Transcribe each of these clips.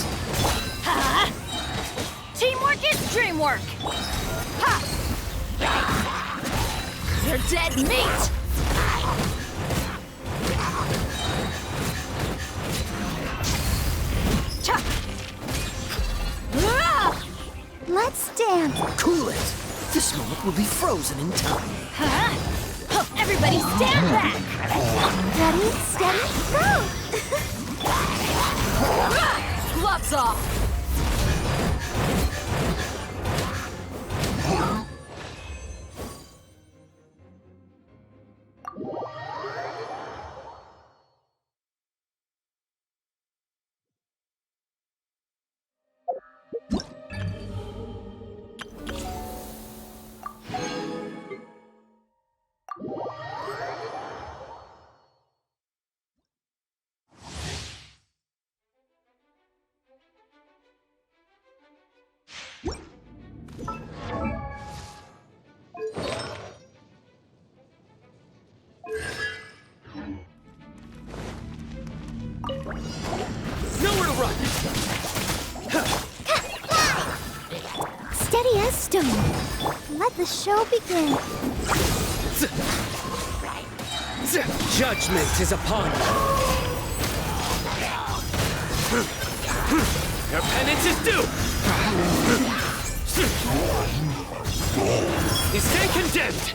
this. Ha! Teamwork is dreamwork! Ha! You're dead meat! Let's dance! Cool it! This moment will be frozen in time. Huh? Oh, everybody stand back! Ready, steady, go! Gloves off! Nowhere to run! Steady as stone. Let the show begin. Judgment is upon you. Your penance is due! You stand condemned!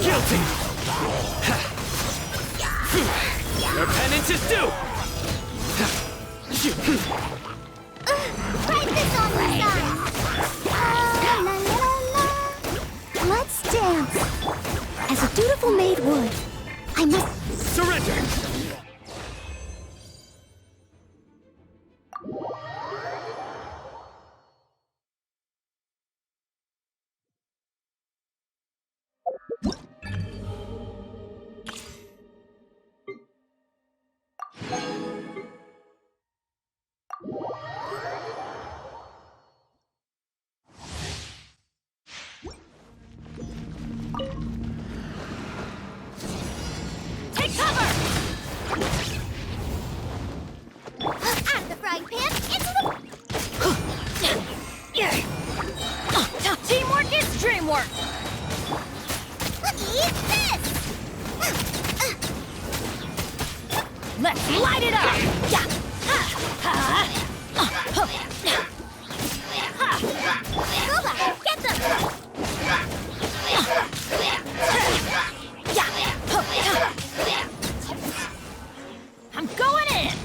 Guilty! Your penance is due! Write this on the side! La, la, la, la. Let's dance! As a dutiful maid would, I must... Surrender! Take cover! Out of the frying pan, into the... Teamwork is dreamwork! Eat this! Let's light it up! Yeah. Goba, get them! I'm going in!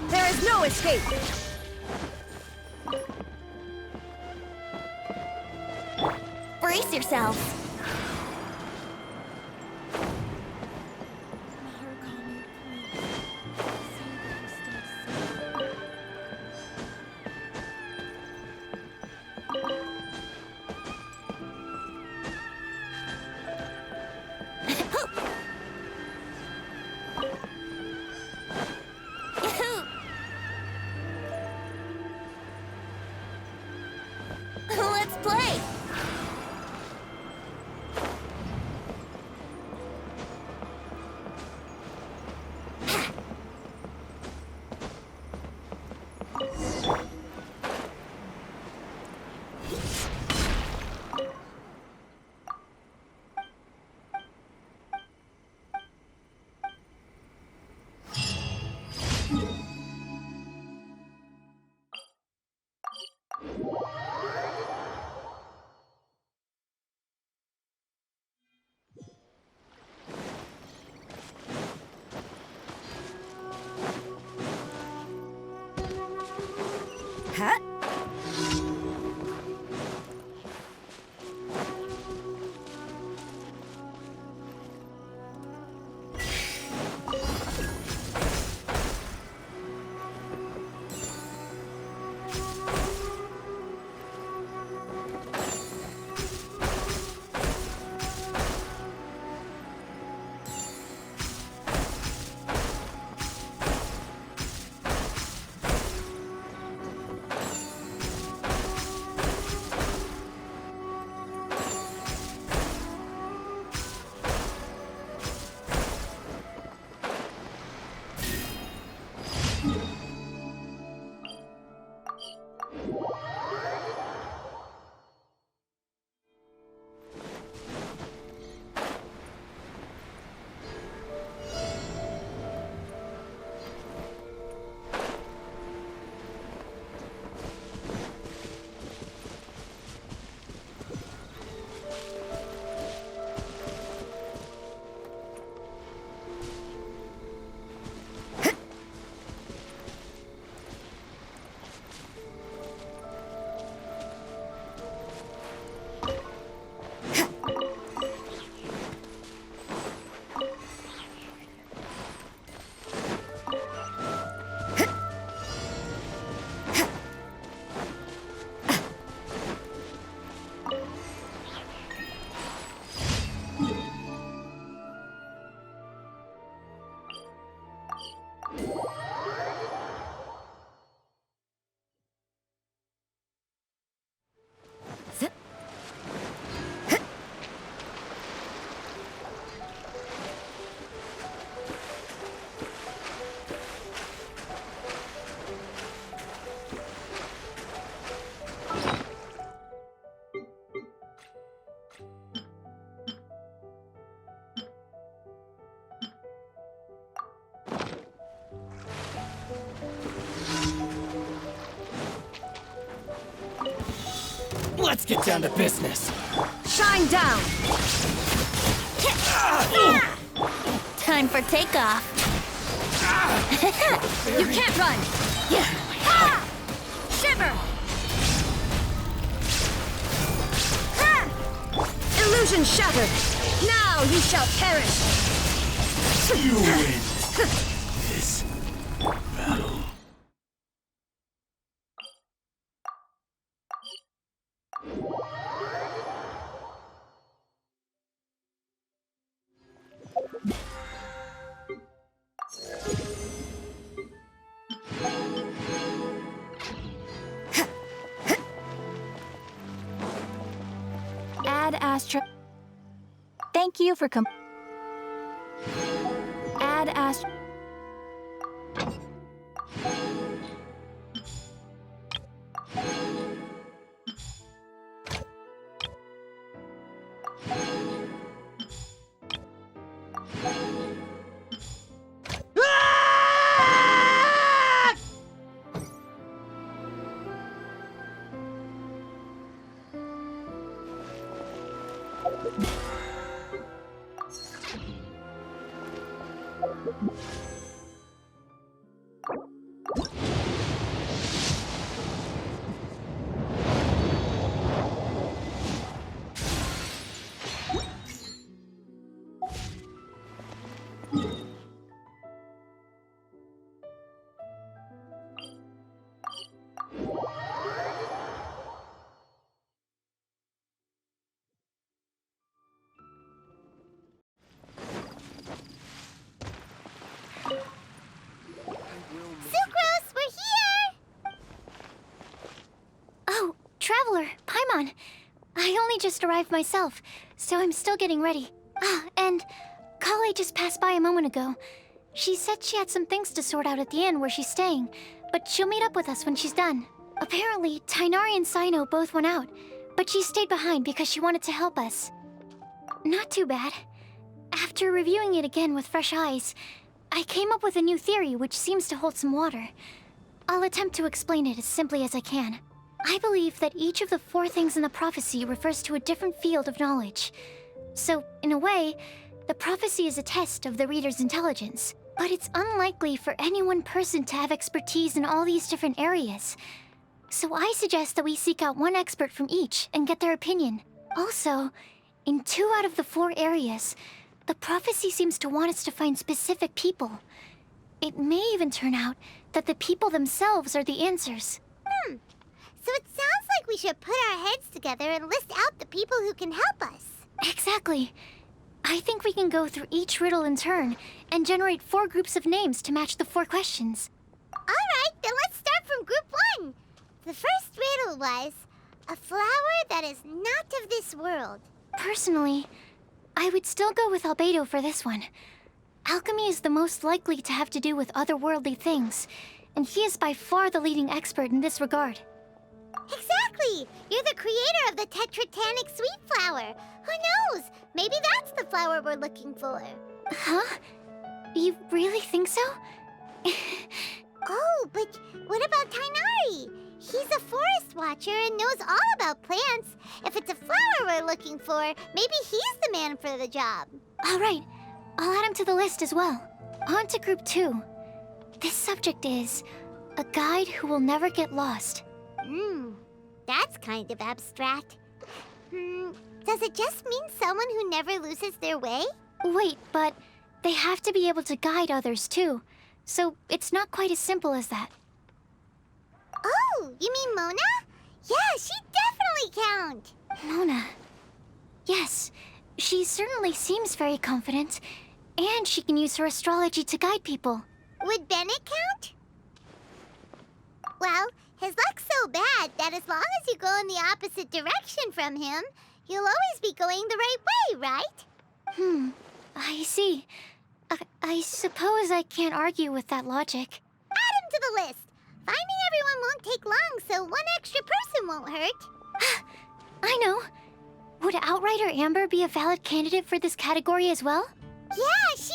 There is no escape! Brace yourselves! Let's get down to business. Shine down! Time for takeoff. You can't run! Ha! Shiver! Ha! Illusion shattered! Now you shall perish! You win this battle. Add Astra. Thank you for Add Astra. Traveler, Paimon. I only just arrived myself, so I'm still getting ready. Ah, and Kale just passed by a moment ago. She said she had some things to sort out at the inn where she's staying, but she'll meet up with us when she's done. Apparently, Tighnari and Cyno both went out, but she stayed behind because she wanted to help us. Not too bad. After reviewing it again with fresh eyes, I came up with a new theory which seems to hold some water. I'll attempt to explain it as simply as I can. I believe that each of the 4 things in the prophecy refers to a different field of knowledge. So, in a way, the prophecy is a test of the reader's intelligence. But it's unlikely for any one person to have expertise in all these different areas. So I suggest that we seek out one expert from each and get their opinion. Also, in 2 out of the 4 areas, the prophecy seems to want us to find specific people. It may even turn out that the people themselves are the answers. So it sounds like we should put our heads together and list out the people who can help us. Exactly. I think we can go through each riddle in turn and generate 4 groups of names to match the 4 questions. Alright, then let's start from group 1. The first riddle was, a flower that is not of this world. Personally, I would still go with Albedo for this one. Alchemy is the most likely to have to do with otherworldly things, and he is by far the leading expert in this regard. Exactly! You're the creator of the tetratanic sweet flower. Who knows? Maybe that's the flower we're looking for. Huh? You really think so? Oh, but what about Tighnari? He's a forest watcher and knows all about plants. If it's a flower we're looking for, maybe he's the man for the job. All right. I'll add him to the list as well. On to group 2. This subject is a guide who will never get lost. That's kind of abstract. Does it just mean someone who never loses their way? Wait, but they have to be able to guide others too. So it's not quite as simple as that. Oh, you mean Mona? Yeah, she definitely count. Mona. Yes, she certainly seems very confident. And she can use her astrology to guide people. Would Bennett count? Well, his luck's so bad that as long as you go in the opposite direction from him, you'll always be going the right way, right? I see. I suppose I can't argue with that logic. Add him to the list. Finding everyone won't take long, so one extra person won't hurt. I know. Would Outrider Amber be a valid candidate for this category as well? Yeah, she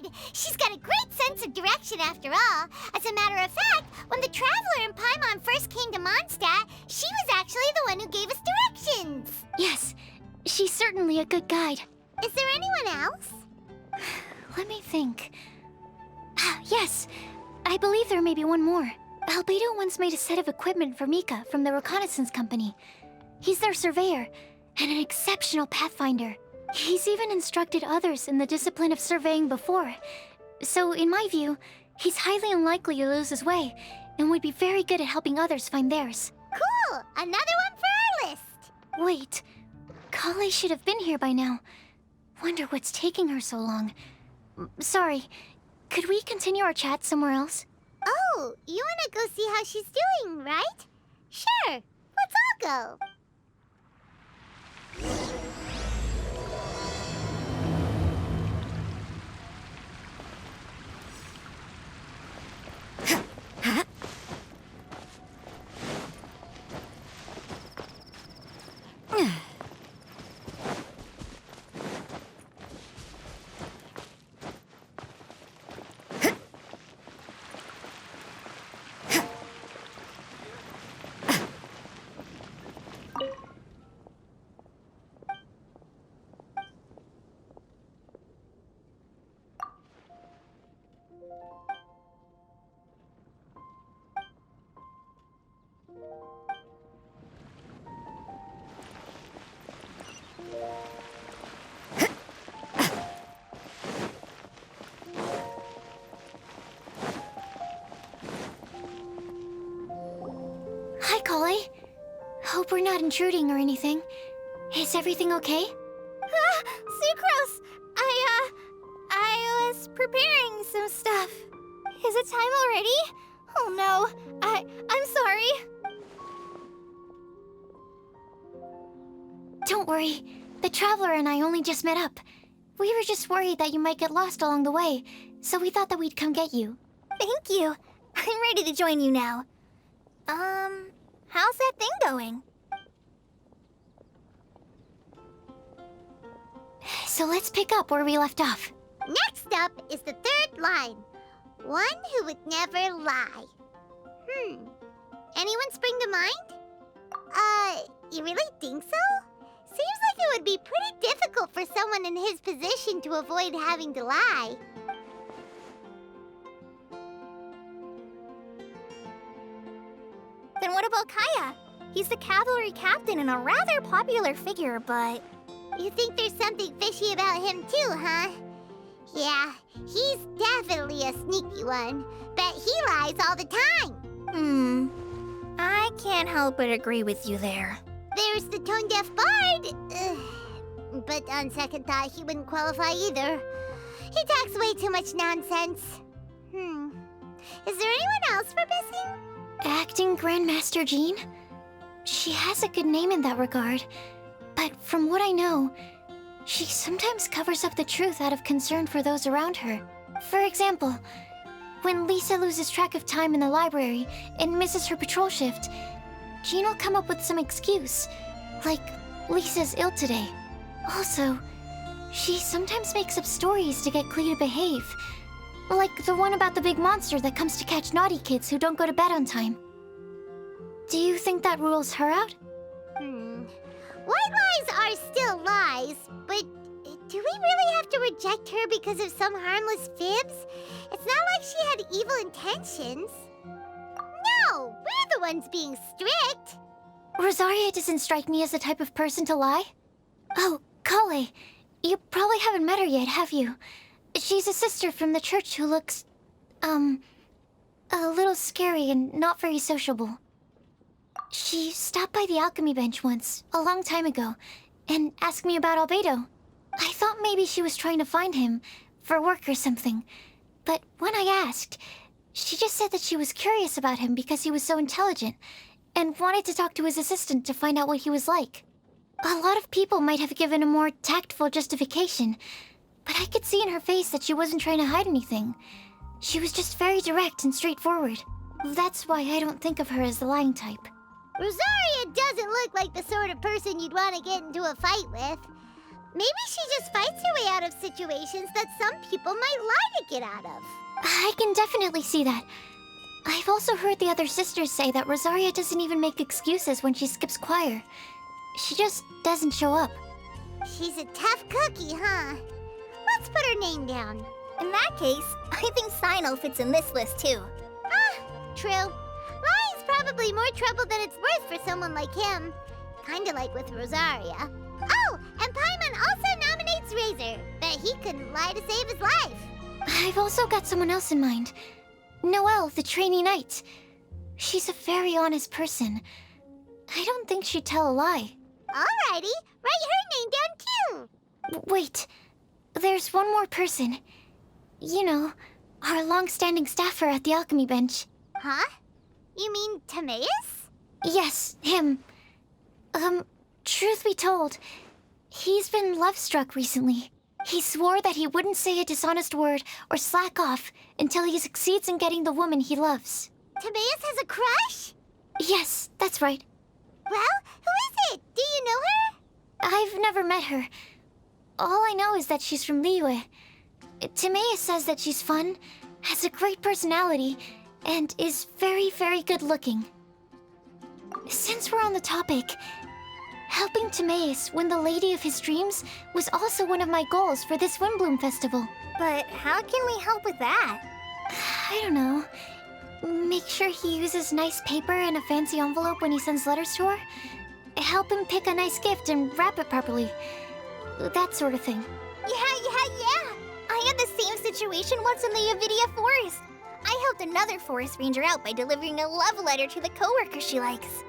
good! She's got a great sense of direction after all. As a matter of fact, when the Traveler and Paimon first came to Mondstadt, she was actually the one who gave us directions. Yes, she's certainly a good guide. Is there anyone else? Let me think. Yes, I believe there may be one more. Albedo once made a set of equipment for Mika from the reconnaissance company. He's their surveyor, and an exceptional pathfinder. He's even instructed others in the discipline of surveying before. So, in my view, he's highly unlikely to lose his way, and would be very good at helping others find theirs. Cool! Another one for our list! Wait, Kale should have been here by now. Wonder what's taking her so long. Sorry, could we continue our chat somewhere else? Oh, you wanna go see how she's doing, right? Sure, let's all go. Hi, Kale. Hope we're not intruding or anything. Is everything okay? Sucrose! I was preparing some stuff. Is it time already? Oh no, I'm sorry. Don't worry. The Traveler and I only just met up. We were just worried that you might get lost along the way, so we thought that we'd come get you. Thank you. I'm ready to join you now. How's that thing going? So let's pick up where we left off. Next up is the third line. One who would never lie. Anyone spring to mind? You really think so? Seems like it would be pretty difficult for someone in his position to avoid having to lie. Then what about Kaya? He's the cavalry captain and a rather popular figure, but... You think there's something fishy about him too, huh? Yeah, he's definitely a sneaky one. Bet he lies all the time. I can't help but agree with you there. There's the tone-deaf bard. But on second thought, he wouldn't qualify either. He talks way too much nonsense. Is there anyone else we're missing? Acting Grandmaster Jean? She has a good name in that regard, but from what I know, she sometimes covers up the truth out of concern for those around her. For example, when Lisa loses track of time in the library and misses her patrol shift, Jean will come up with some excuse, like Lisa's ill today. Also, she sometimes makes up stories to get Klee to behave, like the one about the big monster that comes to catch naughty kids who don't go to bed on time. Do you think that rules her out? White lies are still lies, but do we really have to reject her because of some harmless fibs? It's not like she had evil intentions. No, we're the ones being strict. Rosaria doesn't strike me as the type of person to lie. Oh, Kale, you probably haven't met her yet, have you? She's a sister from the church who looks, a little scary and not very sociable. She stopped by the alchemy bench once, a long time ago, and asked me about Albedo. I thought maybe she was trying to find him, for work or something. But when I asked, she just said that she was curious about him because he was so intelligent, and wanted to talk to his assistant to find out what he was like. A lot of people might have given a more tactful justification, but I could see in her face that she wasn't trying to hide anything. She was just very direct and straightforward. That's why I don't think of her as the lying type. Rosaria doesn't look like the sort of person you'd want to get into a fight with. Maybe she just fights her way out of situations that some people might lie to get out of. I can definitely see that. I've also heard the other sisters say that Rosaria doesn't even make excuses when she skips choir. She just doesn't show up. She's a tough cookie, huh? Let's put her name down. In that case, I think Cyno fits in this list too. True. Lying's probably more trouble than it's worth for someone like him. Kinda like with Rosaria. Oh, and Paimon also nominates Razor. Bet he couldn't lie to save his life. I've also got someone else in mind. Noelle, the trainee knight. She's a very honest person. I don't think she'd tell a lie. Alrighty, write her name down too. Wait, there's one more person. You know, our long-standing staffer at the alchemy bench. Huh? You mean Timaeus? Yes, him. Truth be told, he's been love-struck recently. He swore that he wouldn't say a dishonest word or slack off until he succeeds in getting the woman he loves. Timaeus has a crush? Yes, that's right. Well, who is it? Do you know her? I've never met her. All I know is that she's from Liyue. Timaeus says that she's fun, has a great personality, and is very, very good-looking. Since we're on the topic, helping Timaeus win the lady of his dreams was also one of my goals for this Windblume Festival. But how can we help with that? I don't know. Make sure he uses nice paper and a fancy envelope when he sends letters to her. Help him pick a nice gift and wrap it properly. That sort of thing. Yeah. I had the same situation once in the Avidya forest. I helped another forest ranger out by delivering a love letter to the coworker she likes.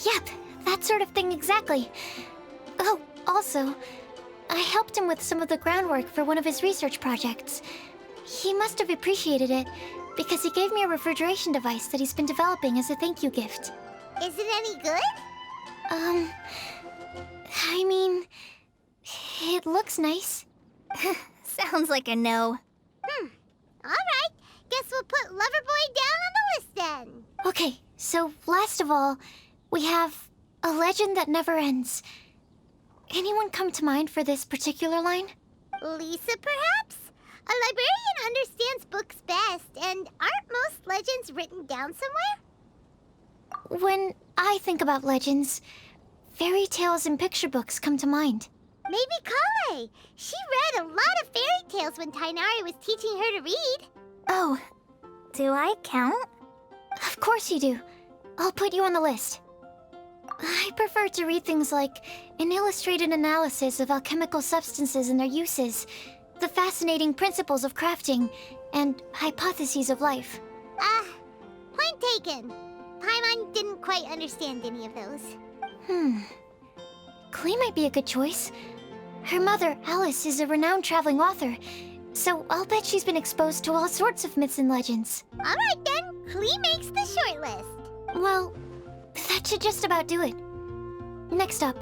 Yep, that sort of thing exactly. Oh, also, I helped him with some of the groundwork for one of his research projects. He must have appreciated it, because he gave me a refrigeration device that he's been developing as a thank you gift. Is it any good? I mean, it looks nice. Sounds like a no. Alright, guess we'll put Loverboy down on the list then. Okay, so last of all, we have a legend that never ends. Anyone come to mind for this particular line? Lisa, perhaps? A librarian understands books best, and aren't most legends written down somewhere? When I think about legends, fairy tales and picture books come to mind. Maybe Kale. She read a lot of fairy tales when Tainari was teaching her to read. Oh, do I count? Of course you do. I'll put you on the list. I prefer to read things like an illustrated analysis of alchemical substances and their uses, the fascinating principles of crafting, and hypotheses of life. Point taken. Paimon didn't quite understand any of those. Klee might be a good choice. Her mother, Alice, is a renowned traveling author, so I'll bet she's been exposed to all sorts of myths and legends. Alright then, Klee makes the short list. Well, that should just about do it. Next up,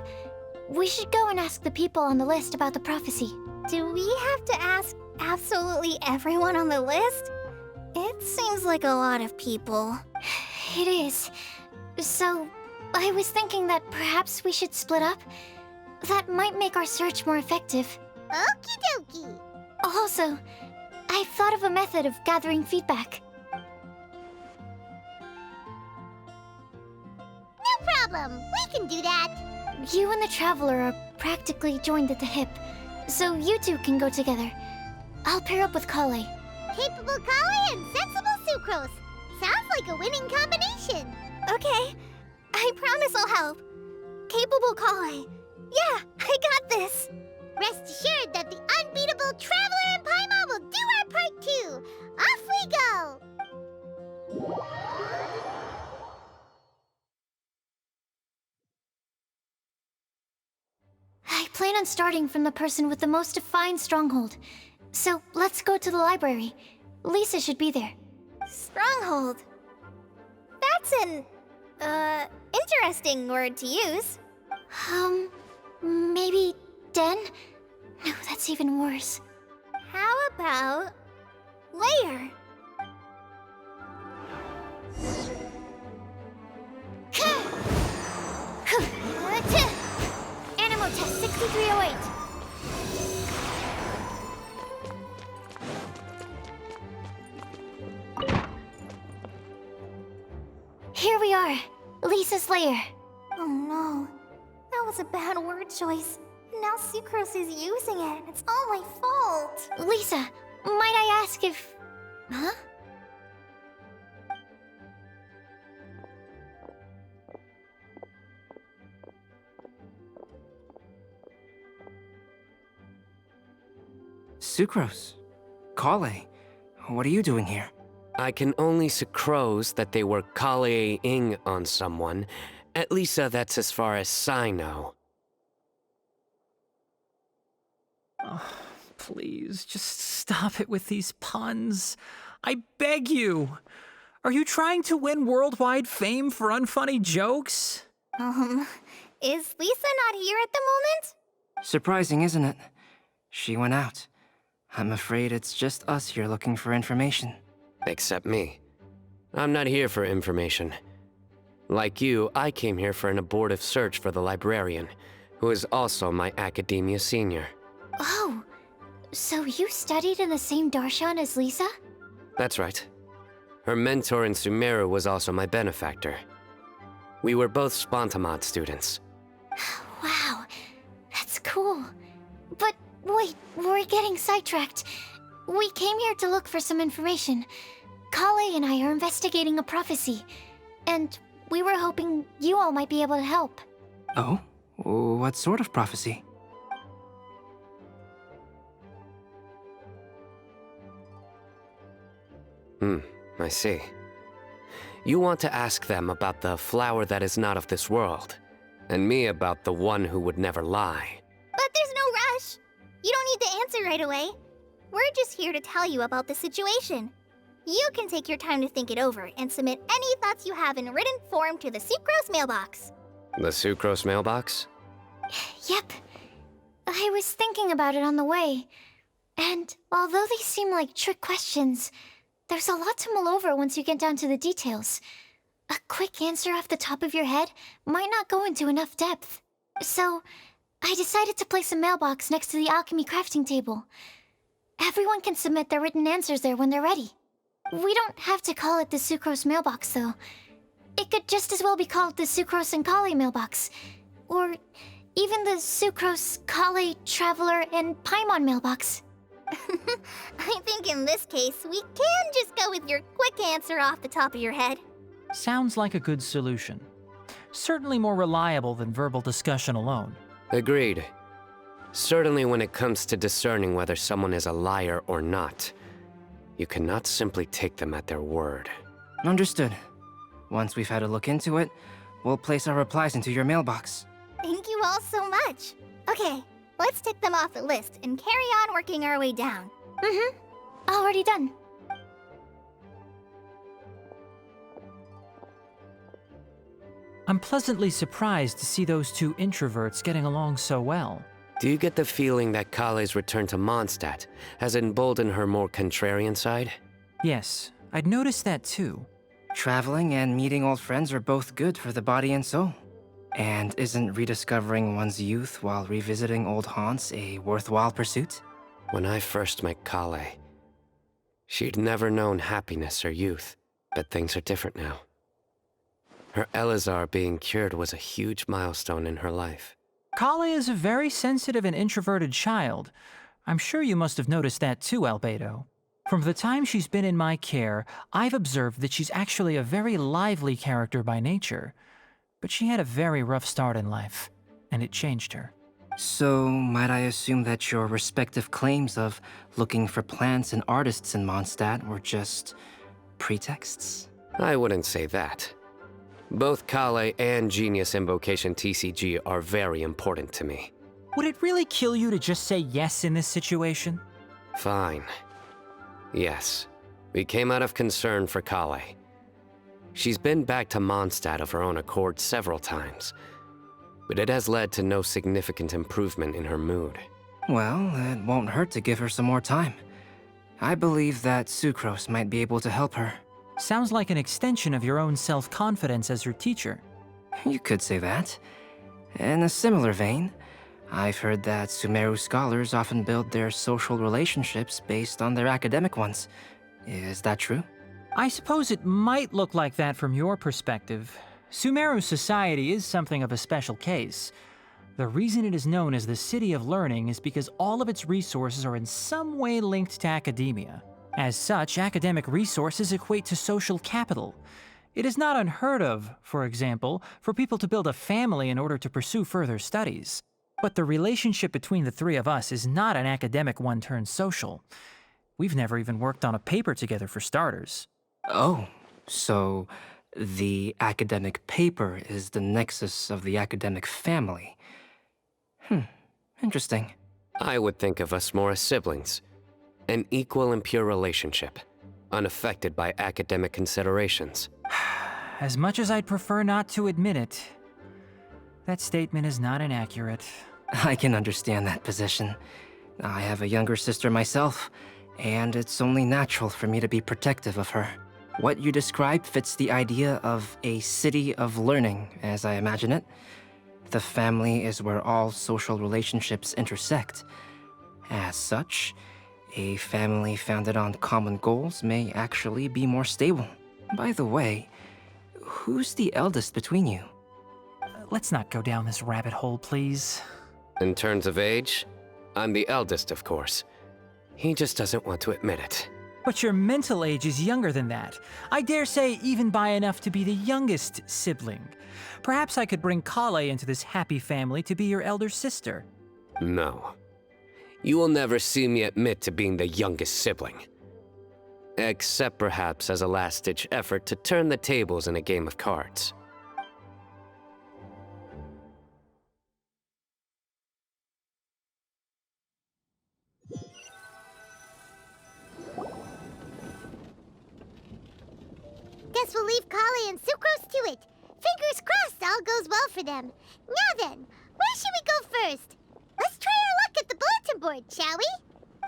we should go and ask the people on the list about the prophecy. Do we have to ask absolutely everyone on the list? It seems like a lot of people. It is. So, I was thinking that perhaps we should split up. That might make our search more effective. Okie dokie. Also, I've thought of a method of gathering feedback. No problem. We can do that. You and the Traveler are practically joined at the hip, so you two can go together. I'll pair up with Kale. Capable Kale and sensible Sucrose. Sounds like a winning combination. Okay, I promise I'll help. Capable Kale. Yeah, I got this. Rest assured that the unbeatable Traveler and Paimon will do our part too. Off we go. I plan on starting from the person with the most defined stronghold. So let's go to the library. Lisa should be there. Stronghold. That's an, interesting word to use. Maybe den? No, that's even worse. How about layer? Animo test 6308. Lisa's lair. Oh no. That was a bad word choice. Now Sucrose is using it. It's all my fault. Lisa, might I ask if... Huh? Sucrose. Caelestinum. What are you doing here? I can only sucrose that they were Caelestinum on someone. At least that's as far as Cyno. Oh, please, just stop it with these puns. I beg you. Are you trying to win worldwide fame for unfunny jokes? Is Lisa not here at the moment? Surprising, isn't it? She went out. I'm afraid it's just us here looking for information. Except me. I'm not here for information. Like you, I came here for an abortive search for the librarian, who is also my academia senior. Oh, so you studied in the same darshan as Lisa? That's right. Her mentor in Sumeru was also my benefactor. We were both Spontamod students. Wow, that's cool. But wait, we're getting sidetracked. We came here to look for some information. Kale and I are investigating a prophecy, and we were hoping you all might be able to help. Oh? What sort of prophecy? I see. You want to ask them about the flower that is not of this world, and me about the one who would never lie. But there's no rush. You don't need to answer right away. We're just here to tell you about the situation. You can take your time to think it over and submit any thoughts you have in written form to the Sucrose mailbox. The Sucrose mailbox? Yep. I was thinking about it on the way. And although they seem like trick questions, there's a lot to mull over once you get down to the details. A quick answer off the top of your head might not go into enough depth. So, I decided to place a mailbox next to the alchemy crafting table. Everyone can submit their written answers there when they're ready. We don't have to call it the Sucrose mailbox, though. It could just as well be called the Sucrose and Kale mailbox. Or even the Sucrose, Kale, Traveler, and Paimon mailbox. I think in this case, we can just go with your quick answer off the top of your head. Sounds like a good solution. Certainly more reliable than verbal discussion alone. Agreed. Certainly when it comes to discerning whether someone is a liar or not, you cannot simply take them at their word. Understood. Once we've had a look into it, we'll place our replies into your mailbox. Thank you all so much. Okay, let's tick them off the list and carry on working our way down. Already done. I'm pleasantly surprised to see those two introverts getting along so well. Do you get the feeling that Kale's return to Mondstadt has emboldened her more contrarian side? Yes, I'd noticed that too. Traveling and meeting old friends are both good for the body and soul. And isn't rediscovering one's youth while revisiting old haunts a worthwhile pursuit? When I first met Kale, she'd never known happiness or youth, but things are different now. Her Elazar being cured was a huge milestone in her life. Kale is a very sensitive and introverted child. I'm sure you must have noticed that too, Albedo. From the time she's been in my care, I've observed that she's actually a very lively character by nature. But she had a very rough start in life, and it changed her. So, might I assume that your respective claims of looking for plants and artists in Mondstadt were just pretexts? I wouldn't say that. Both Kale and Genius Invocation TCG are very important to me. Would it really kill you to just say yes in this situation? Fine. Yes, we came out of concern for Kale. She's been back to Mondstadt of her own accord several times, but it has led to no significant improvement in her mood. Well, it won't hurt to give her some more time. I believe that Sucrose might be able to help her. Sounds like an extension of your own self-confidence as her teacher. You could say that. In a similar vein, I've heard that Sumeru scholars often build their social relationships based on their academic ones. Is that true? I suppose it might look like that from your perspective, Sumeru society is something of a special case. The reason it is known as the City of Learning is because all of its resources are in some way linked to academia. As such, academic resources equate to social capital. It is not unheard of, for example, for people to build a family in order to pursue further studies. But the relationship between the three of us is not an academic one turned social. We've never even worked on a paper together for starters. Oh, so the academic paper is the nexus of the academic family. Interesting. I would think of us more as siblings. An equal and pure relationship, unaffected by academic considerations. As much as I'd prefer not to admit it, that statement is not inaccurate. I can understand that position. I have a younger sister myself, and it's only natural for me to be protective of her. What you described fits the idea of a city of learning, as I imagine it. The family is where all social relationships intersect. As such, a family founded on common goals may actually be more stable. By the way, who's the eldest between you? Let's not go down this rabbit hole, please. In terms of age, I'm the eldest, of course. He just doesn't want to admit it. But your mental age is younger than that. I dare say even by enough to be the youngest sibling. Perhaps I could bring Kale into this happy family to be your elder sister. No. You will never see me admit to being the youngest sibling. Except perhaps as a last-ditch effort to turn the tables in a game of cards. Guess we'll leave Kale and Sucrose to it. Fingers crossed all goes well for them. Now then, where should we go first? Let's try our luck at the bulletin board, shall we?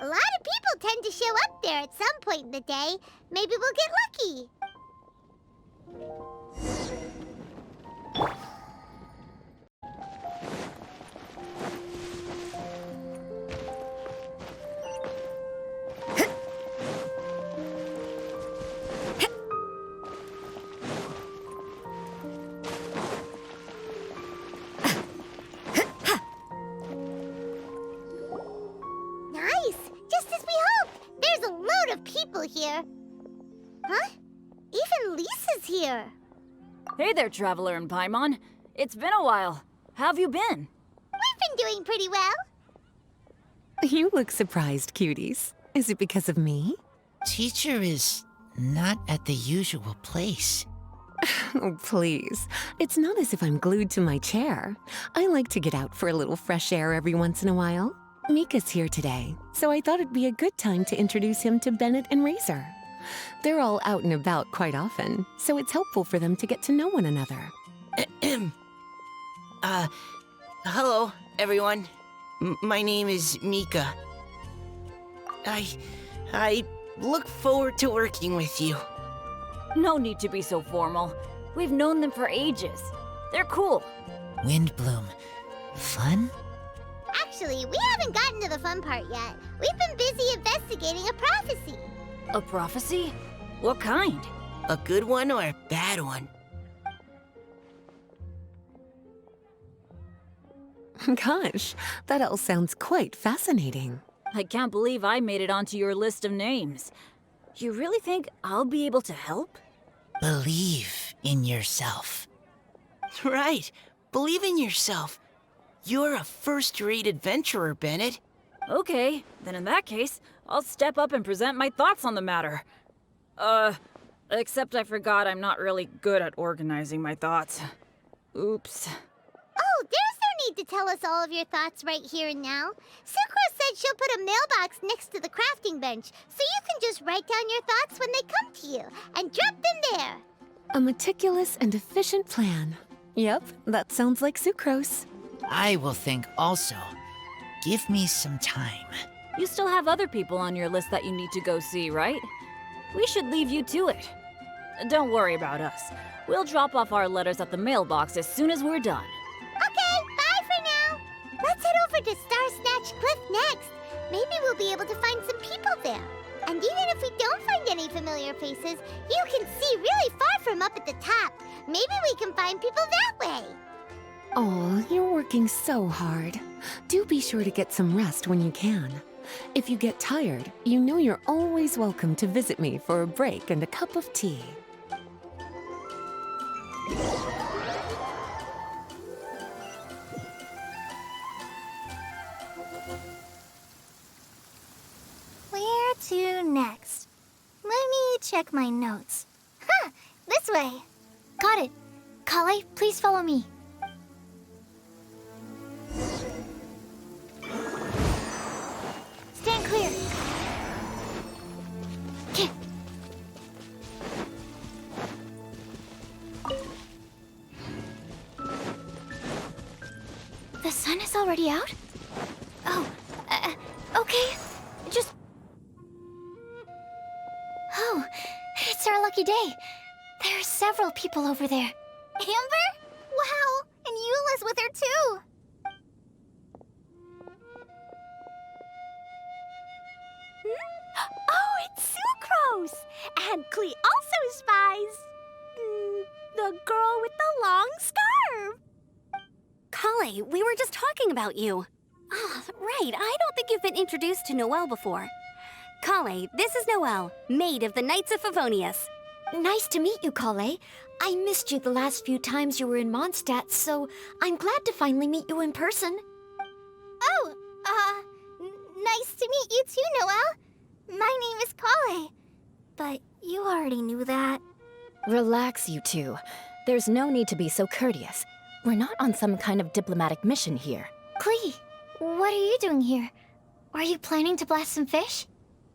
A lot of people tend to show up there at some point in the day. Maybe we'll get lucky. Here. Huh? Even Lisa's here. Hey there, Traveler and Paimon. It's been a while. How have you been? We've been doing pretty well. You look surprised, cuties. Is it because of me? Teacher is not at the usual place. Oh, please. It's not as if I'm glued to my chair. I like to get out for a little fresh air every once in a while. Mika's here today, so I thought it'd be a good time to introduce him to Bennett and Razor. They're all out and about quite often, so it's helpful for them to get to know one another. Hello, everyone. My name is Mika. I look forward to working with you. No need to be so formal. We've known them for ages. They're cool. Windblume. Fun? Actually, we haven't gotten to the fun part yet. We've been busy investigating a prophecy. A prophecy? What kind? A good one or a bad one? Gosh, that all sounds quite fascinating. I can't believe I made it onto your list of names. You really think I'll be able to help? Believe in yourself. Right. Believe in yourself. You're a first-rate adventurer, Bennett. Okay, then in that case, I'll step up and present my thoughts on the matter. Except I forgot I'm not really good at organizing my thoughts. Oops. Oh, there's no need to tell us all of your thoughts right here and now. Sucrose said she'll put a mailbox next to the crafting bench, so you can just write down your thoughts when they come to you, and drop them there. A meticulous and efficient plan. Yep, that sounds like Sucrose. I will think also. Give me some time. You still have other people on your list that you need to go see, right? We should leave you to it. Don't worry about us. We'll drop off our letters at the mailbox as soon as we're done. Okay, bye for now. Let's head over to Star Snatch Cliff next. Maybe we'll be able to find some people there. And even if we don't find any familiar faces, you can see really far from up at the top. Maybe we can find people that way. Oh, you're working so hard. Do be sure to get some rest when you can. If you get tired, you know you're always welcome to visit me for a break and a cup of tea. Where to next? Let me check my notes. Huh, this way. Got it. Kale, please follow me. Stand clear. Okay. The sun is already out? Oh, okay. Just... Oh, it's our lucky day. There are several people over there. Amber? Wow, and Eula's with her too. Oh, it's Sucrose! And Klee also spies... the girl with the long scarf. Kale, we were just talking about you. Ah, right, I don't think you've been introduced to Noelle before. Kale, this is Noelle, maid of the Knights of Felonious. Nice to meet you, Kale. I missed you the last few times you were in Mondstadt, so I'm glad to finally meet you in person. Oh, nice to meet you too, Noelle. My name is Kale. But you already knew that. Relax, you two. There's no need to be so courteous. We're not on some kind of diplomatic mission here. Klee, what are you doing here? Are you planning to blast some fish?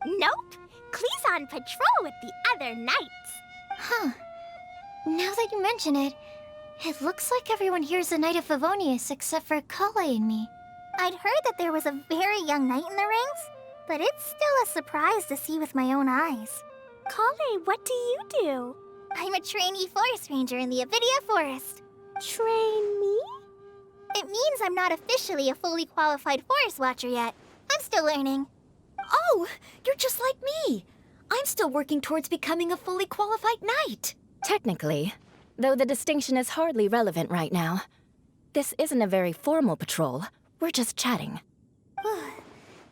Nope. Klee's on patrol with the other knights. Huh. Now that you mention it, it looks like everyone here is a Knight of Felonious except for Kale and me. I'd heard that there was a very young knight in the rings, but it's still a surprise to see with my own eyes. Kale, what do you do? I'm a trainee forest ranger in the Avidya forest. Train me? It means I'm not officially a fully qualified forest watcher yet. I'm still learning. Oh, you're just like me. I'm still working towards becoming a fully qualified knight. Technically, though the distinction is hardly relevant right now. This isn't a very formal patrol. We're just chatting.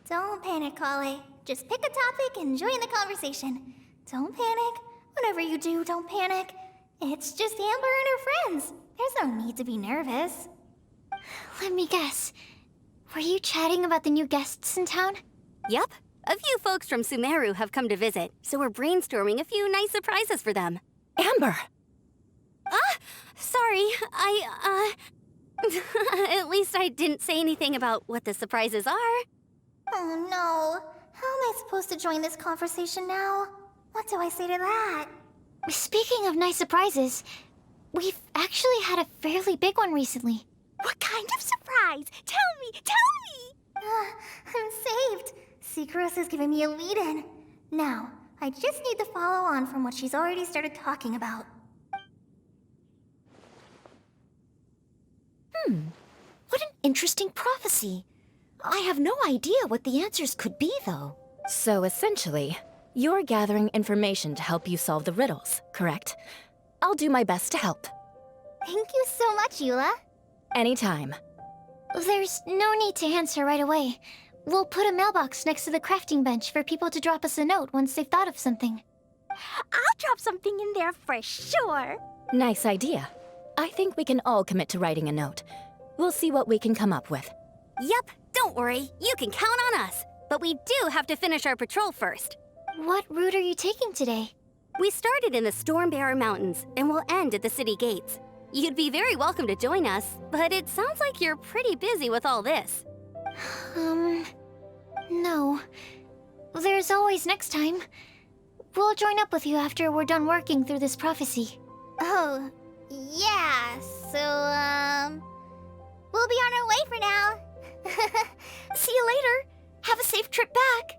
Don't panic, Kale. Just pick a topic and join the conversation. Don't panic. Whatever you do, don't panic. It's just Amber and her friends. There's no need to be nervous. Let me guess. Were you chatting about the new guests in town? Yup. A few folks from Sumeru have come to visit, so we're brainstorming a few nice surprises for them. Amber! Sorry, at least I didn't say anything about what the surprises are. Oh no. How am I supposed to join this conversation now? What do I say to that? Speaking of nice surprises, we've actually had a fairly big one recently. What kind of surprise? Tell me! I'm saved. Canorus is giving me a lead-in. Now, I just need to follow on from what she's already started talking about. What an interesting prophecy. I have no idea what the answers could be, though. So essentially, you're gathering information to help you solve the riddles, correct? I'll do my best to help. Thank you so much, Eula. Anytime. There's no need to answer right away. We'll put a mailbox next to the crafting bench for people to drop us a note once they've thought of something. I'll drop something in there for sure. Nice idea. I think we can all commit to writing a note. We'll see what we can come up with. Yup, don't worry. You can count on us. But we do have to finish our patrol first. What route are you taking today? We started in the Stormbearer Mountains, and we'll end at the city gates. You'd be very welcome to join us, but it sounds like you're pretty busy with all this. No. There's always next time. We'll join up with you after we're done working through this prophecy. Oh, yeah, so, we'll be on our way for now. See you later. Have a safe trip back.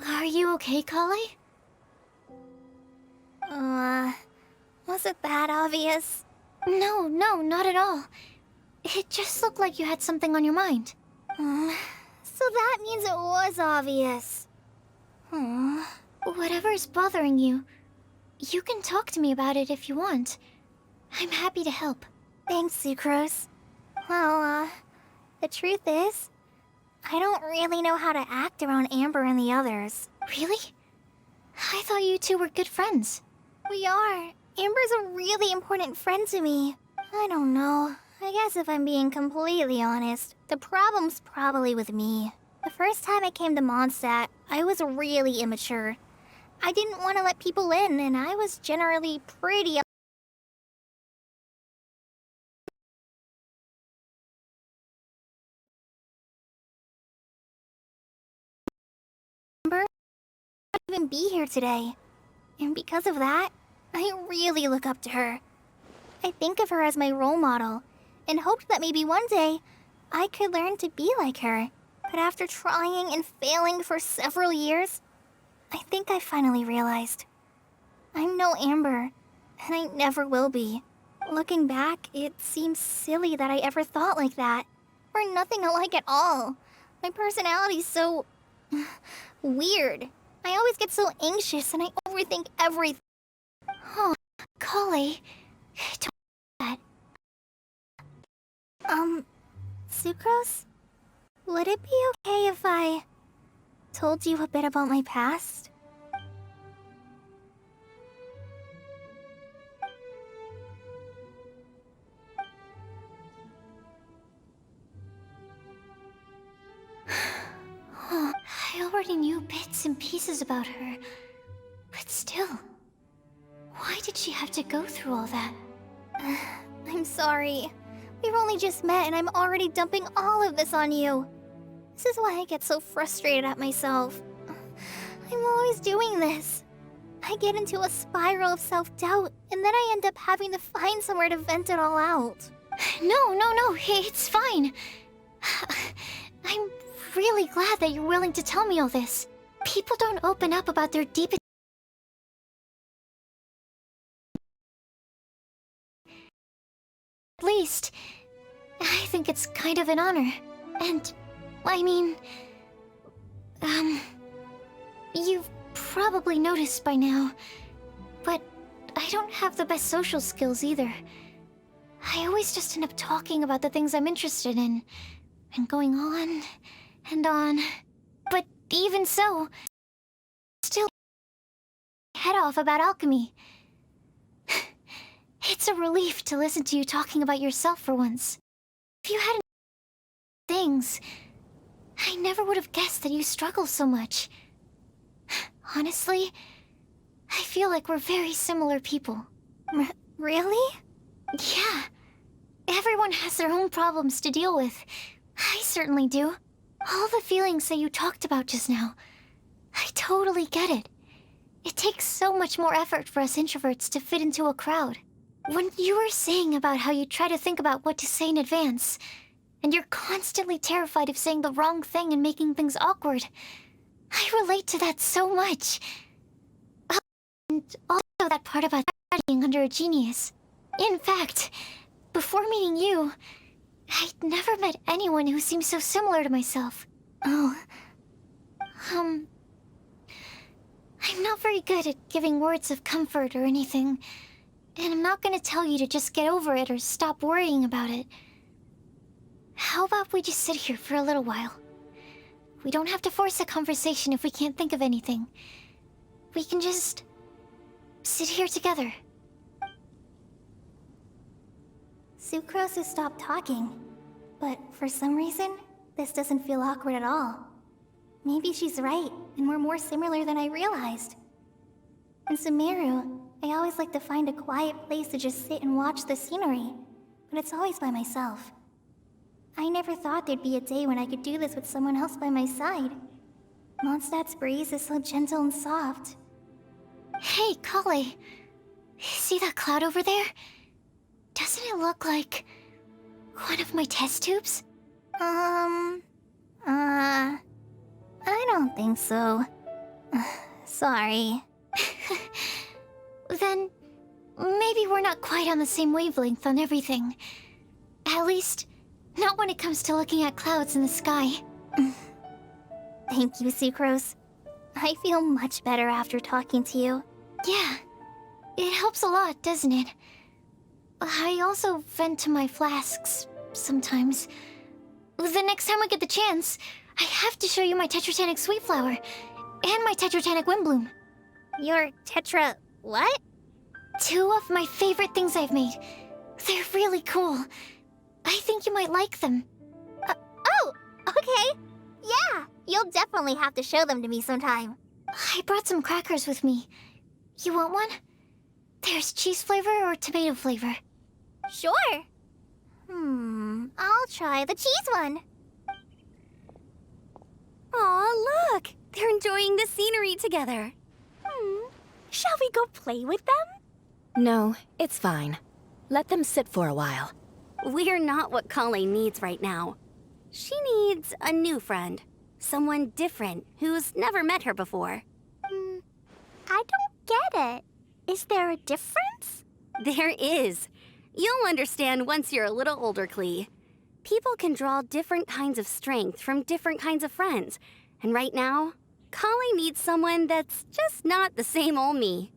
Are you okay, Kale? Was it that obvious? No, not at all. It just looked like you had something on your mind. So that means it was obvious. Whatever's bothering you, you can talk to me about it if you want. I'm happy to help. Thanks, Sucrose. Well, the truth is, I don't really know how to act around Amber and the others. Really? I thought you two were good friends. We are. Amber's a really important friend to me. I don't know. I guess if I'm being completely honest, the problem's probably with me. The first time I came to Mondstadt, I was really immature. I didn't want to let people in, and I was generally pretty Amber would even be here today. And because of that, I really look up to her. I think of her as my role model, and hoped that maybe one day I could learn to be like her. But after trying and failing for several years, I think I finally realized. I'm no Amber, and I never will be. Looking back, it seems silly that I ever thought like that. We're nothing alike at all. My personality's so... weird. I always get so anxious and I overthink everything. Oh, Collei, don't do that. Sucrose? Would it be okay if I told you a bit about my past? Oh, I already knew bits and pieces about her. But still, why did she have to go through all that? I'm sorry. We've only just met and I'm already dumping all of this on you. This is why I get so frustrated at myself. I'm always doing this. I get into a spiral of self-doubt, and then I end up having to find somewhere to vent it all out. No, it's fine. I'm really glad that you're willing to tell me all this. People don't open up about their deepest... At least, I think it's kind of an honor. And, I mean... You've probably noticed by now, but I don't have the best social skills either. I always just end up talking about the things I'm interested in, and going on and on. But even so, still head off about alchemy. It's a relief to listen to you talking about yourself for once. If you hadn't things, I never would have guessed that you struggle so much. Honestly, I feel like we're very similar people. Really? Yeah. Everyone has their own problems to deal with. I certainly do. All the feelings that you talked about just now, I totally get it. It takes so much more effort for us introverts to fit into a crowd. When you were saying about how you try to think about what to say in advance, and you're constantly terrified of saying the wrong thing and making things awkward, I relate to that so much. Oh, and also that part about studying under a genius. In fact, before meeting you, I'd never met anyone who seemed so similar to myself. Oh. I'm not very good at giving words of comfort or anything, and I'm not gonna tell you to just get over it or stop worrying about it. How about we just sit here for a little while? We don't have to force a conversation if we can't think of anything. We can just sit here together. Sucrose has stopped talking, but for some reason, this doesn't feel awkward at all. Maybe she's right, and we're more similar than I realized. In Sumeru, I always like to find a quiet place to just sit and watch the scenery, but it's always by myself. I never thought there'd be a day when I could do this with someone else by my side. Mondstadt's breeze is so gentle and soft. Hey, Collei. See that cloud over there? Doesn't it look like one of my test tubes? I don't think so. Sorry. then maybe we're not quite on the same wavelength on everything. At least, not when it comes to looking at clouds in the sky. Thank you, Sucrose. I feel much better after talking to you. Yeah, it helps a lot, doesn't it? I also vent to my flasks sometimes. The next time we get the chance, I have to show you my Tetratanic Sweet Flower and my Tetratanic Windblume. Your Tetra... what? 2 of my favorite things I've made. They're really cool. I think you might like them. Oh, okay. Yeah, you'll definitely have to show them to me sometime. I brought some crackers with me. You want one? There's cheese flavor or tomato flavor. Sure. I'll try the cheese one. Aw, look! They're enjoying the scenery together. Shall we go play with them? No, it's fine. Let them sit for a while. We're not what Caelestinum needs right now. She needs a new friend. Someone different who's never met her before. I don't get it. Is there a difference? There is. You'll understand once you're a little older, Klee. People can draw different kinds of strength from different kinds of friends. And right now, Caelestinum needs someone that's just not the same old me.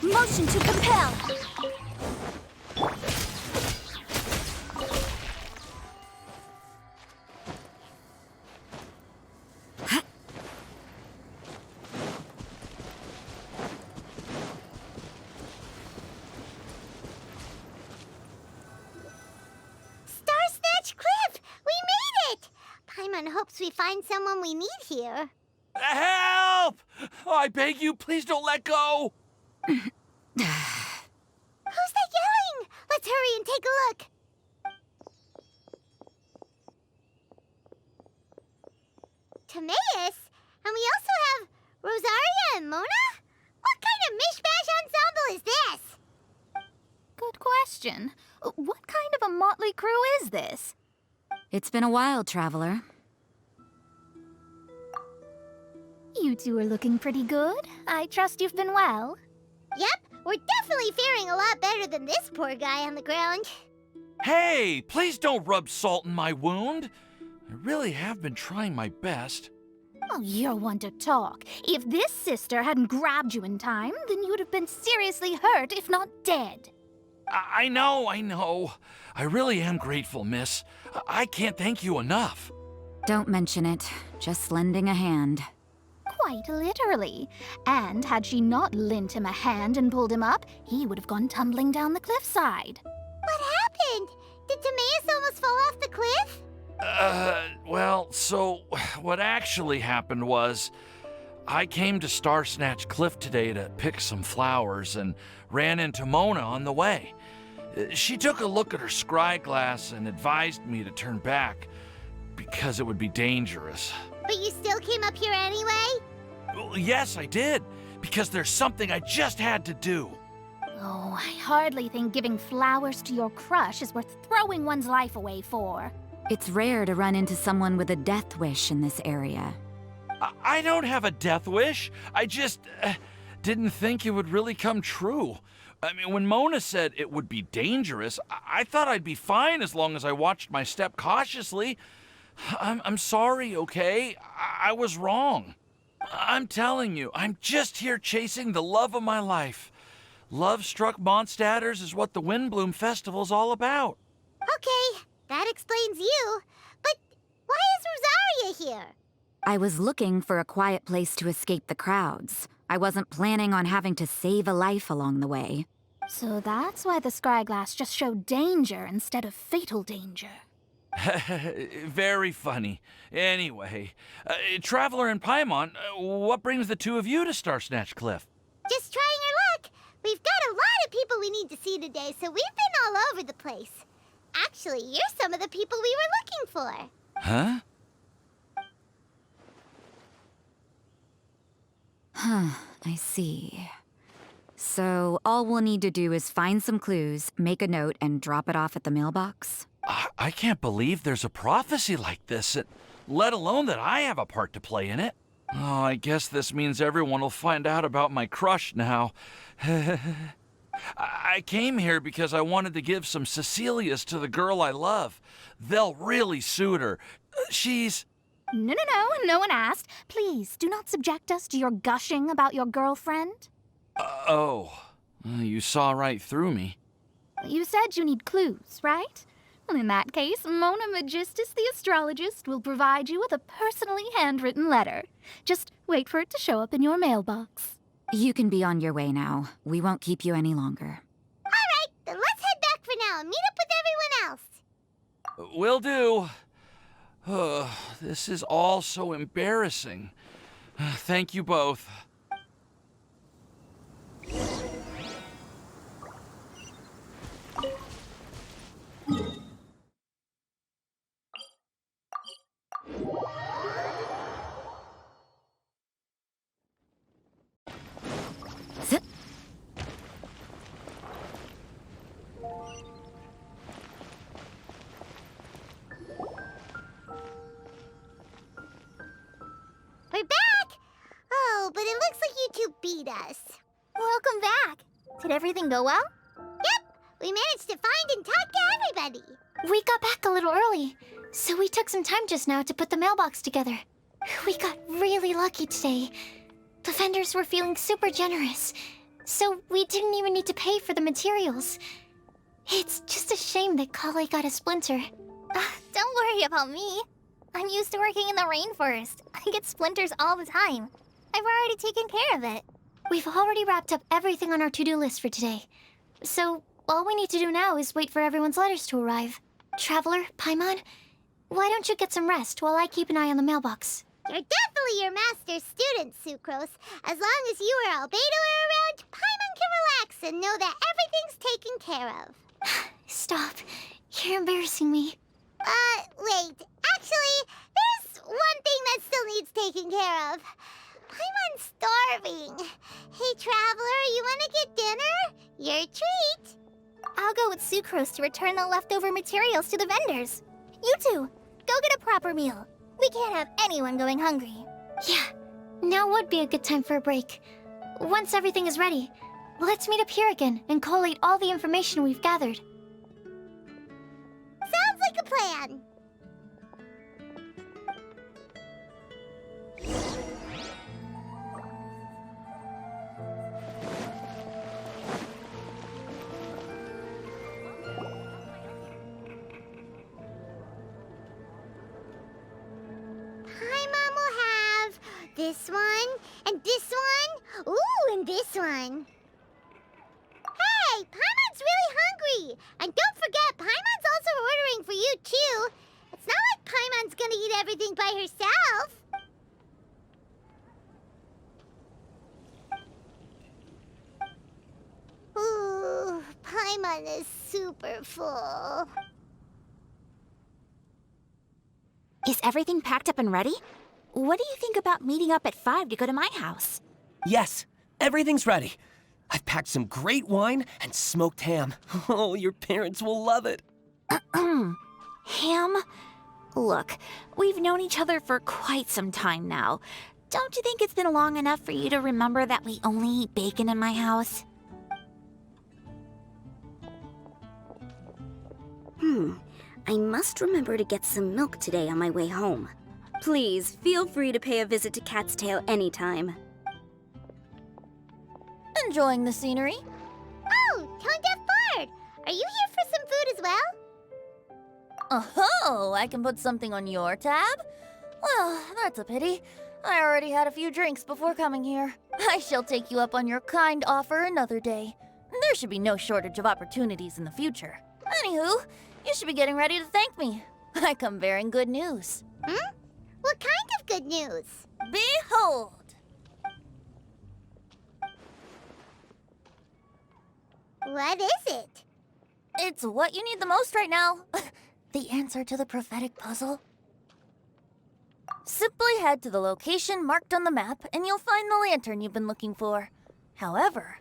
Motion to compel! Snatch Cliff! We made it! Paimon hopes we find someone we need here. Help! Oh, I beg you, please don't let go! Who's that yelling? Let's hurry and take a look. Timaeus? And we also have Rosaria and Mona? What kind of mishmash ensemble is this? Good question. What kind of a motley crew is this? It's been a while, Traveler. You two are looking pretty good. I trust you've been well. Yep, we're definitely faring a lot better than this poor guy on the ground. Hey, please don't rub salt in my wound. I really have been trying my best. Oh, you're one to talk. If this sister hadn't grabbed you in time, then you'd have been seriously hurt, if not dead. I know. I really am grateful, miss. I can't thank you enough. Don't mention it. Just lending a hand. Quite literally. And had she not lent him a hand and pulled him up, he would have gone tumbling down the cliffside. What happened? Did Timaeus almost fall off the cliff? Well, so what actually happened was I came to Star Snatch Cliff today to pick some flowers and ran into Mona on the way. She took a look at her scry glass and advised me to turn back because it would be dangerous. But you still came up here anyway? Well, yes, I did, because there's something I just had to do. Oh, I hardly think giving flowers to your crush is worth throwing one's life away for. It's rare to run into someone with a death wish in this area. I don't have a death wish. I just didn't think it would really come true. I mean, when Mona said it would be dangerous, I thought I'd be fine as long as I watched my step cautiously. I'm sorry, okay? I was wrong. I'm telling you, I'm just here chasing the love of my life. Love-struck Mondstadters is what the Windblume Festival's all about. Okay, that explains you. But why is Rosaria here? I was looking for a quiet place to escape the crowds. I wasn't planning on having to save a life along the way. So that's why the scryglass just showed danger instead of fatal danger. Very funny. Anyway, Traveler and Paimon, what brings the two of you to Star Snatch Cliff? Just trying our luck. We've got a lot of people we need to see today, so we've been all over the place. Actually, you're some of the people we were looking for. Huh? Huh, I see. So all we'll need to do is find some clues, make a note, and drop it off at the mailbox? I can't believe there's a prophecy like this, let alone that I have a part to play in it. Oh, I guess this means everyone will find out about my crush now. I came here because I wanted to give some Cecilias to the girl I love. They'll really suit her. She's... No, no one asked. Please, do not subject us to your gushing about your girlfriend. You saw right through me. You said you need clues, right? Well, in that case, Mona Magistus the astrologist will provide you with a personally handwritten letter. Just wait for it to show up in your mailbox. You can be on your way now. We won't keep you any longer. All right, then let's head back for now and meet up with everyone else. Will do. This is all so embarrassing. Thank you both. We're back! Oh, but it looks like you two beat us. Welcome back. Did everything go well? Yep, we managed to find and talk to everybody. We got back a little early, so we took some time just now to put the mailbox together. We got really lucky today. The vendors were feeling super generous, so we didn't even need to pay for the materials. It's just a shame that Kale got a splinter. Don't worry about me. I'm used to working in the rainforest. I get splinters all the time. I've already taken care of it. We've already wrapped up everything on our to-do list for today. So, all we need to do now is wait for everyone's letters to arrive. Traveler, Paimon, why don't you get some rest while I keep an eye on the mailbox? You're definitely your master's student, Sucrose. As long as you or Albedo are around, Paimon can relax and know that everything's taken care of. Stop. You're embarrassing me. Wait. Actually, there's one thing that still needs taking care of. Paimon's starving. Hey, Traveler, you wanna get dinner? Your treat. I'll go with Sucrose to return the leftover materials to the vendors. You two, go get a proper meal. We can't have anyone going hungry. Yeah, now would be a good time for a break. Once everything is ready, let's meet up here again and collate all the information we've gathered. Sounds like a plan. Paimon will have this one, and this one, ooh, and this one. Hey, Paimon's really hungry! And don't forget, Paimon's also ordering for you, too. It's not like Paimon's gonna eat everything by herself. Ooh, Paimon is super full. Is everything packed up and ready? What do you think about meeting up at 5 to go to my house? Yes, everything's ready. I've packed some great wine and smoked ham. Oh, your parents will love it. Ham? Look, we've known each other for quite some time now. Don't you think it's been long enough for you to remember that we only eat bacon in my house? I must remember to get some milk today on my way home. Please, feel free to pay a visit to Cat's Tail anytime. Enjoying the scenery? Oh, Tone Deaf Bard! Are you here for some food as well? Oh, I can put something on your tab? Well, that's a pity. I already had a few drinks before coming here. I shall take you up on your kind offer another day. There should be no shortage of opportunities in the future. Anywho, you should be getting ready to thank me. I come bearing good news. What kind of good news? Behold! What is it? It's what you need the most right now. The answer to the prophetic puzzle. Simply head to the location marked on the map and you'll find the lantern you've been looking for. However,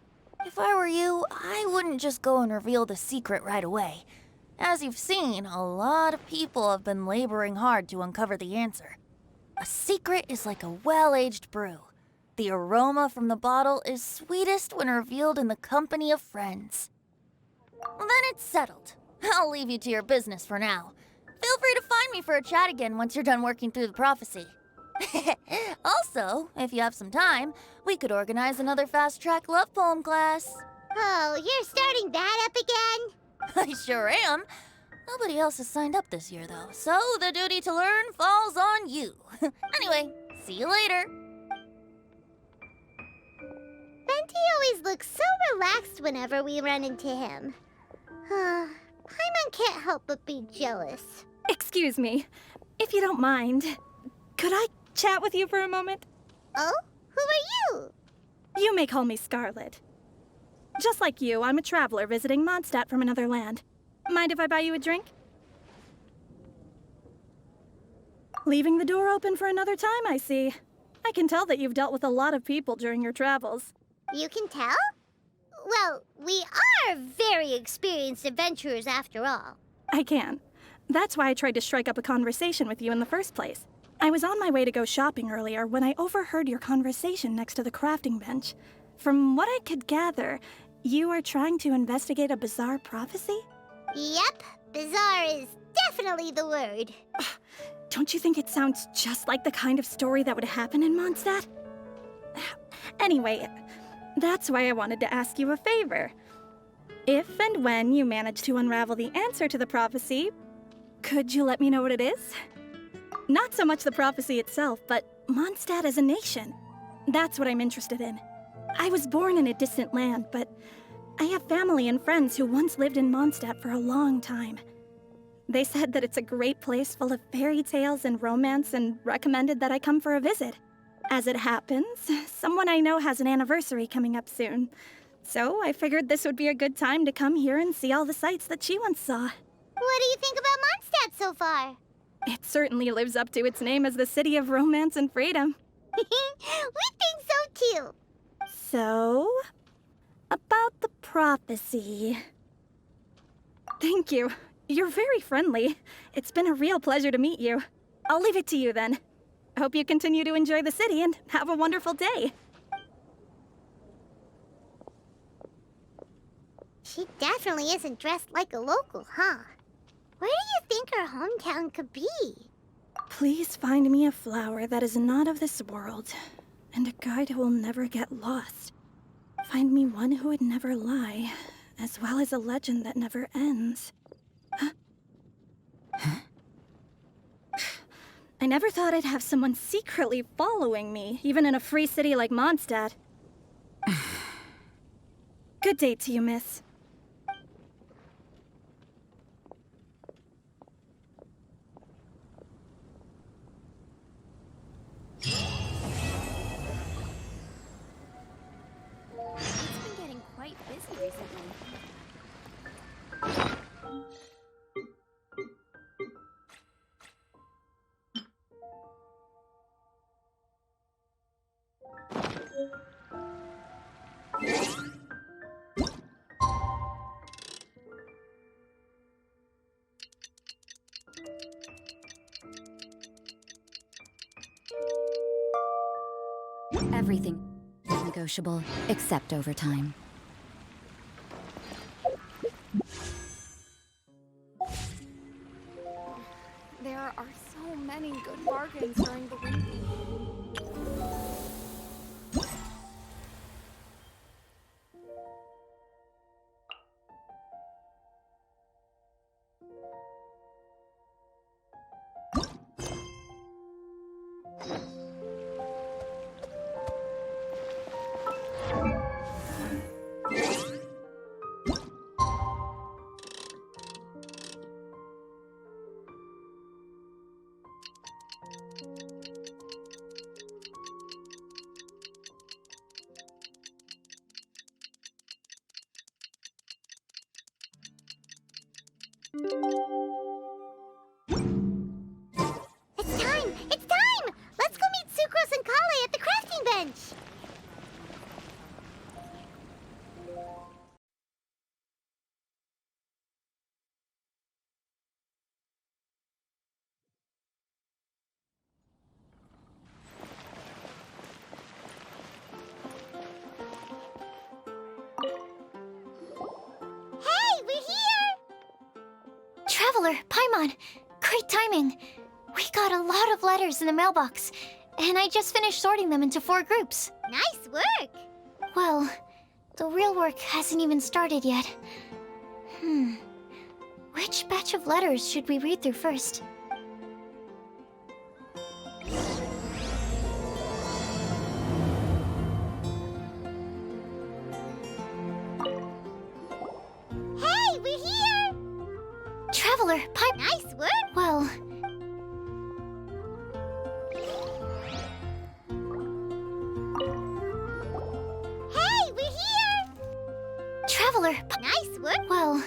If I were you, I wouldn't just go and reveal the secret right away. As you've seen, a lot of people have been laboring hard to uncover the answer. A secret is like a well-aged brew. The aroma from the bottle is sweetest when revealed in the company of friends. Then it's settled. I'll leave you to your business for now. Feel free to find me for a chat again once you're done working through the prophecy. Also, if you have some time, we could organize another fast-track love poem class. Oh, you're starting that up again? I sure am. Nobody else has signed up this year, though, so the duty to learn falls on you. Anyway, see you later. Venti always looks so relaxed whenever we run into him. Paimon can't help but be jealous. Excuse me, if you don't mind, could I chat with you for a moment? Oh? Who are you? You may call me Scarlet. Just like you, I'm a traveler visiting Mondstadt from another land. Mind if I buy you a drink? Leaving the door open for another time, I see. I can tell that you've dealt with a lot of people during your travels. You can tell? Well, we are very experienced adventurers after all. I can. That's why I tried to strike up a conversation with you in the first place. I was on my way to go shopping earlier when I overheard your conversation next to the crafting bench. From what I could gather, you are trying to investigate a bizarre prophecy? Yep, bizarre is definitely the word. Don't you think it sounds just like the kind of story that would happen in Mondstadt? Anyway, that's why I wanted to ask you a favor. If and when you manage to unravel the answer to the prophecy, could you let me know what it is? Not so much the prophecy itself, but Mondstadt as a nation. That's what I'm interested in. I was born in a distant land, but I have family and friends who once lived in Mondstadt for a long time. They said that it's a great place full of fairy tales and romance and recommended that I come for a visit. As it happens, someone I know has an anniversary coming up soon. So I figured this would be a good time to come here and see all the sights that she once saw. What do you think about Mondstadt so far? It certainly lives up to its name as the city of romance and freedom. We think so too. So, about the prophecy. Thank you. You're very friendly. It's been a real pleasure to meet you. I'll leave it to you then. Hope you continue to enjoy the city and have a wonderful day. She definitely isn't dressed like a local, huh? Where do you think her hometown could be? Please find me a flower that is not of this world, and a guide who will never get lost. Find me one who would never lie, as well as a legend that never ends. Huh? I never thought I'd have someone secretly following me, even in a free city like Mondstadt. Good day to you, miss. It's been getting quite busy recently. Everything is negotiable, except overtime. There are so many good bargains during the week. It's time! It's time! Let's go meet Sucrose and Kale at the crafting bench! Traveler, Paimon, great timing. We got a lot of letters in the mailbox, and I just finished sorting them into 4 groups. Nice work! Well, the real work hasn't even started yet. Which batch of letters should we read through first? Hey, we're here! Traveler, Nice work! Well... Hey, we're here! Traveler, Nice work! Well...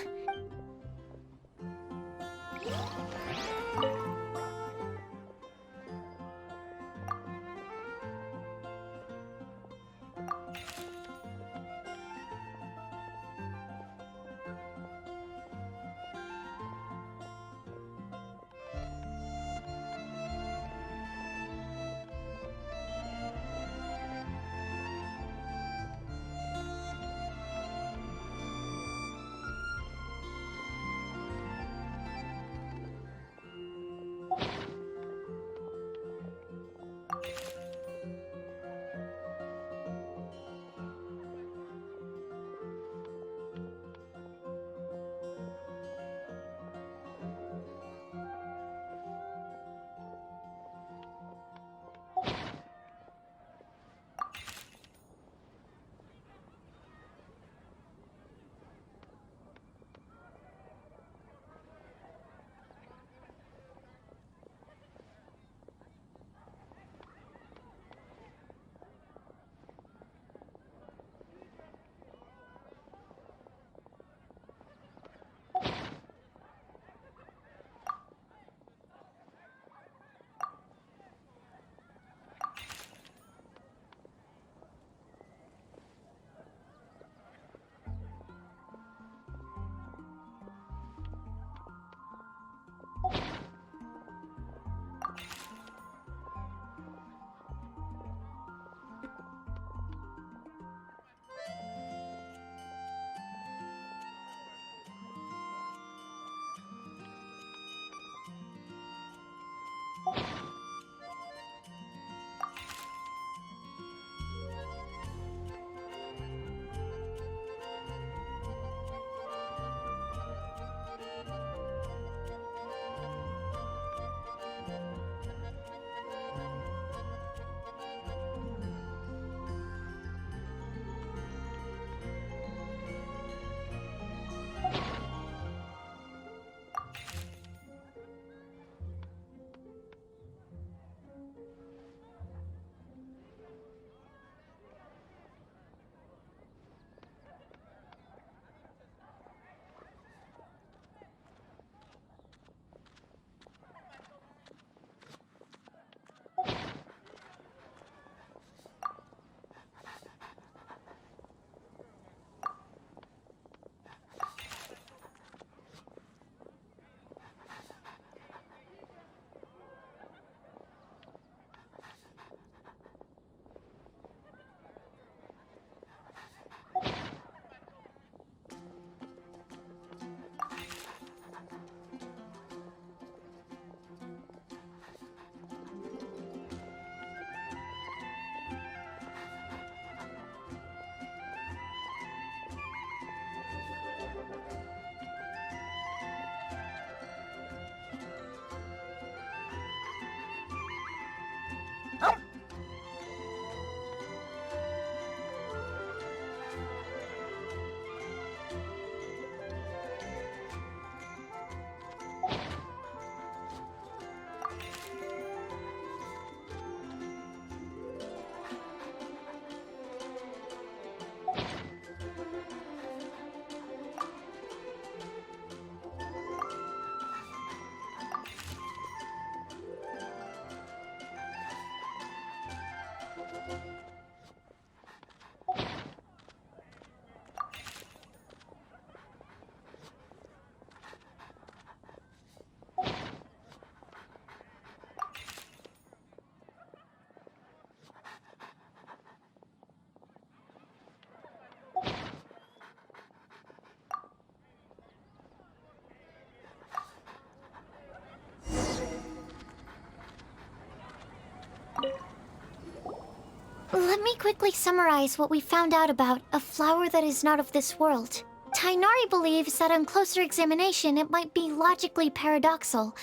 Let me quickly summarize what we found out about a flower that is not of this world. Tighnari believes that on closer examination it might be logically paradoxal,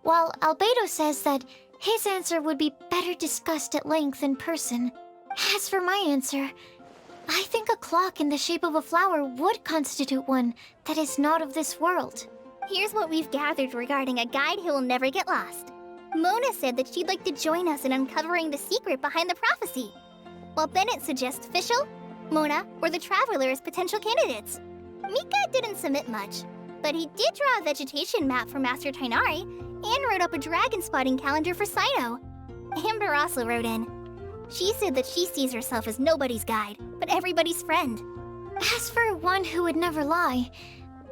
while Albedo says that his answer would be better discussed at length in person. As for my answer, I think a clock in the shape of a flower would constitute one that is not of this world. Here's what we've gathered regarding a guide who will never get lost. Mona said that she'd like to join us in uncovering the secret behind the prophecy, while Bennett suggests Fischl, Mona, or the Traveler as potential candidates. Mika didn't submit much, but he did draw a vegetation map for Master Tighnari and wrote up a dragon spotting calendar for Cyno. Amber also wrote in. She said that she sees herself as nobody's guide, but everybody's friend. As for one who would never lie,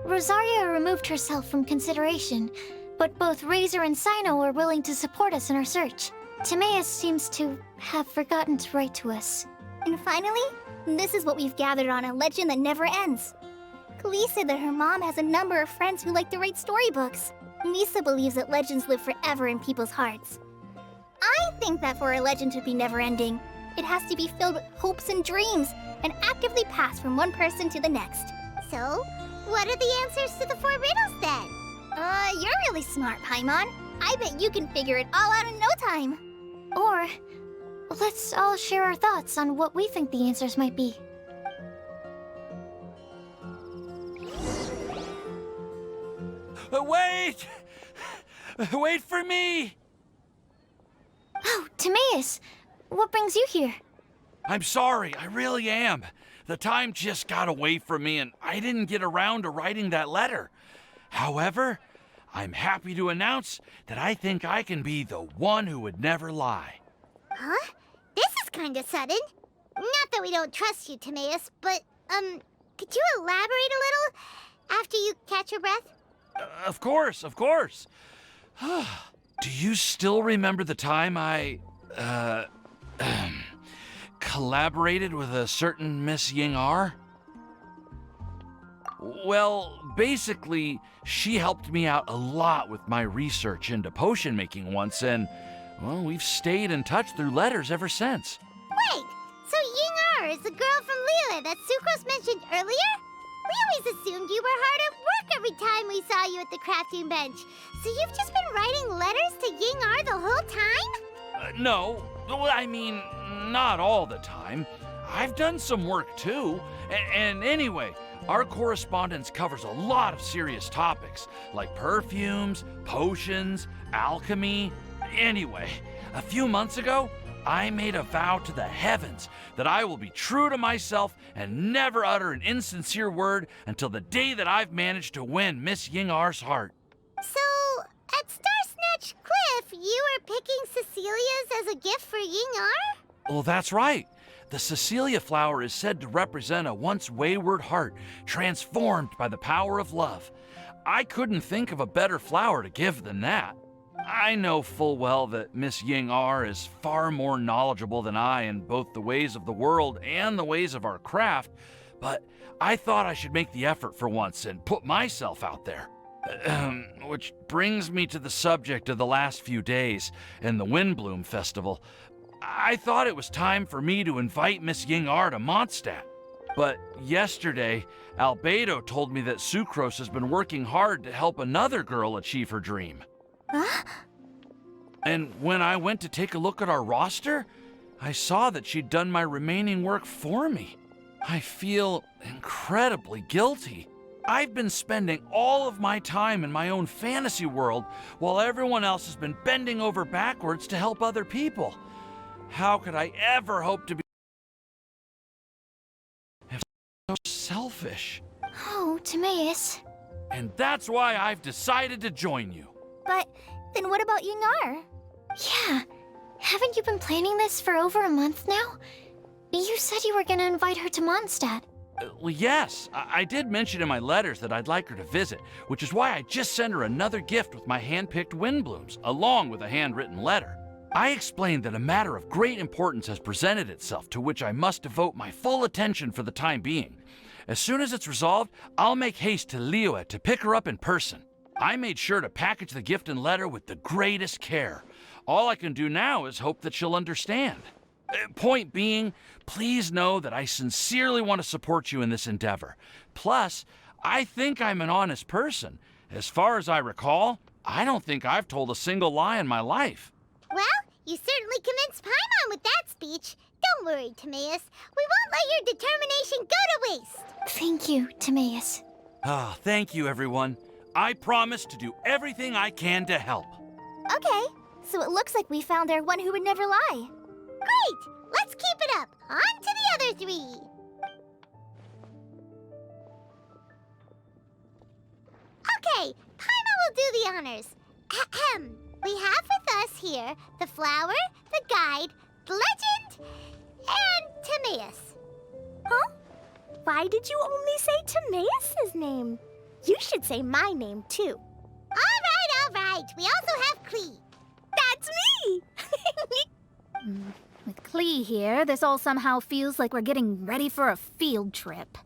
Rosaria removed herself from consideration, but both Razor and Cyno are willing to support us in our search. Timaeus seems to have forgotten to write to us. And finally, this is what we've gathered on a legend that never ends. Klee said that her mom has a number of friends who like to write storybooks. Lisa believes that legends live forever in people's hearts. I think that for a legend to be never-ending, it has to be filled with hopes and dreams, and actively passed from one person to the next. So, what are the answers to the 4 riddles then? You're really smart, Paimon. I bet you can figure it all out in no time. Or, let's all share our thoughts on what we think the answers might be. Wait! Wait for me! Oh, Timaeus! What brings you here? I'm sorry, I really am. The time just got away from me and I didn't get around to writing that letter. However, I'm happy to announce that I think I can be the one who would never lie. Huh? This is kinda sudden. Not that we don't trust you, Timaeus, but, could you elaborate a little after you catch your breath? Of course, of course. Do you still remember the time I, collaborated with a certain Miss Ying-ar? Well, basically, she helped me out a lot with my research into potion making once, and, well, we've stayed in touch through letters ever since. Wait, so Ying-ar is the girl from Liyue that Sucrose mentioned earlier? We always assumed you were hard at work every time we saw you at the crafting bench. So you've just been writing letters to Ying-ar the whole time? No, well, I mean, not all the time. I've done some work too. And anyway, our correspondence covers a lot of serious topics, like perfumes, potions, alchemy. Anyway, a few months ago, I made a vow to the heavens that I will be true to myself and never utter an insincere word until the day that I've managed to win Miss Ying-ar's heart. So, at Star Snatch Cliff, you were picking Cecilia's as a gift for Ying-ar? Well, that's right. The Cecilia flower is said to represent a once wayward heart, transformed by the power of love. I couldn't think of a better flower to give than that. I know full well that Miss Ying-ar is far more knowledgeable than I in both the ways of the world and the ways of our craft, but I thought I should make the effort for once and put myself out there. Which brings me to the subject of the last few days and the Windblume Festival. I thought it was time for me to invite Miss Ying-ar to Mondstadt. But yesterday, Albedo told me that Sucrose has been working hard to help another girl achieve her dream. Huh? And when I went to take a look at our roster, I saw that she'd done my remaining work for me. I feel incredibly guilty. I've been spending all of my time in my own fantasy world while everyone else has been bending over backwards to help other people. How could I ever hope to be so selfish? Oh, Timaeus. And that's why I've decided to join you. But then what about Ying-ar? Yeah. Haven't you been planning this for over a month now? You said you were gonna invite her to Mondstadt. Well, yes. I did mention in my letters that I'd like her to visit, which is why I just sent her another gift with my hand-picked Windblooms, along with a handwritten letter. I explained that a matter of great importance has presented itself to which I must devote my full attention for the time being. As soon as it's resolved, I'll make haste to Liyue to pick her up in person. I made sure to package the gift and letter with the greatest care. All I can do now is hope that she'll understand. Point being, please know that I sincerely want to support you in this endeavor. Plus, I think I'm an honest person. As far as I recall, I don't think I've told a single lie in my life. Well, you certainly convinced Paimon with that speech. Don't worry, Timaeus. We won't let your determination go to waste. Thank you, Timaeus. Ah, thank you, everyone. I promise to do everything I can to help. Okay, so it looks like we found our one who would never lie. Great! Let's keep it up. On to the other three. Okay, Paimon will do the honors. Ahem. We have with us here the flower, the guide, the legend, and Timaeus. Huh? Why did you only say Timaeus' name? You should say my name, too. All right. We also have Klee. That's me! With Klee here, this all somehow feels like we're getting ready for a field trip.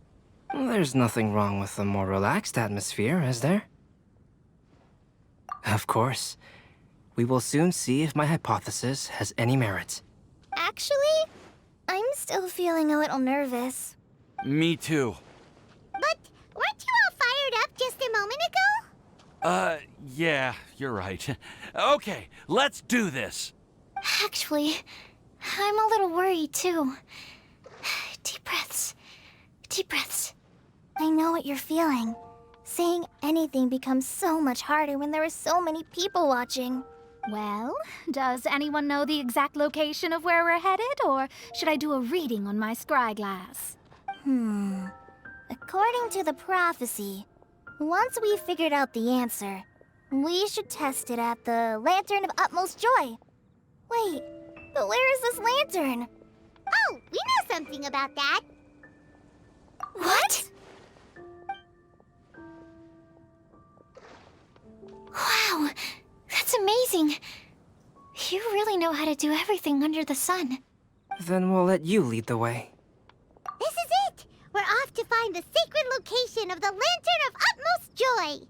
There's nothing wrong with a more relaxed atmosphere, is there? Of course. We will soon see if my hypothesis has any merit. Actually, I'm still feeling a little nervous. Me too. But weren't you all fired up just a moment ago? Yeah, you're right. Okay, let's do this. Actually, I'm a little worried too. Deep breaths. Deep breaths. I know what you're feeling. Saying anything becomes so much harder when there are so many people watching. Well, does anyone know the exact location of where we're headed, or should I do a reading on my scry glass? According to the prophecy, once we figured out the answer, we should test it at the Lantern of Utmost Joy. Wait, but where is this lantern? Oh, we know something about that. What? Wow, that's amazing. You really know how to do everything under the sun. Then we'll let you lead the way. This is it! We're off to find the sacred location of the Lantern of Utmost Joy!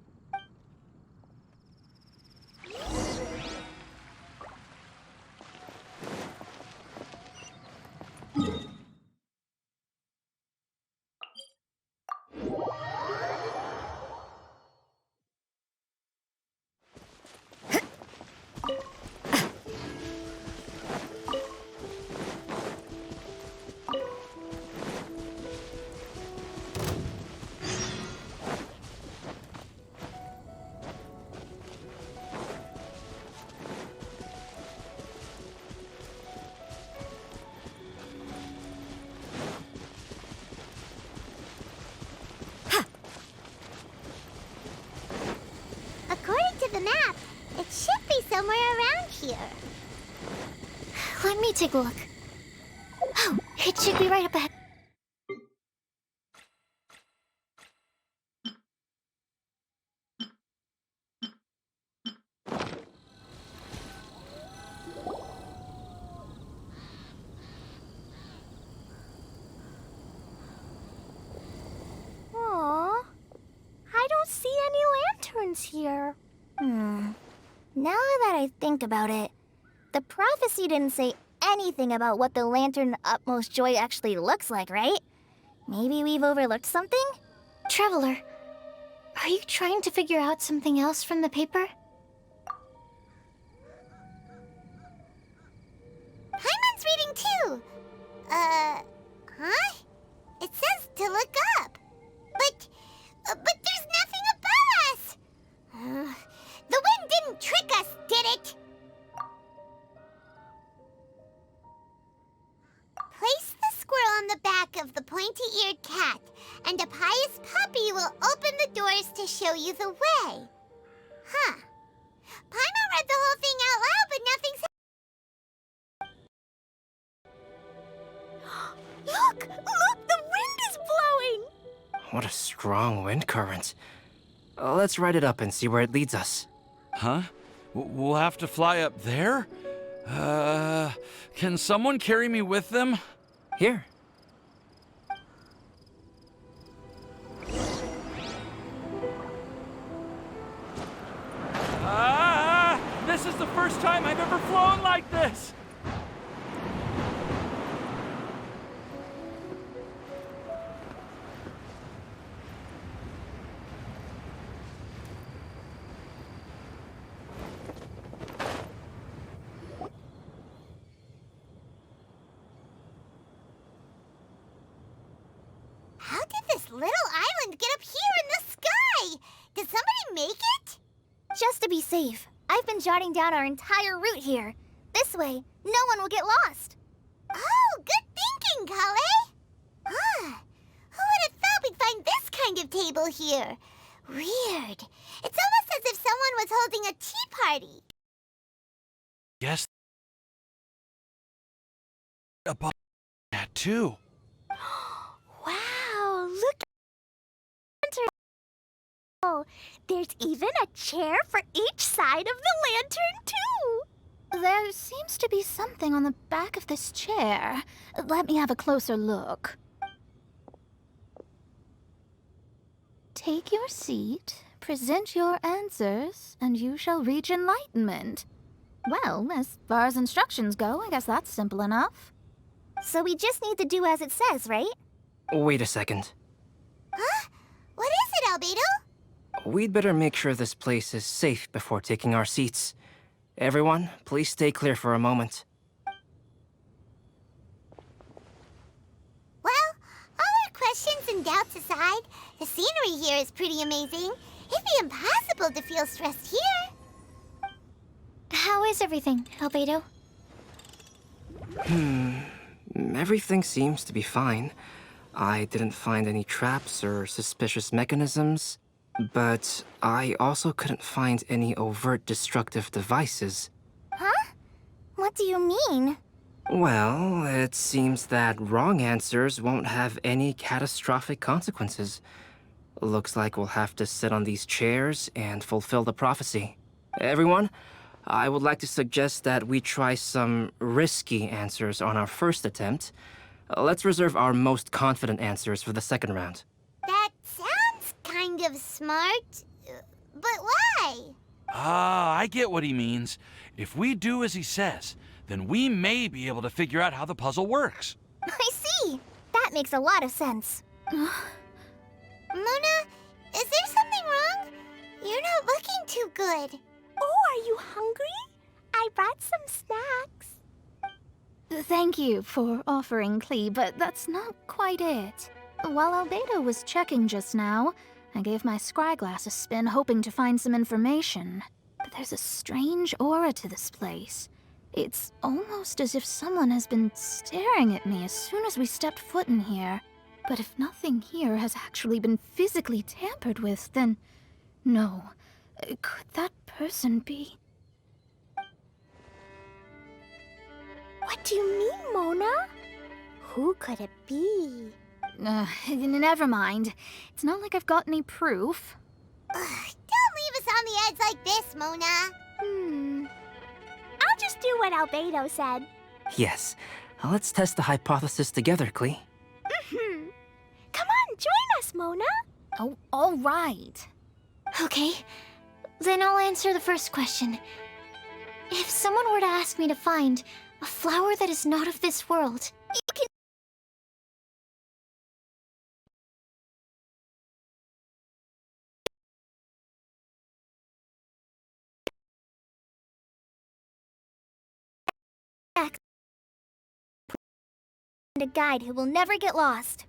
According to the map, it should be somewhere around here. Let me take a look. Oh, it should be right up ahead. Aww, I don't see any lanterns here. Now that I think about it, the prophecy didn't say anything about what the Lantern of Utmost Joy actually looks like, right? Maybe we've overlooked something? Traveler, are you trying to figure out something else from the paper? Paimon's reading too. Huh? It says to look up. But there's nothing above us. The wind didn't trick us, did it? Place the squirrel on the back of the pointy-eared cat, and a pious puppy will open the doors to show you the way. Huh. Paimon read the whole thing out loud, but nothing said. Look! Look! The wind is blowing! What a strong wind current. Let's ride it up and see where it leads us. Huh? We'll have to fly up there? Can someone carry me with them? Here. This is the first time I've ever flown like this! little island get up here in the sky? Did somebody make it? Just to be safe, I've been jotting down our entire route here. This way, no one will get lost. Oh, good thinking, Kale. Who would have thought we'd find this kind of table here? Weird. It's almost as if someone was holding a tea party. Yes. About that too. Wow, look at the lantern. There's even a chair for each side of the lantern, too. There seems to be something on the back of this chair. Let me have a closer look. Take your seat, present your answers, and you shall reach enlightenment. Well, as far as instructions go, I guess that's simple enough. So we just need to do as it says, right? Wait a second. Huh? What is it, Albedo? We'd better make sure this place is safe before taking our seats. Everyone, please stay clear for a moment. Well, all our questions and doubts aside, the scenery here is pretty amazing. It'd be impossible to feel stressed here. How is everything, Albedo? Everything seems to be fine. I didn't find any traps or suspicious mechanisms, but I also couldn't find any overt destructive devices. Huh? What do you mean? Well, it seems that wrong answers won't have any catastrophic consequences. Looks like we'll have to sit on these chairs and fulfill the prophecy. Everyone, I would like to suggest that we try some risky answers on our first attempt. Let's reserve our most confident answers for the second round. That sounds kind of smart, but why? I get what he means. If we do as he says, then we may be able to figure out how the puzzle works. I see. That makes a lot of sense. Mona, is there something wrong? You're not looking too good. Oh, are you hungry? I brought some snacks. Thank you for offering, Klee, but that's not quite it. While Albedo was checking just now, I gave my scryglass a spin hoping to find some information. But there's a strange aura to this place. It's almost as if someone has been staring at me as soon as we stepped foot in here. But if nothing here has actually been physically tampered with, then no. Could that person be? What do you mean, Mona? Who could it be? Never mind. It's not like I've got any proof. Don't leave us on the edge like this, Mona. I'll just do what Albedo said. Yes, let's test the hypothesis together, Klee. Come on, join us, Mona. Oh, all right. Okay, then I'll answer the first question. If someone were to ask me to find a flower that is not of this world, you can... And a guide who will never get lost.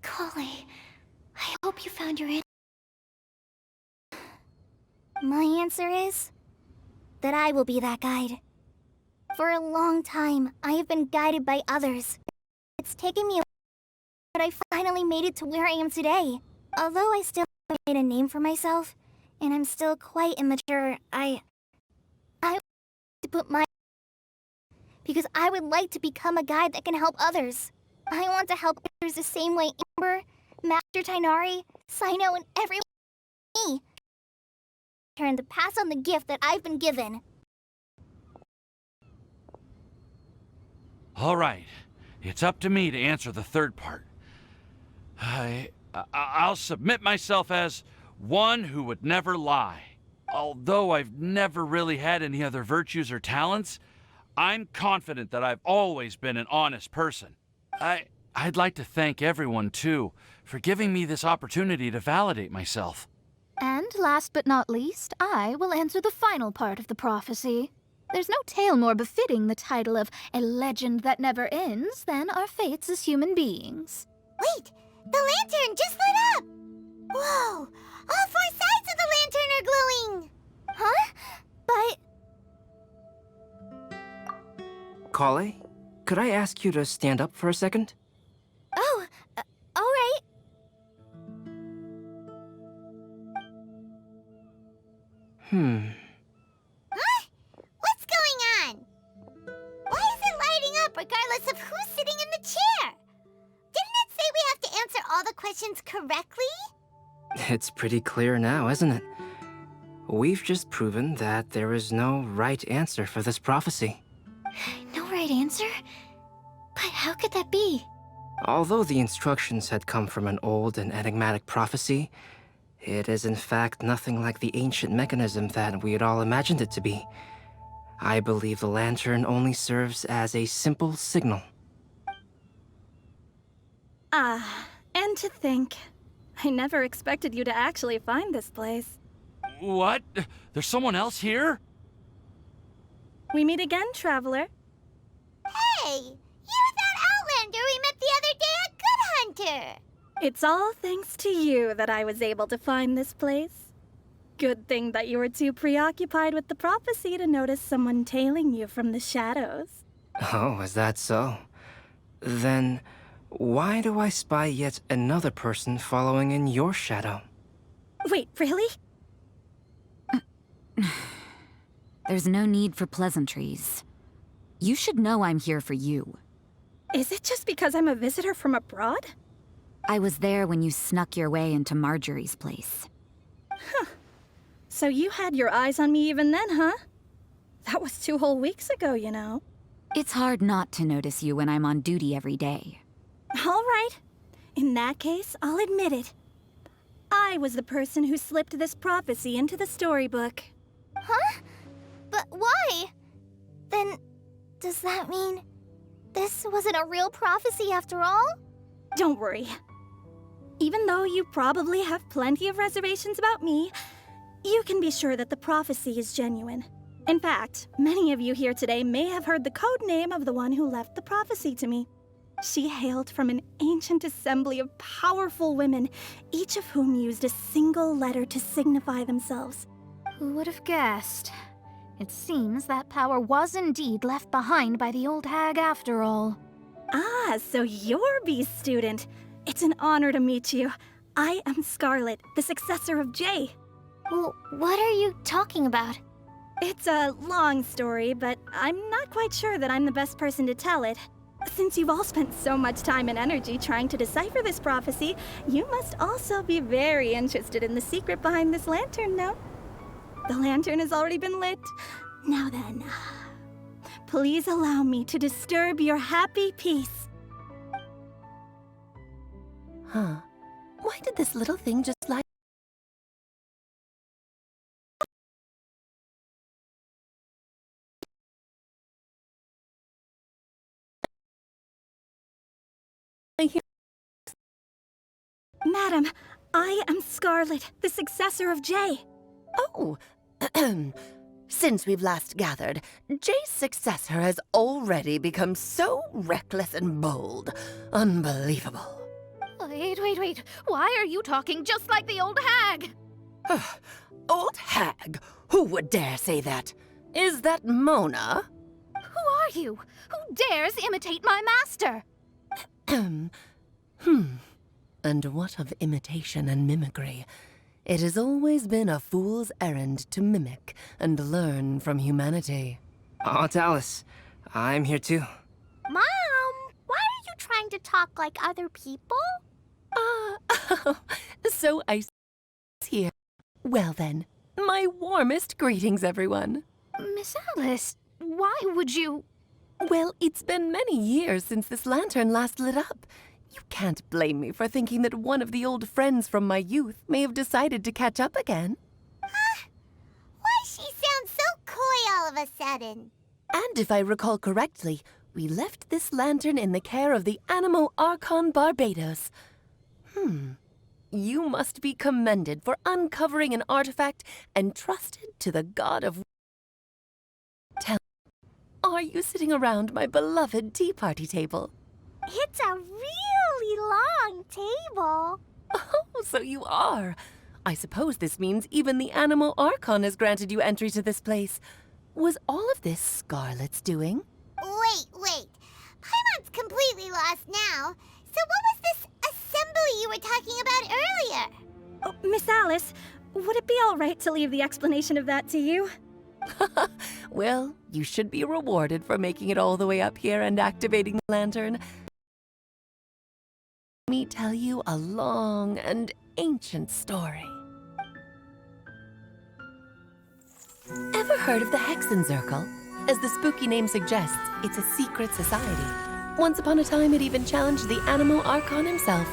Kale, I hope you found your answer. My answer is that I will be that guide. For a long time, I have been guided by others. It's taken me a while, but I finally made it to where I am today. Although I still haven't made a name for myself, and I'm still quite immature, I want to put my... because I would like to become a guide that can help others. I want to help others the same way Amber, Master Tighnari, Cyno, and everyone me. Turn to pass on the gift that I've been given. All right, it's up to me to answer the third part. I'll submit myself as one who would never lie. Although I've never really had any other virtues or talents, I'm confident that I've always been an honest person. I'd like to thank everyone, too, for giving me this opportunity to validate myself. And last but not least, I will answer the final part of the prophecy. There's no tale more befitting the title of a legend that never ends than our fates as human beings. Wait! The lantern just lit up! Whoa! All 4 sides of the lantern are glowing! Huh? But... Kale, could I ask you to stand up for a second? Oh, alright. Huh? What's going on? Why is it lighting up regardless of who's sitting in the chair? Didn't it say we have to answer all the questions correctly? It's pretty clear now, isn't it? We've just proven that there is no right answer for this prophecy. No right answer? But how could that be? Although the instructions had come from an old and enigmatic prophecy, it is in fact nothing like the ancient mechanism that we had all imagined it to be. I believe the lantern only serves as a simple signal. And to think, I never expected you to actually find this place. What? There's someone else here? We meet again, traveler. Hey! You're that Outlander we met the other day at Good Hunter! It's all thanks to you that I was able to find this place. Good thing that you were too preoccupied with the prophecy to notice someone tailing you from the shadows. Oh, is that so? Then, why do I spy yet another person following in your shadow? Wait, really? There's no need for pleasantries. You should know I'm here for you. Is it just because I'm a visitor from abroad? I was there when you snuck your way into Marjorie's place. Huh. So you had your eyes on me even then, huh? That was 2 whole weeks ago, you know. It's hard not to notice you when I'm on duty every day. All right. In that case, I'll admit it. I was the person who slipped this prophecy into the storybook. Huh? But why? Then, does that mean this wasn't a real prophecy after all? Don't worry. Even though you probably have plenty of reservations about me, you can be sure that the prophecy is genuine. In fact, many of you here today may have heard the code name of the one who left the prophecy to me. She hailed from an ancient assembly of powerful women, each of whom used a single letter to signify themselves. Who would have guessed? It seems that power was indeed left behind by the old hag after all. Ah, so you're B's student. It's an honor to meet you. I am Scarlet, the successor of Jay. Well, what are you talking about? It's a long story, but I'm not quite sure that I'm the best person to tell it. Since you've all spent so much time and energy trying to decipher this prophecy, you must also be very interested in the secret behind this lantern, no? The lantern has already been lit. Now then, please allow me to disturb your happy peace. Huh. Why did this little thing just light? Madam, I am Scarlet, the successor of Jay. Oh, since we've last gathered, Jay's successor has already become so reckless and bold. Unbelievable. Wait. Why are you talking just like the old hag? Old hag? Who would dare say that? Is that Mona? Who are you? Who dares imitate my master? And what of imitation and mimicry? It has always been a fool's errand to mimic and learn from humanity. Aunt Alice, I'm here too. Mom, why are you trying to talk like other people? So I here. Well then, my warmest greetings, everyone. Miss Alice, why would you... Well, it's been many years since this lantern last lit up. You can't blame me for thinking that one of the old friends from my youth may have decided to catch up again. Why she sounds so coy all of a sudden? And if I recall correctly, we left this lantern in the care of the Animo Archon Barbados. You must be commended for uncovering an artifact entrusted to the god of... Tell me, are you sitting around my beloved tea party table? It's a really long table. Oh, so you are. I suppose this means even the Animal Archon has granted you entry to this place. Was all of this Scarlet's doing? Wait. Paimon's completely lost now. So what was this assembly you were talking about earlier? Oh, Miss Alice, would it be all right to leave the explanation of that to you? Well, you should be rewarded for making it all the way up here and activating the lantern. Let me tell you a long and ancient story. Ever heard of the Hexenzirkel? As the spooky name suggests, it's a secret society. Once upon a time, it even challenged the Animal Archon himself.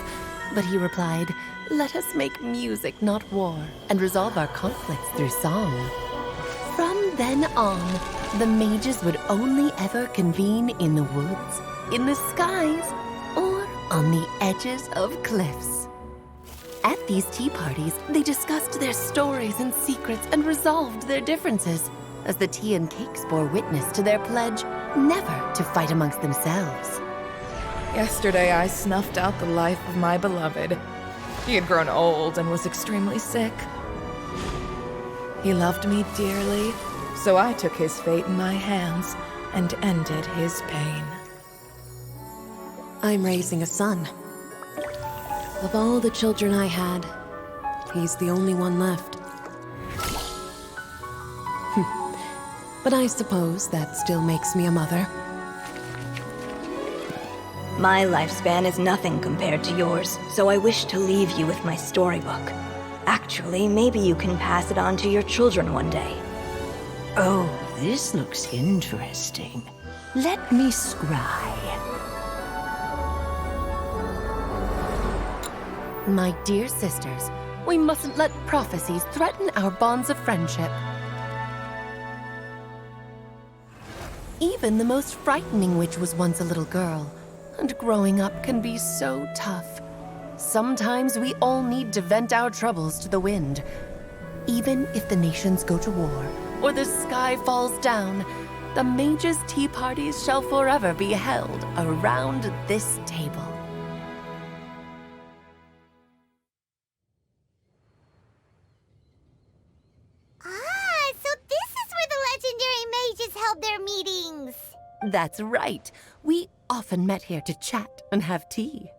But he replied, "Let us make music, not war, and resolve our conflicts through song." From then on, the mages would only ever convene in the woods, in the skies, or on the edges of cliffs. At these tea parties, they discussed their stories and secrets and resolved their differences, as the tea and cakes bore witness to their pledge never to fight amongst themselves. Yesterday I snuffed out the life of my beloved. He had grown old and was extremely sick. He loved me dearly, so I took his fate in my hands and ended his pain. I'm raising a son. Of all the children I had, he's the only one left. But I suppose that still makes me a mother. My lifespan is nothing compared to yours, so I wish to leave you with my storybook. Actually, maybe you can pass it on to your children one day. Oh, this looks interesting. Let me scry. My dear sisters, we mustn't let prophecies threaten our bonds of friendship. Even the most frightening witch was once a little girl, and growing up can be so tough. Sometimes we all need to vent our troubles to the wind. Even if the nations go to war, or the sky falls down, the mages' tea parties shall forever be held around this table. So this is where the legendary mages held their meetings. That's right. We often met here to chat and have tea.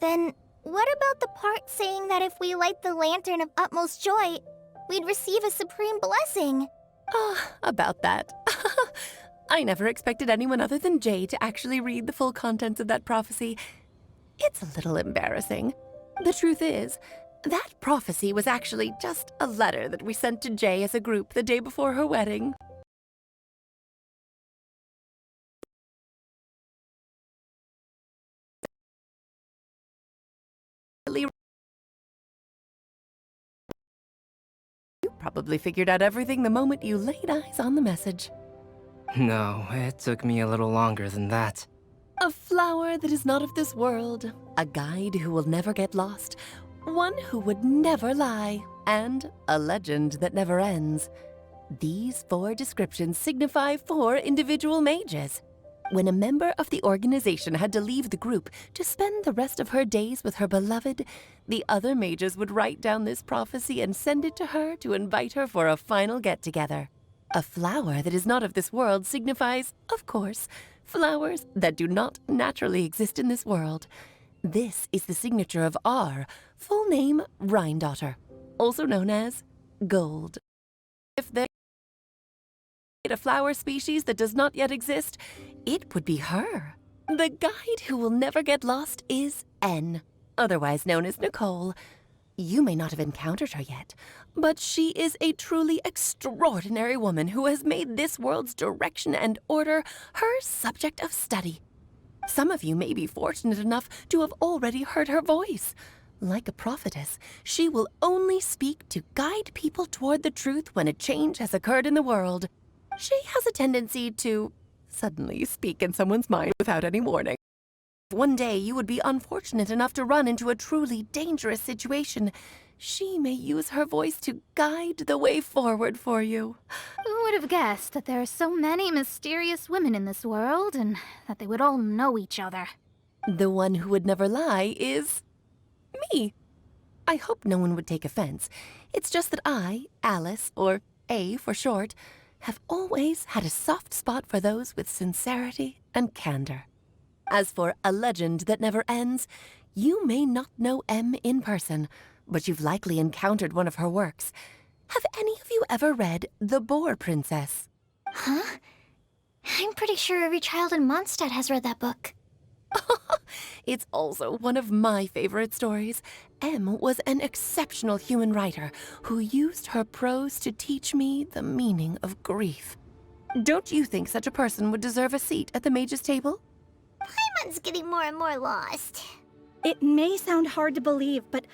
Then, what about the part saying that if we light the lantern of utmost joy, we'd receive a supreme blessing? About that. I never expected anyone other than Jay to actually read the full contents of that prophecy. It's a little embarrassing. The truth is, that prophecy was actually just a letter that we sent to Jay as a group the day before her wedding. You probably figured out everything the moment you laid eyes on the message. No, it took me a little longer than that. A flower that is not of this world, a guide who will never get lost, one who would never lie, and a legend that never ends. These 4 descriptions signify 4 individual mages. When a member of the organization had to leave the group to spend the rest of her days with her beloved, the other mages would write down this prophecy and send it to her to invite her for a final get-together. A flower that is not of this world signifies, of course, flowers that do not naturally exist in this world. This is the signature of our full name, Rhindaughter, also known as Gold. If they a flower species that does not yet exist, it would be her. The guide who will never get lost is N, otherwise known as Nicole. You may not have encountered her yet, but she is a truly extraordinary woman who has made this world's direction and order her subject of study. Some of you may be fortunate enough to have already heard her voice. Like a prophetess, she will only speak to guide people toward the truth when a change has occurred in the world. She has a tendency to suddenly speak in someone's mind without any warning. One day you would be unfortunate enough to run into a truly dangerous situation. She may use her voice to guide the way forward for you. Who would have guessed that there are so many mysterious women in this world, and that they would all know each other? The one who would never lie is me. I hope no one would take offense. It's just that I, Alice, or A for short, have always had a soft spot for those with sincerity and candor. As for a legend that never ends, you may not know M in person, but you've likely encountered one of her works. Have any of you ever read The Boar Princess? Huh? I'm pretty sure every child in Mondstadt has read that book. It's also one of my favorite stories. M was an exceptional human writer who used her prose to teach me the meaning of grief. Don't you think such a person would deserve a seat at the mage's table? Paimon's getting more and more lost. It may sound hard to believe, but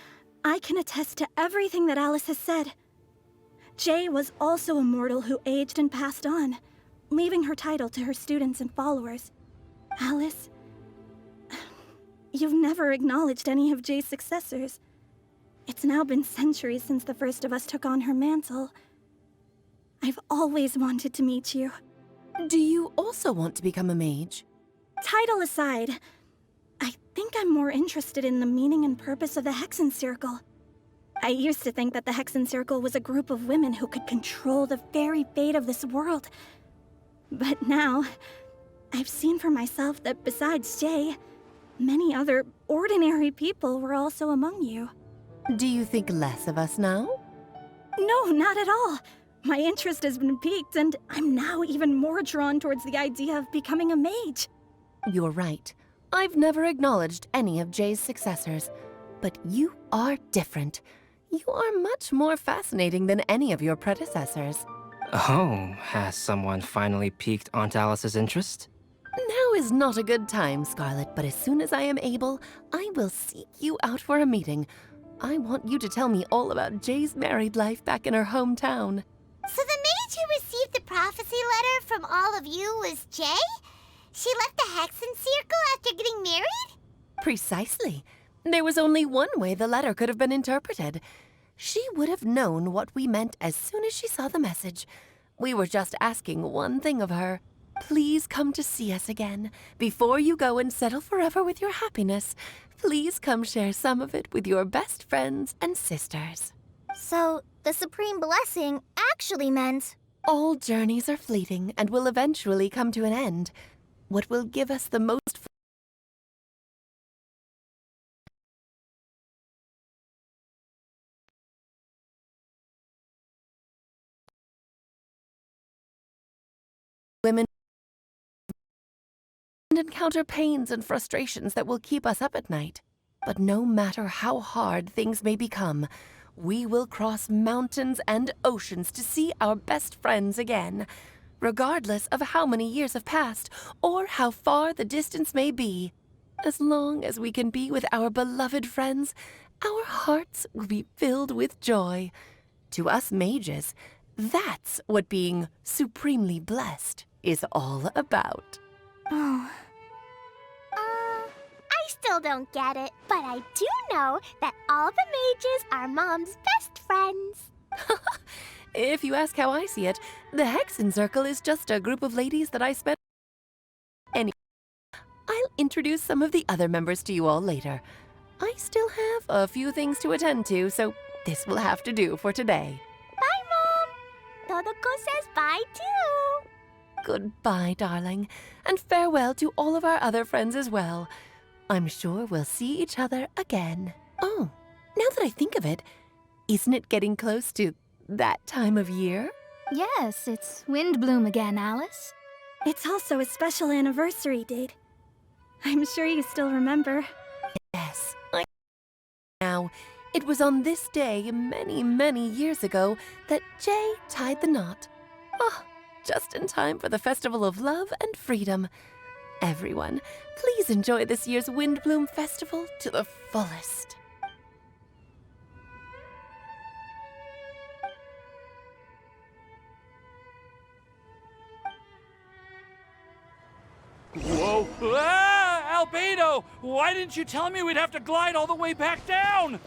I can attest to everything that Alice has said. Jay was also a mortal who aged and passed on, leaving her title to her students and followers. Alice, you've never acknowledged any of Jay's successors. It's now been centuries since the first of us took on her mantle. I've always wanted to meet you. Do you also want to become a mage? Title aside, I think I'm more interested in the meaning and purpose of the Hexen Circle. I used to think that the Hexen Circle was a group of women who could control the very fate of this world. But now, I've seen for myself that besides Jay, many other ordinary people were also among you. Do you think less of us now? No, not at all. My interest has been piqued, and I'm now even more drawn towards the idea of becoming a mage. You're right. I've never acknowledged any of Jay's successors. But you are different. You are much more fascinating than any of your predecessors. Oh, has someone finally piqued Aunt Alice's interest? Now is not a good time, Scarlet, but as soon as I am able, I will seek you out for a meeting. I want you to tell me all about Jay's married life back in her hometown. So the mage who received the prophecy letter from all of you was Jay? She left the Hexen Circle after getting married? Precisely. There was only one way the letter could have been interpreted. She would have known what we meant as soon as she saw the message. We were just asking one thing of her. Please come to see us again. Before you go and settle forever with your happiness, please come share some of it with your best friends and sisters. So, the Supreme Blessing actually meant... All journeys are fleeting and will eventually come to an end. What will give us the most women and encounter pains and frustrations that will keep us up at night. But no matter how hard things may become, we will cross mountains and oceans to see our best friends again, regardless of how many years have passed or how far the distance may be. As long as we can be with our beloved friends, our hearts will be filled with joy. To us mages, that's what being supremely blessed is all about. Oh. I still don't get it, but I do know that all the mages are Mom's best friends. If you ask how I see it, the Hexen Circle is just a group of ladies that I spent. Anyway, I'll introduce some of the other members to you all later. I still have a few things to attend to, so this will have to do for today. Bye, Mom. Todoko says bye, too. Goodbye, darling, and farewell to all of our other friends as well. I'm sure we'll see each other again. Oh, now that I think of it, isn't it getting close to that time of year? Yes, it's Windblume again, Alice. It's also a special anniversary date. I'm sure you still remember. Yes, I now. It was on this day many, many years ago that Jay tied the knot. Ah, just in time for the Festival of Love and Freedom. Everyone, please enjoy this year's Windblume Festival to the fullest. Whoa! Ah! Albedo! Why didn't you tell me we'd have to glide all the way back down?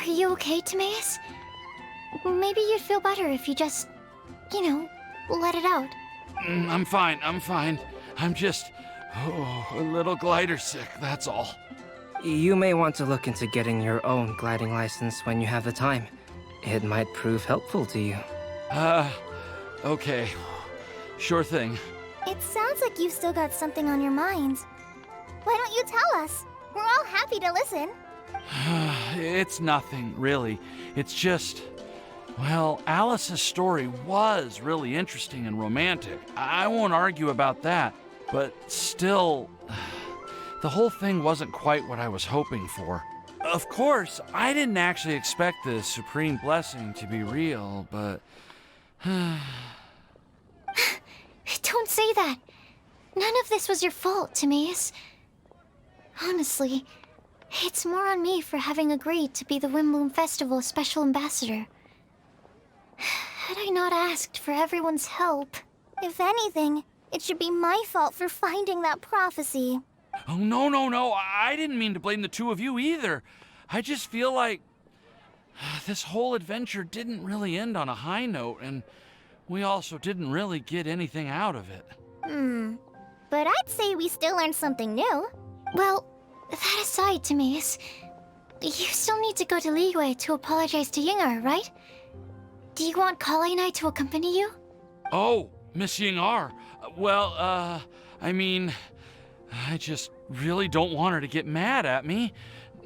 Are you okay, Timaeus? Maybe you'd feel better if you just, let it out. I'm fine. I'm just a little glider sick, that's all. You may want to look into getting your own gliding license when you have the time. It might prove helpful to you. Okay. Sure thing. It sounds like you've still got something on your mind. Why don't you tell us? We're all happy to listen. It's nothing, really. It's just... Well, Alice's story was really interesting and romantic. I won't argue about that. But still, the whole thing wasn't quite what I was hoping for. Of course, I didn't actually expect the supreme blessing to be real, but... Don't say that. None of this was your fault, Timaeus. Honestly, it's more on me for having agreed to be the Windblume Festival Special Ambassador. Had I not asked for everyone's help... If anything, it should be my fault for finding that prophecy. Oh, no. I didn't mean to blame the two of you either. I just feel like this whole adventure didn't really end on a high note, and we also didn't really get anything out of it. But I'd say we still learned something new. Well, that aside, Timaeus, you still need to go to Liyue to apologize to Yingar, right? Do you want Kale and I to accompany you? Oh, Miss Yingar. Well, I mean, I just really don't want her to get mad at me.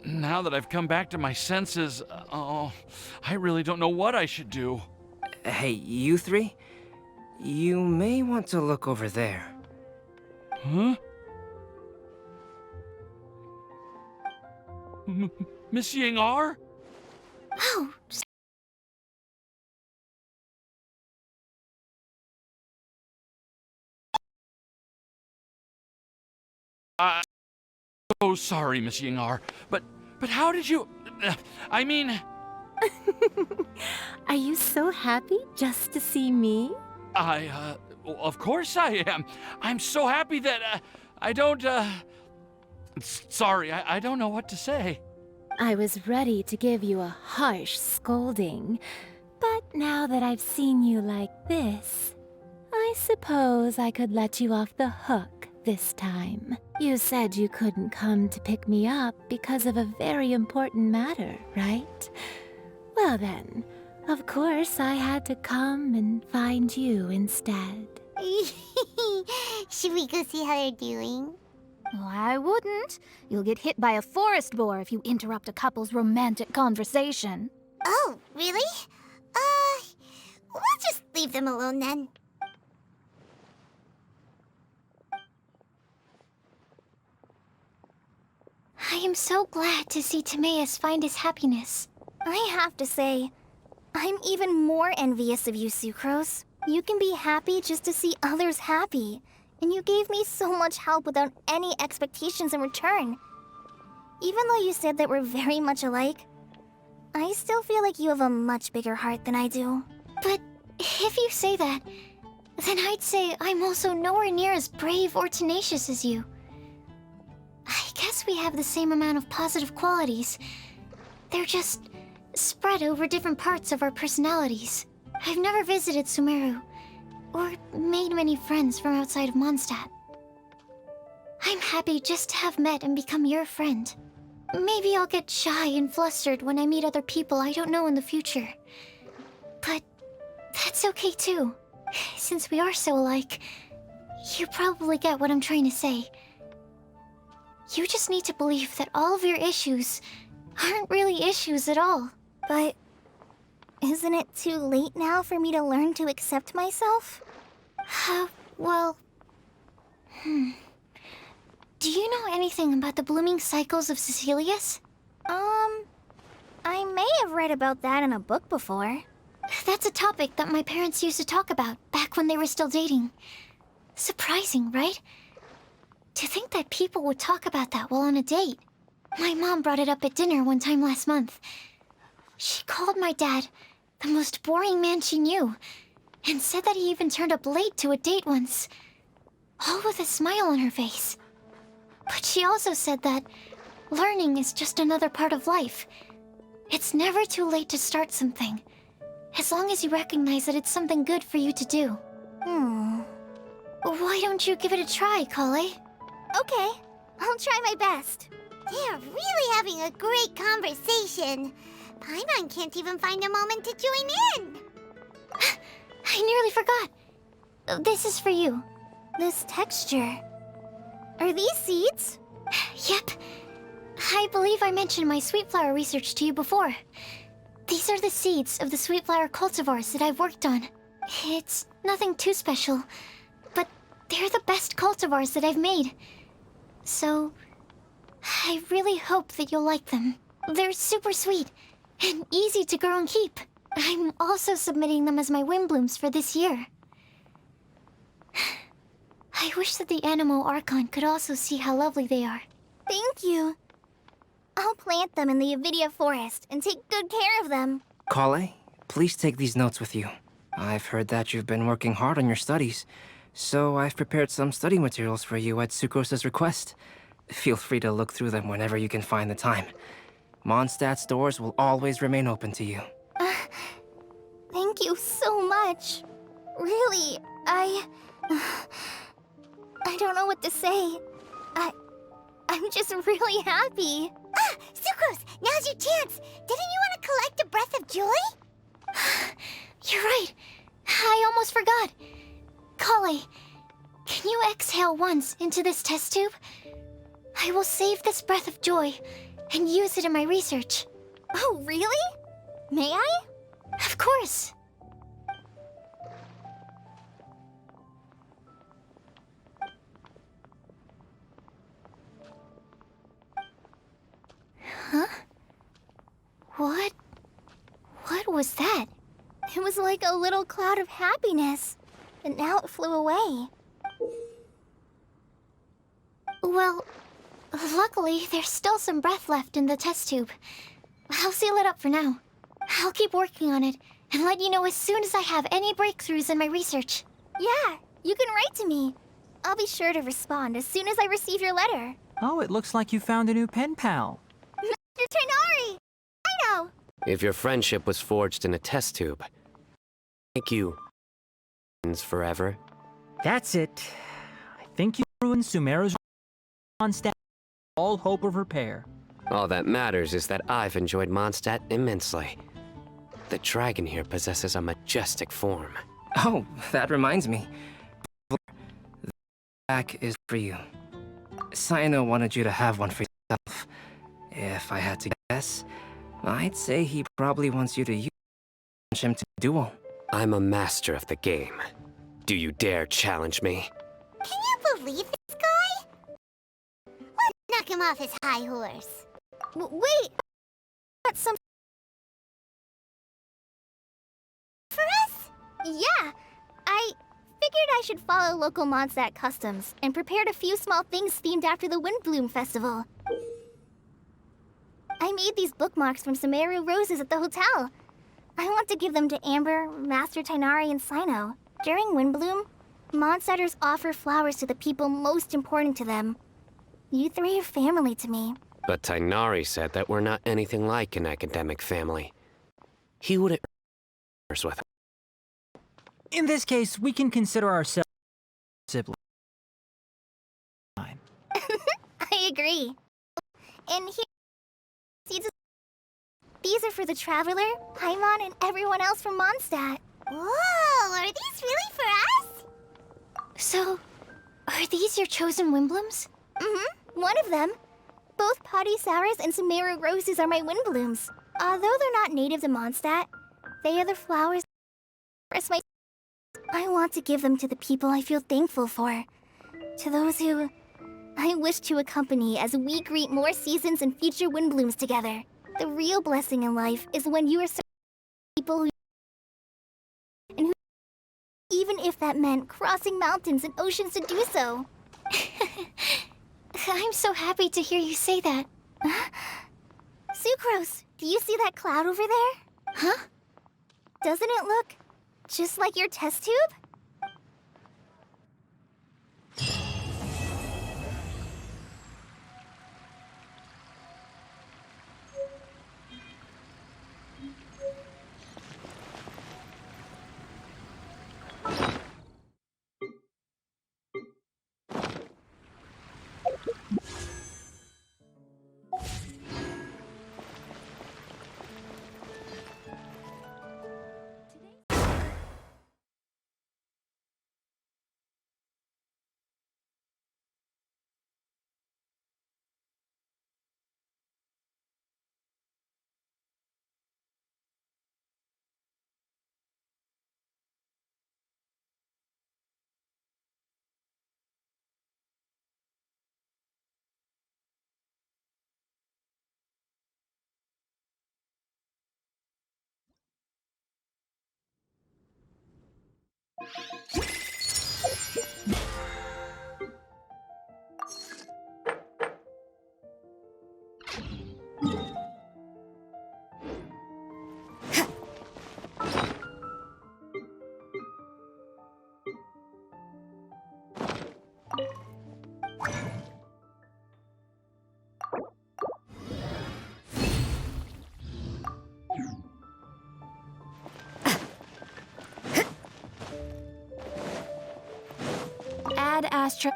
Now that I've come back to my senses, I really don't know what I should do. Hey, you three? You may want to look over there. Huh? Miss Yingar? Oh, Oh, sorry, Miss Yingar, but how did you... I mean... Are you so happy just to see me? Of course I am. I'm so happy that, I don't, Sorry, I don't know what to say. I was ready to give you a harsh scolding, but now that I've seen you like this, I suppose I could let you off the hook this time. You said you couldn't come to pick me up because of a very important matter, right? Well then, of course I had to come and find you instead. Should we go see how they're doing? Oh, I wouldn't. You'll get hit by a forest boar if you interrupt a couple's romantic conversation. Oh, really? We'll just leave them alone then. I am so glad to see Timaeus find his happiness. I have to say, I'm even more envious of you, Sucrose. You can be happy just to see others happy. And you gave me so much help without any expectations in return. Even though you said that we're very much alike, I still feel like you have a much bigger heart than I do. But if you say that, then I'd say I'm also nowhere near as brave or tenacious as you. I guess we have the same amount of positive qualities. They're just spread over different parts of our personalities. I've never visited Sumeru, or made many friends from outside of Mondstadt. I'm happy just to have met and become your friend. Maybe I'll get shy and flustered when I meet other people I don't know in the future. But that's okay too. Since we are so alike, you probably get what I'm trying to say. You just need to believe that all of your issues aren't really issues at all. But isn't it too late now for me to learn to accept myself? Well... Do you know anything about the blooming cycles of Cecilius? I may have read about that in a book before. That's a topic that my parents used to talk about back when they were still dating. Surprising, right? To think that people would talk about that while on a date. My mom brought it up at dinner one time last month. She called my dad the most boring man she knew, and said that he even turned up late to a date once, all with a smile on her face. But she also said that learning is just another part of life, It's never too late to start something, as long as you recognize that it's something good for you to do. Why don't you give it a try, Kale? Okay, I'll try my best. They're really having a great conversation. Paimon can't even find a moment to join in. I nearly forgot. This is for you. This texture. Are these seeds? Yep. I believe I mentioned my sweet flower research to you before. These are the seeds of the sweet flower cultivars that I've worked on. It's nothing too special, but they're the best cultivars that I've made. So, I really hope that you'll like them. They're super sweet and easy to grow and keep. I'm also submitting them as my Windblooms for this year. I wish that the Animo Archon could also see how lovely they are. Thank you. I'll plant them in the Avidya forest and take good care of them. Kale, please take these notes with you. I've heard that you've been working hard on your studies, so I've prepared some study materials for you at Sucrose's request. Feel free to look through them whenever you can find the time. Mondstadt's doors will always remain open to you. Thank you so much. Really, I don't know what to say. I'm just really happy. Sucrose, now's your chance. Didn't you want to collect a breath of joy? You're right. I almost forgot. Kale, can you exhale once into this test tube? I will save this breath of joy and use it in my research. Oh, really? May I? Of course. Huh? What was that? It was like a little cloud of happiness, but now it flew away. Well, luckily, there's still some breath left in the test tube. I'll seal it up for now. I'll keep working on it and let you know as soon as I have any breakthroughs in my research. Yeah, you can write to me. I'll be sure to respond as soon as I receive your letter. Oh, it looks like you found a new pen pal. Mr. Tighnari! I know! If your friendship was forged in a test tube, thank you forever. That's it. I think you ruined Sumeru's Mondstadt. All hope of repair. All that matters is that I've enjoyed Mondstadt immensely. The dragon here possesses a majestic form. Oh, that reminds me. The back is for you. Cyno wanted you to have one for yourself. If I had to guess, I'd say he probably wants you to use him to duel. I'm a master of the game. Do you dare challenge me? Can you believe this guy? Let's knock him off his high horse. Wait! Got some... for us? Yeah! I figured I should follow local Mondstadt customs and prepared a few small things themed after the Windblume Festival. I made these bookmarks from Sumeru roses at the hotel. I want to give them to Amber, Master Tighnari, and Cyno. During Windblume, Mondstadters offer flowers to the people most important to them. You three are family to me. But Tighnari said that we're not anything like an academic family. He wouldn't with us. In this case, we can consider ourselves siblings. I agree. And here, these are for the Traveler, Paimon, and everyone else from Mondstadt. Whoa, are these really for us? So, are these your chosen Windblooms? Mm-hmm, one of them. Both Potty Sours and Sumeru roses are my Windblooms. Although they're not native to Mondstadt, they are the flowers that express my... I want to give them to the people I feel thankful for. To those who I wish to accompany as we greet more seasons and future Windblooms together. The real blessing in life is when you are surrounded by people who... and who... even if that meant crossing mountains and oceans to do so. I'm so happy to hear you say that. Sucrose, do you see that cloud over there? Huh? Doesn't it look just like your test tube? Add Astra.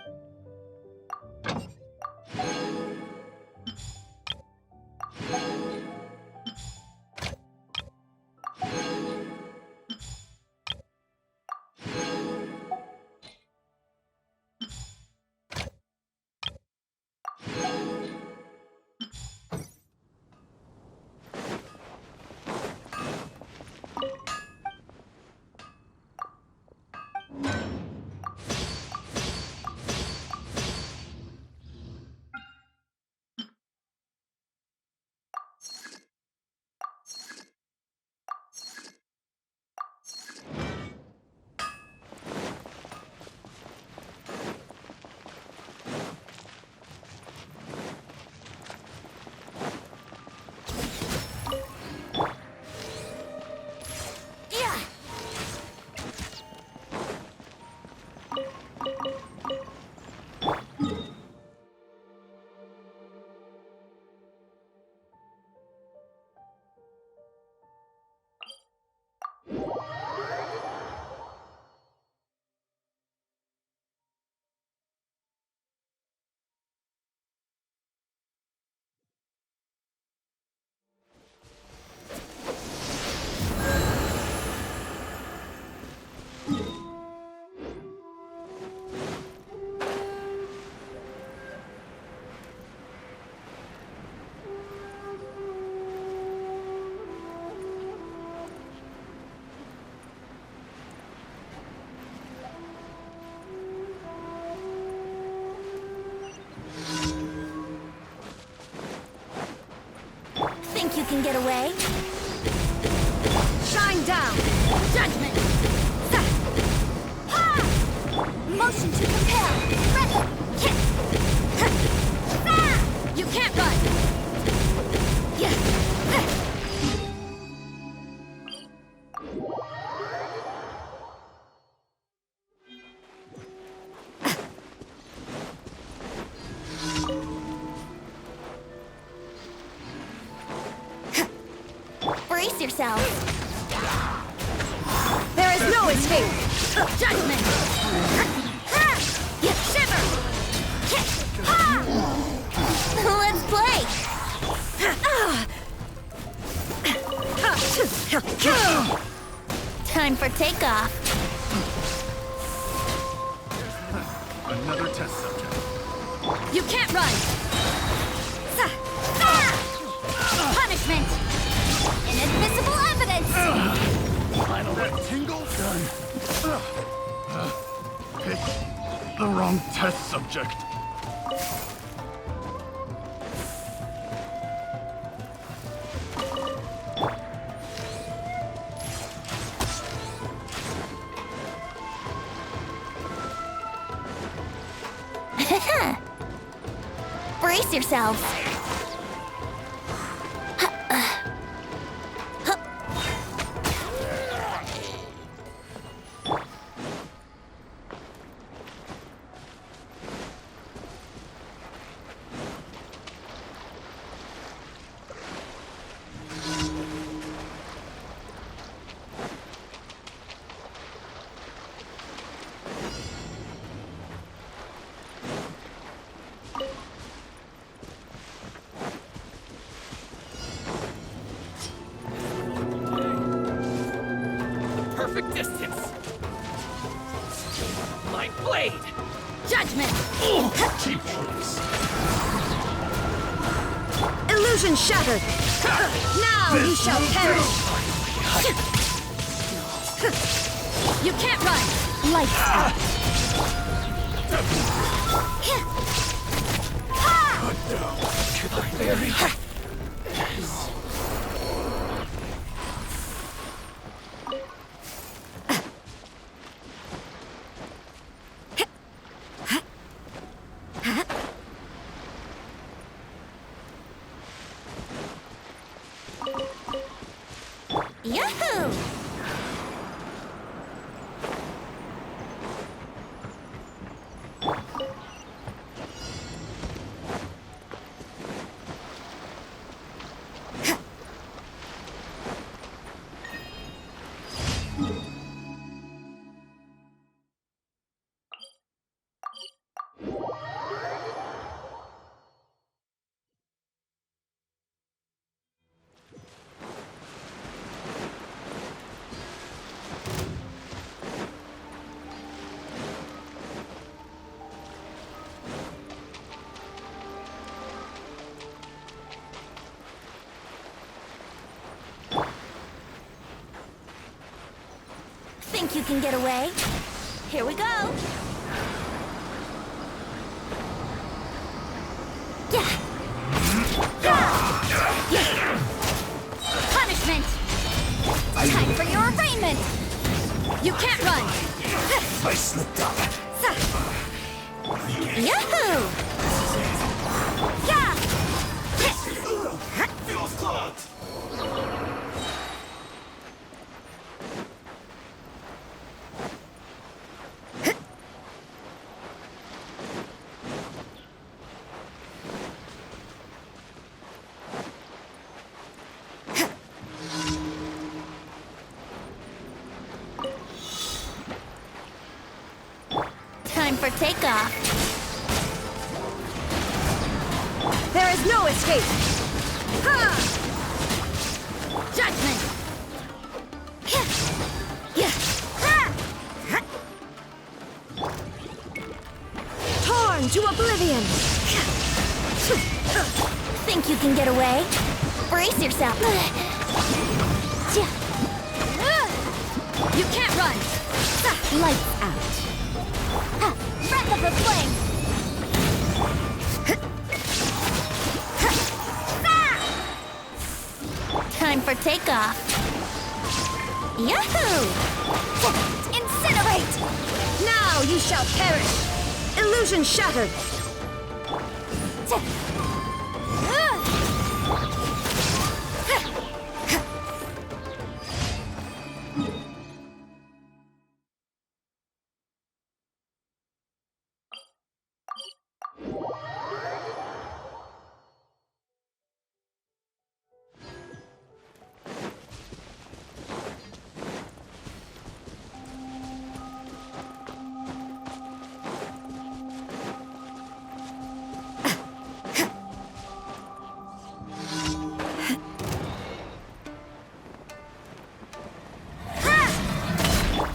Think you can get away? Shine down! Judgment! Motion to compel! Ready! Kick! You can't run! Brace yourself! There is no escape! Judgment! Shiver! Kick! Let's play! Time for takeoff! Another test subject. You can't run! Punishment! Inadmissible evidence! Final that tingle gun. Pick the wrong test subject. Brace yourselves! Perfect distance. My blade. Judgment! Cheap tricks. Illusion shattered! Now you shall perish! You can't run! Lights out! Yahoo! Think you can get away? Here we go! Yeah! Yeah! Punishment! Time for your arraignment! You can't run! I slipped up. Yahoo! Yeah! Feels clogged. Time for takeoff. There is no escape! Ha! Judgment! Torn to oblivion! Think you can get away? Brace yourself! You can't run! Lights out. Breath of the flame! Time for takeoff. Yahoo! Incinerate! Now you shall perish! Illusion shattered!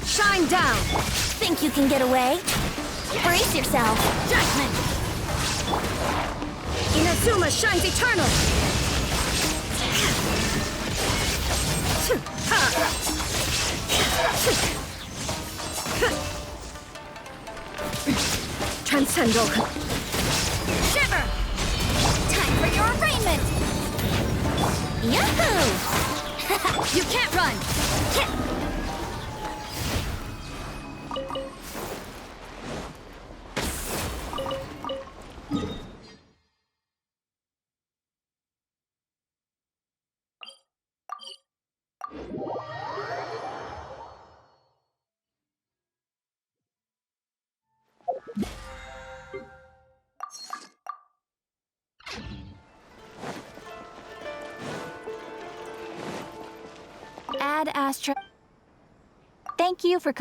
Shine down! Think you can get away? Brace yourself! Judgment! Inazuma shines eternal! Transcendal! Shiver! Time for your arraignment! Yahoo! You can't run! Ad Astra. Thank you for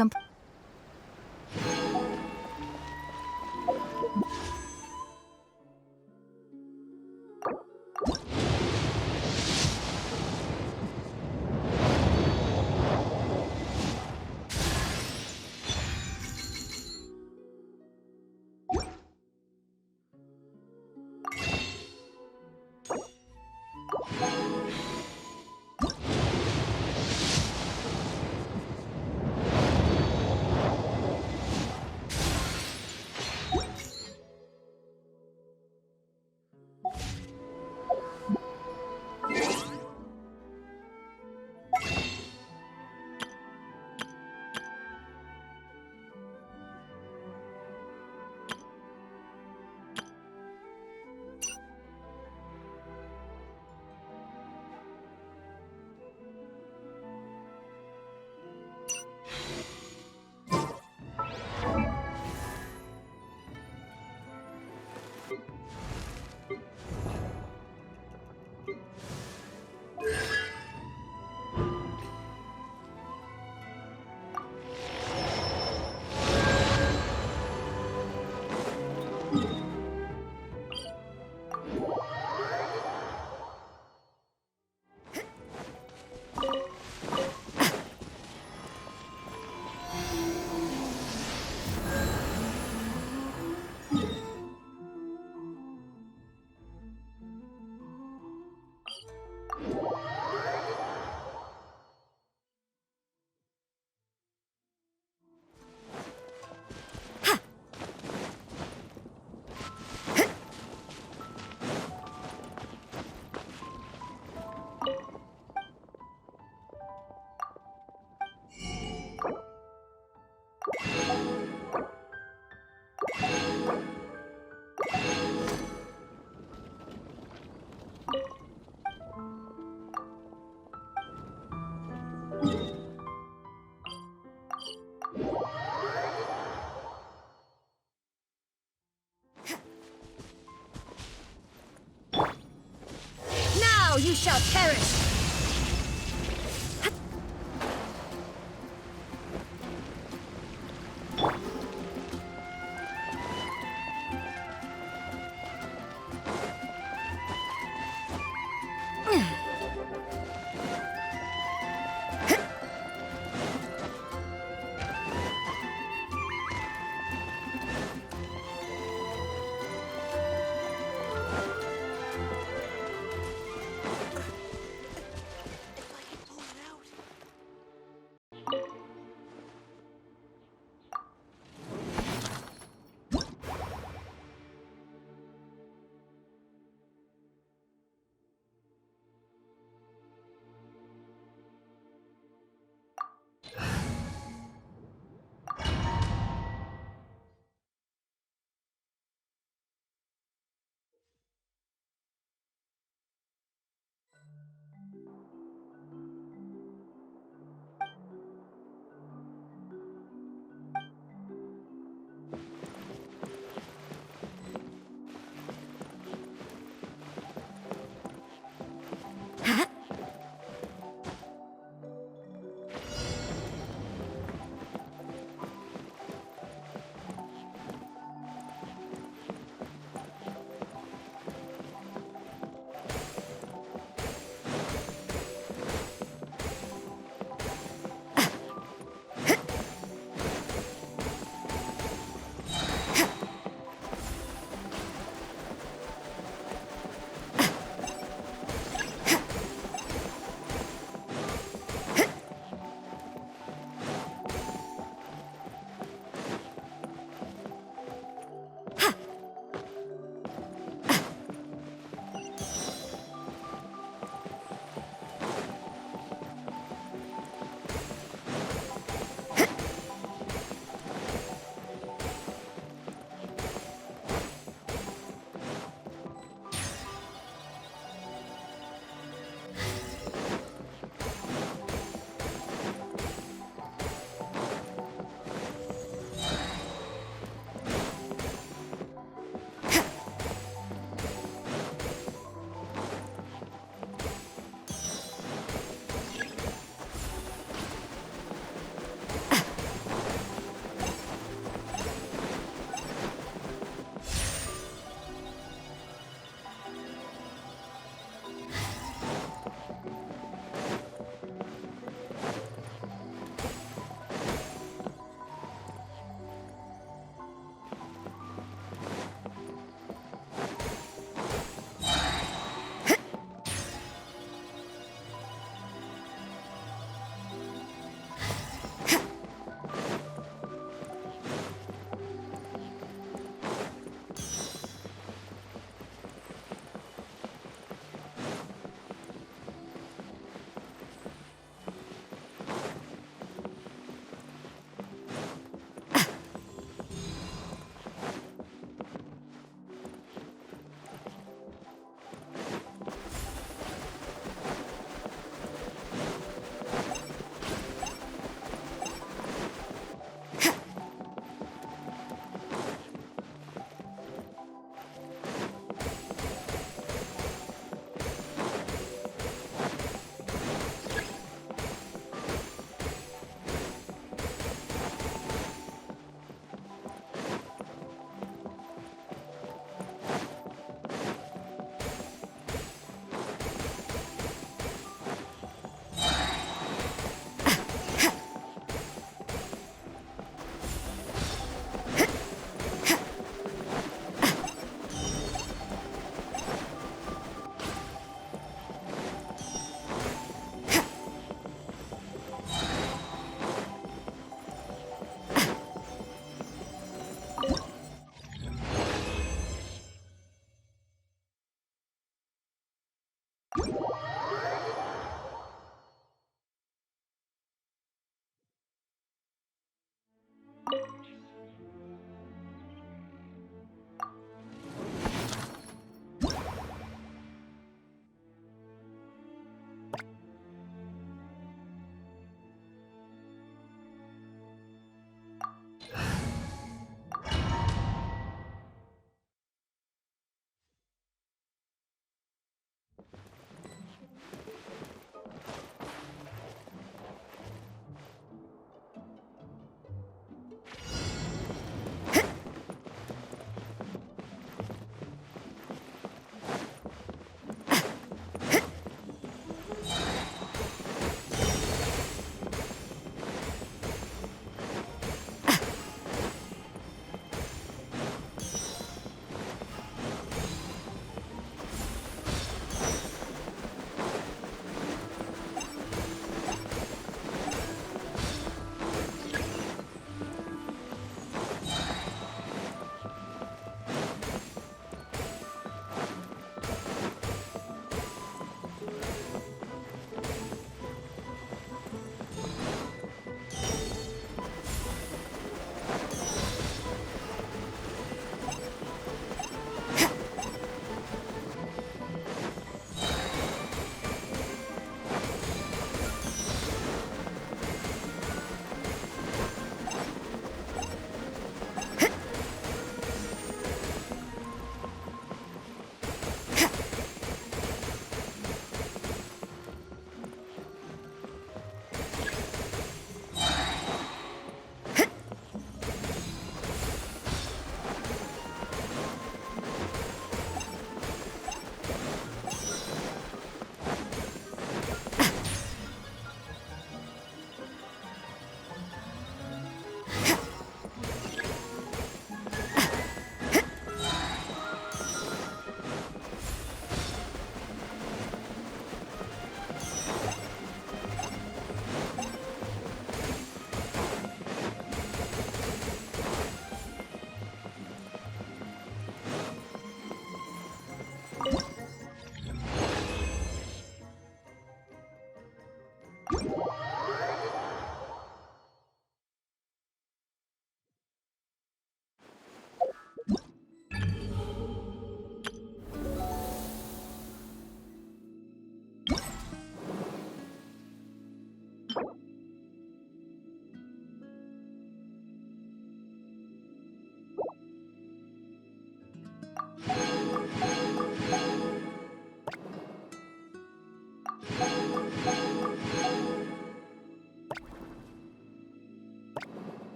you shall perish!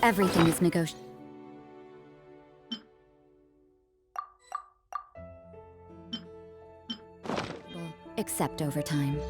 Everything is negotiable. Except overtime.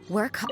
Work.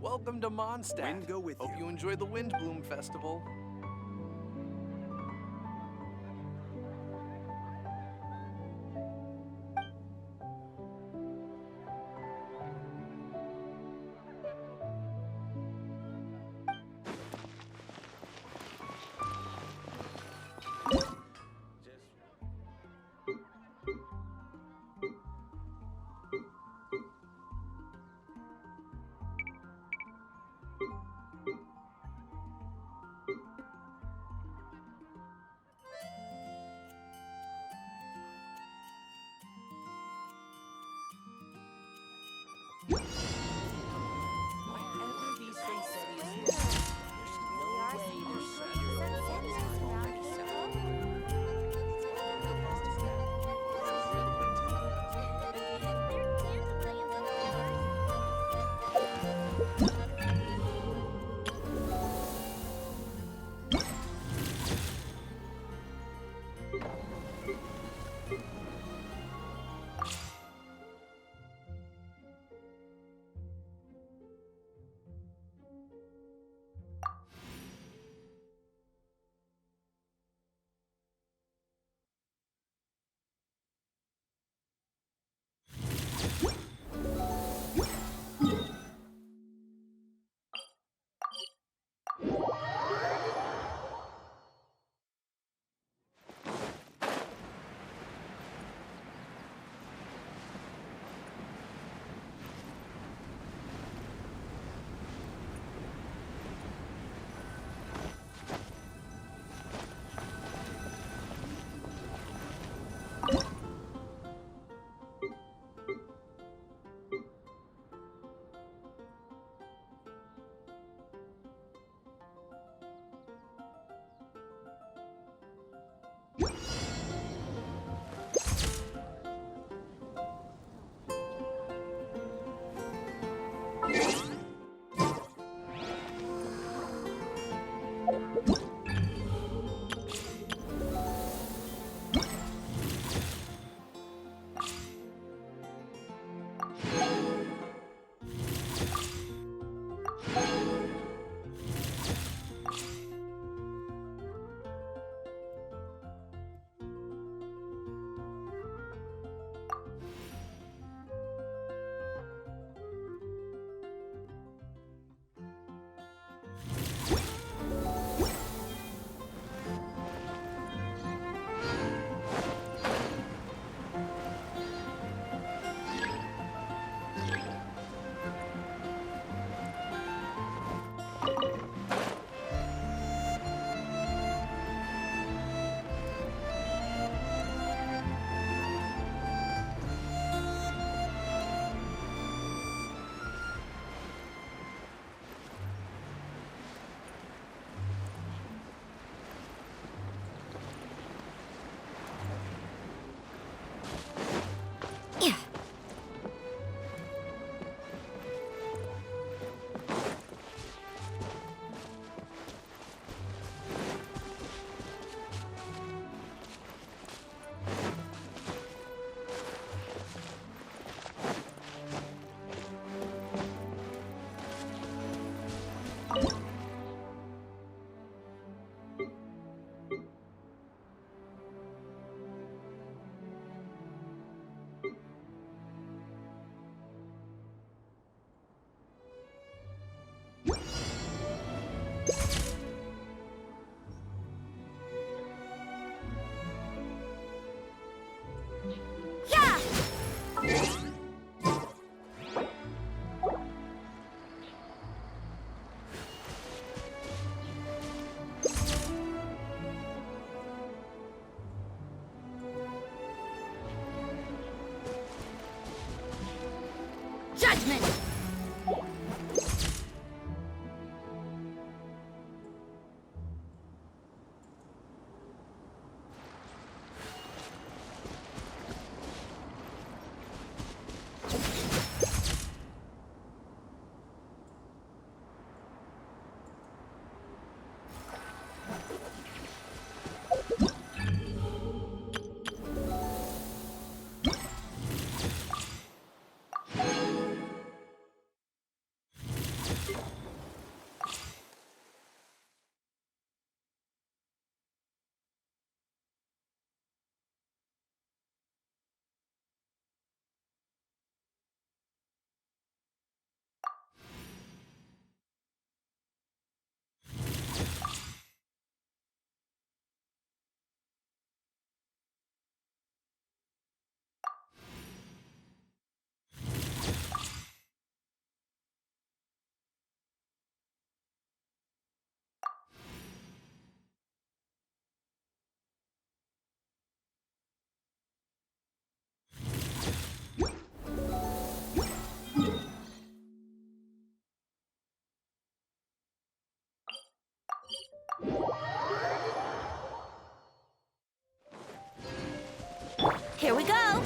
Welcome to Mondstadt. Wind go with Hope you enjoy the Windblume Festival. judgment! Here we go!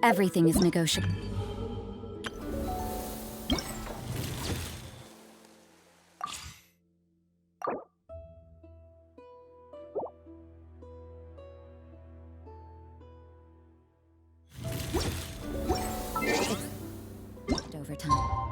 Everything is negotiable. Over time.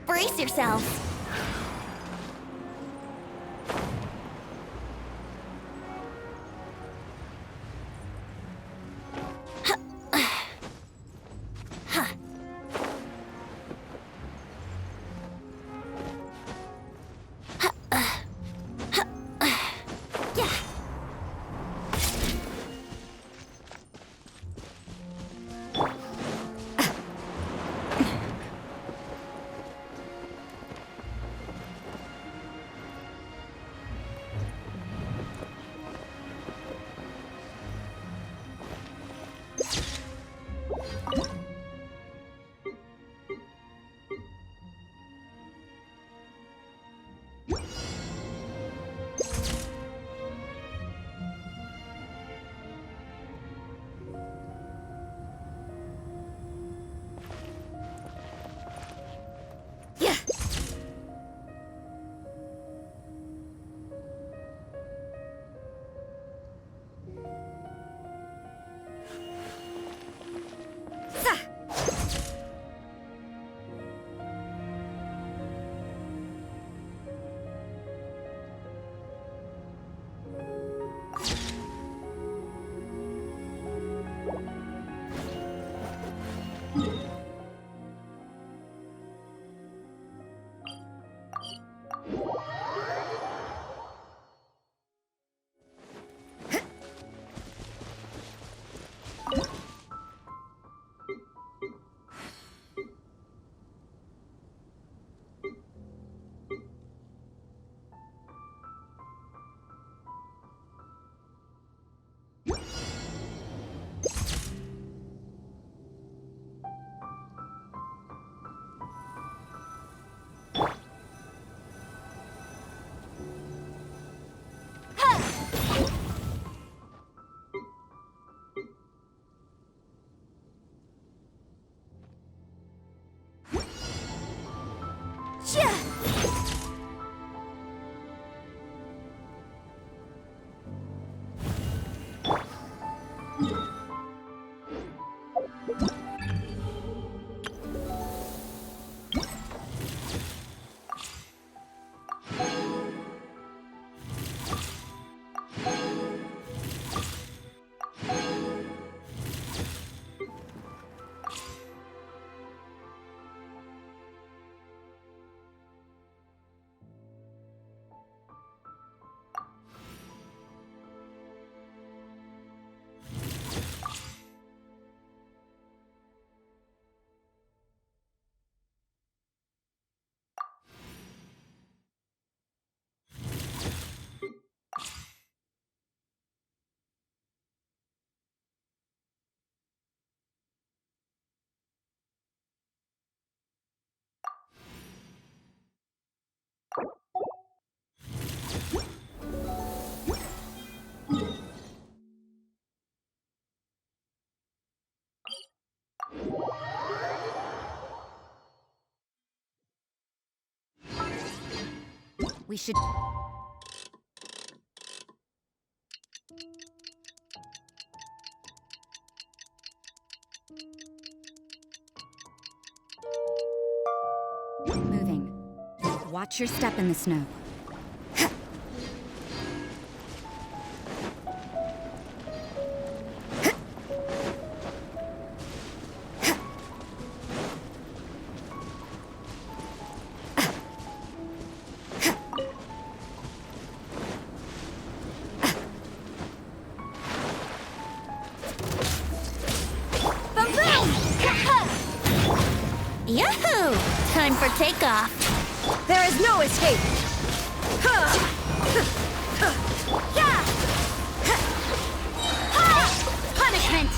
Brace yourself. We should... Moving. Watch your step in the snow. Yahoo! Time for takeoff. There is no escape. Punishment.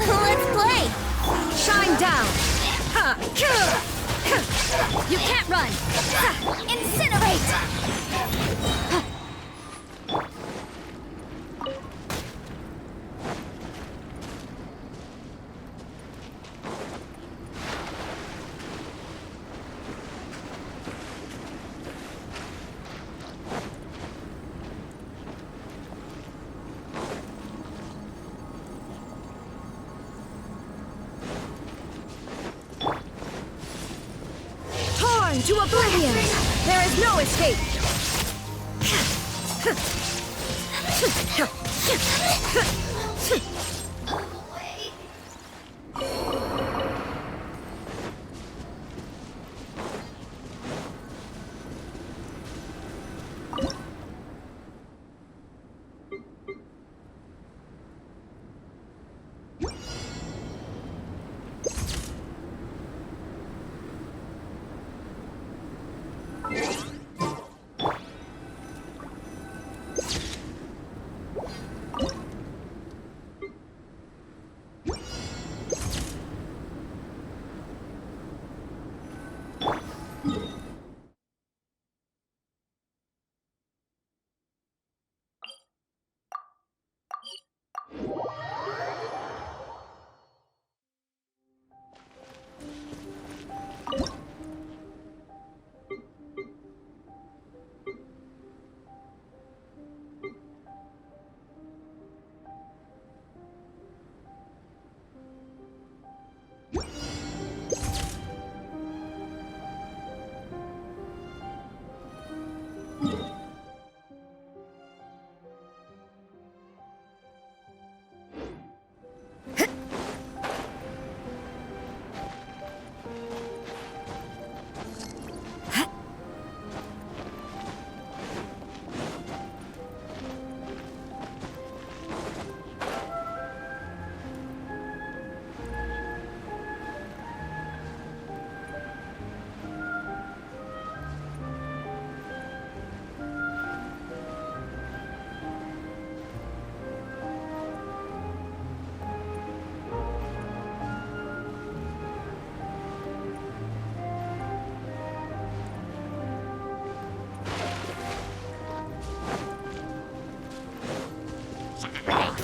Let's play. Shine down. You can't run. Incinerate. To oblivion! There is no escape!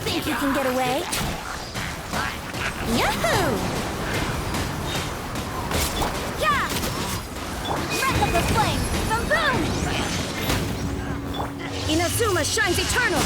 Think you can get away? Yahoo! Yeah! Wreck up the flame! Boom boom! Inazuma shines eternal!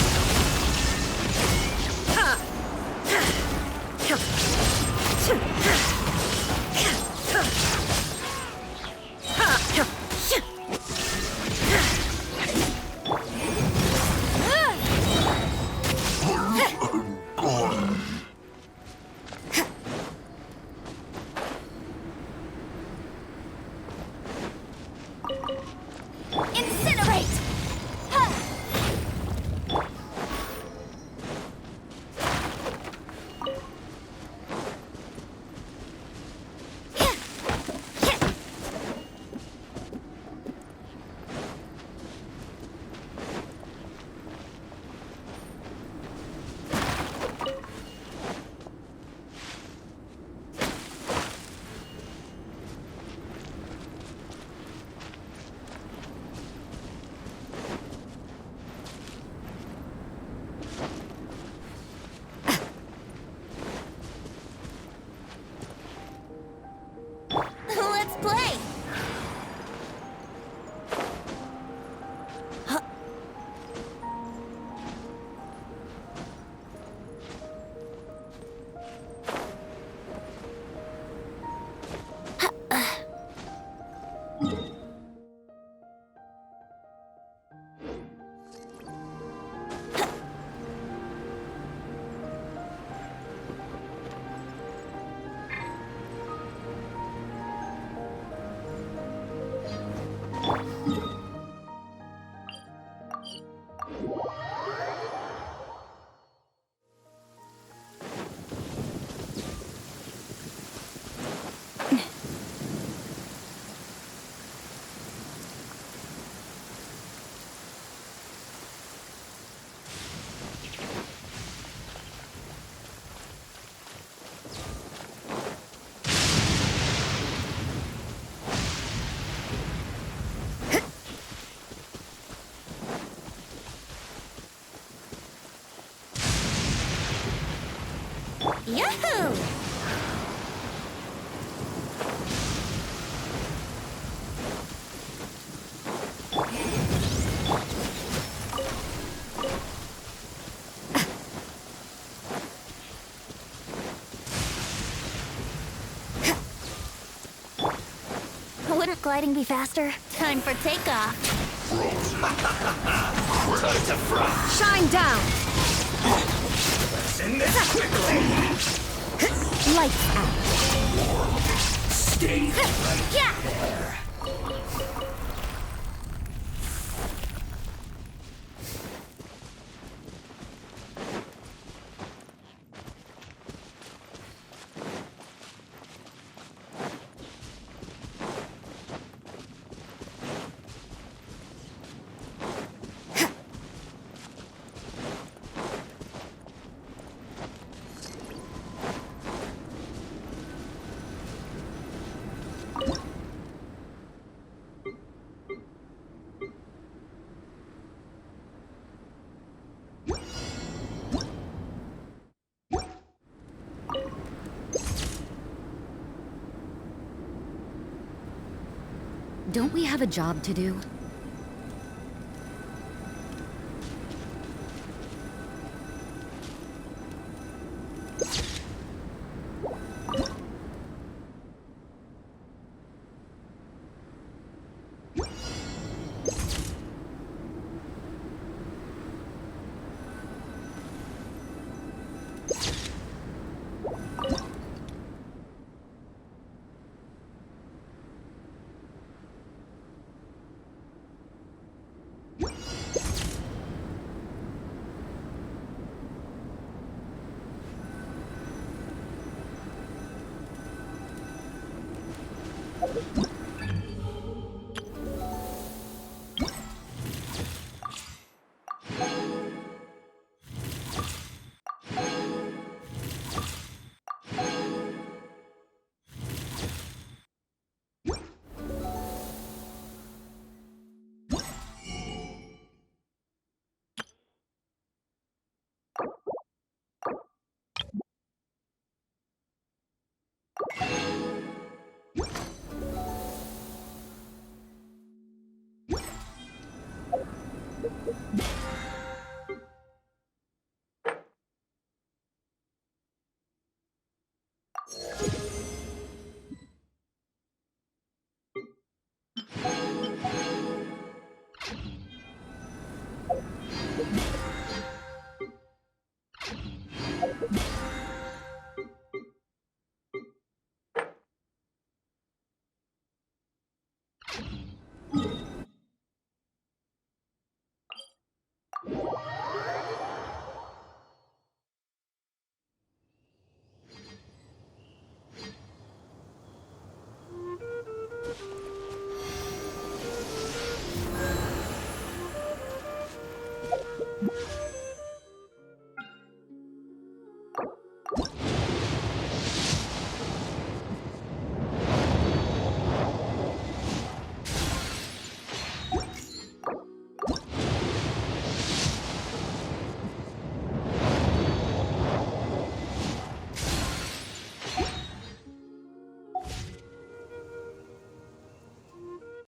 Yahoo! Wouldn't gliding be faster? Time for takeoff. Time to fry. Shine down! Let's end this quickly. Lights out. Stay right Yeah! there. Don't we have a job to do?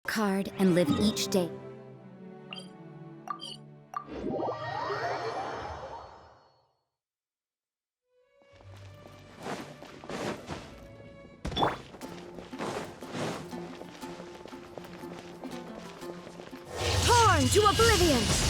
Card and live each day. Torn to oblivion!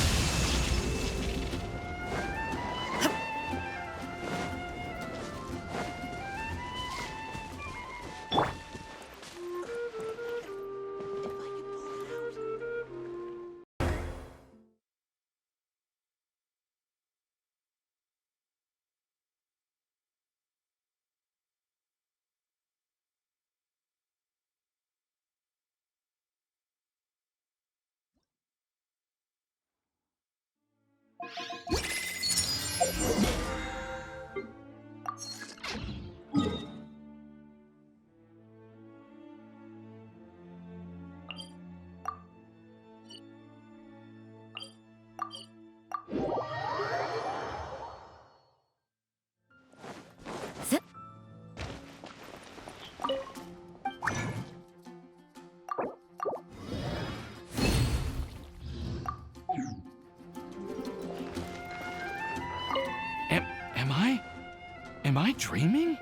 Am I dreaming?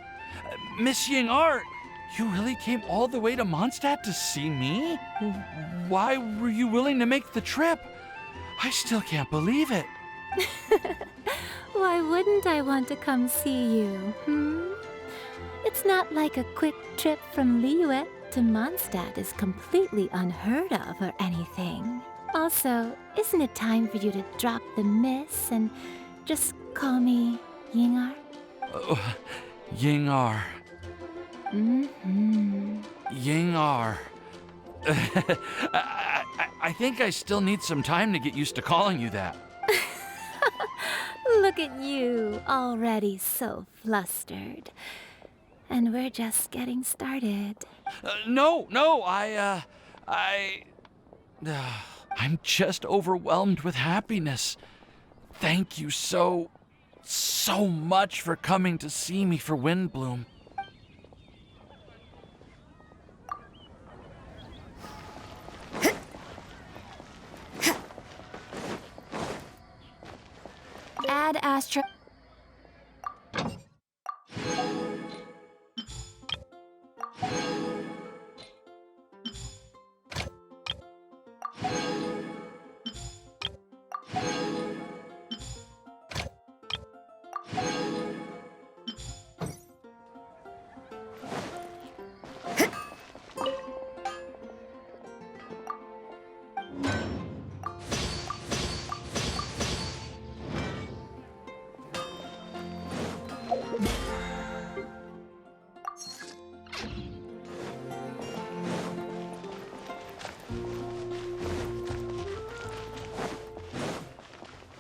Miss Ying-ar, you really came all the way to Mondstadt to see me? Why were you willing to make the trip? I still can't believe it. Why wouldn't I want to come see you, It's not like a quick trip from Liyue to Mondstadt is completely unheard of or anything. Also, isn't it time for you to drop the miss and just call me Ying-ar? Ying-ar. Ying-ar. I think I still need some time to get used to calling you that. Look at you, already so flustered. And we're just getting started. No, I'm just overwhelmed with happiness. Thank you so much for coming to see me for Windblume. Ad Astra.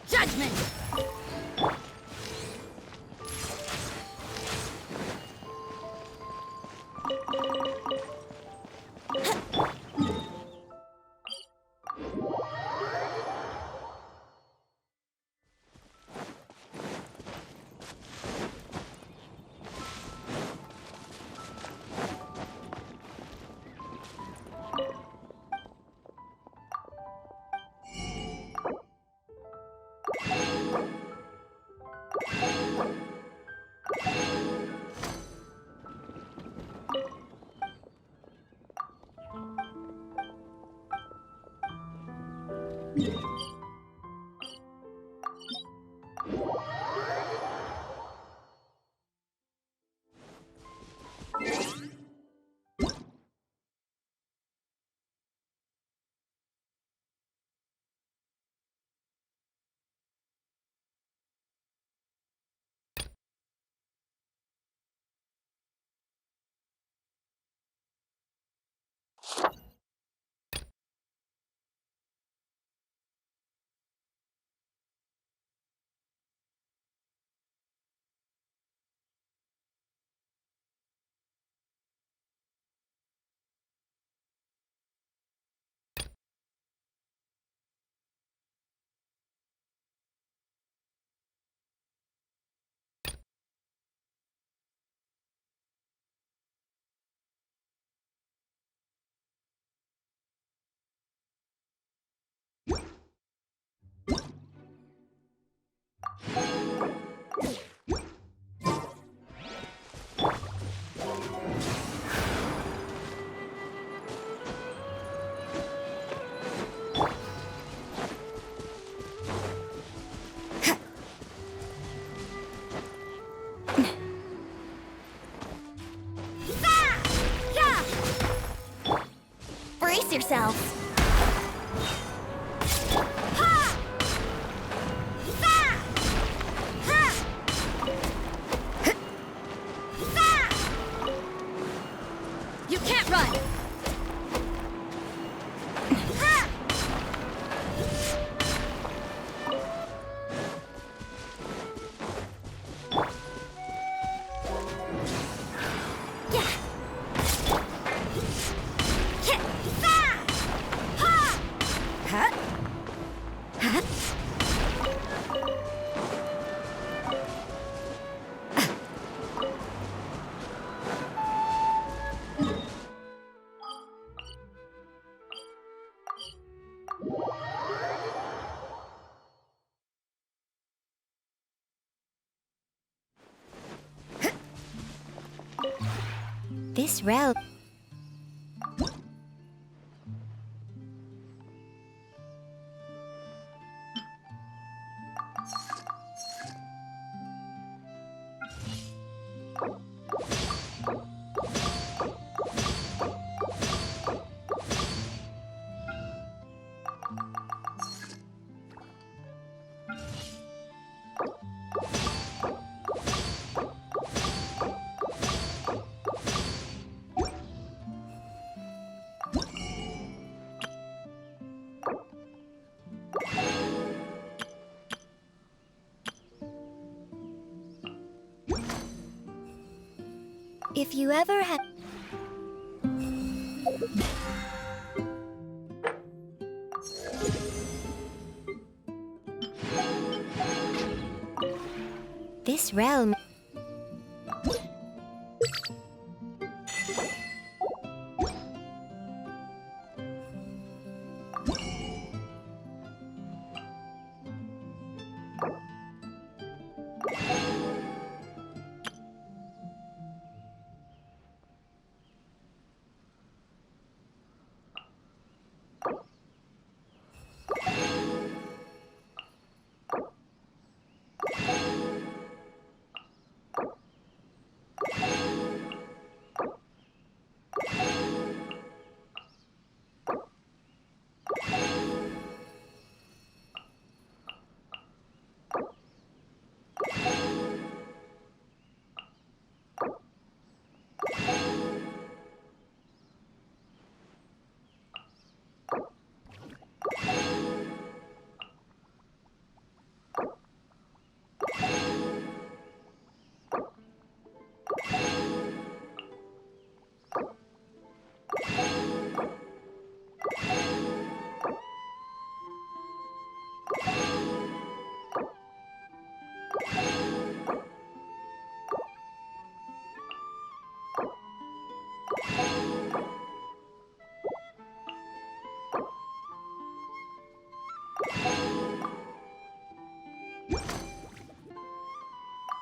Judgment! Brace yourselves. You can't run! This realm... If you ever have... This realm...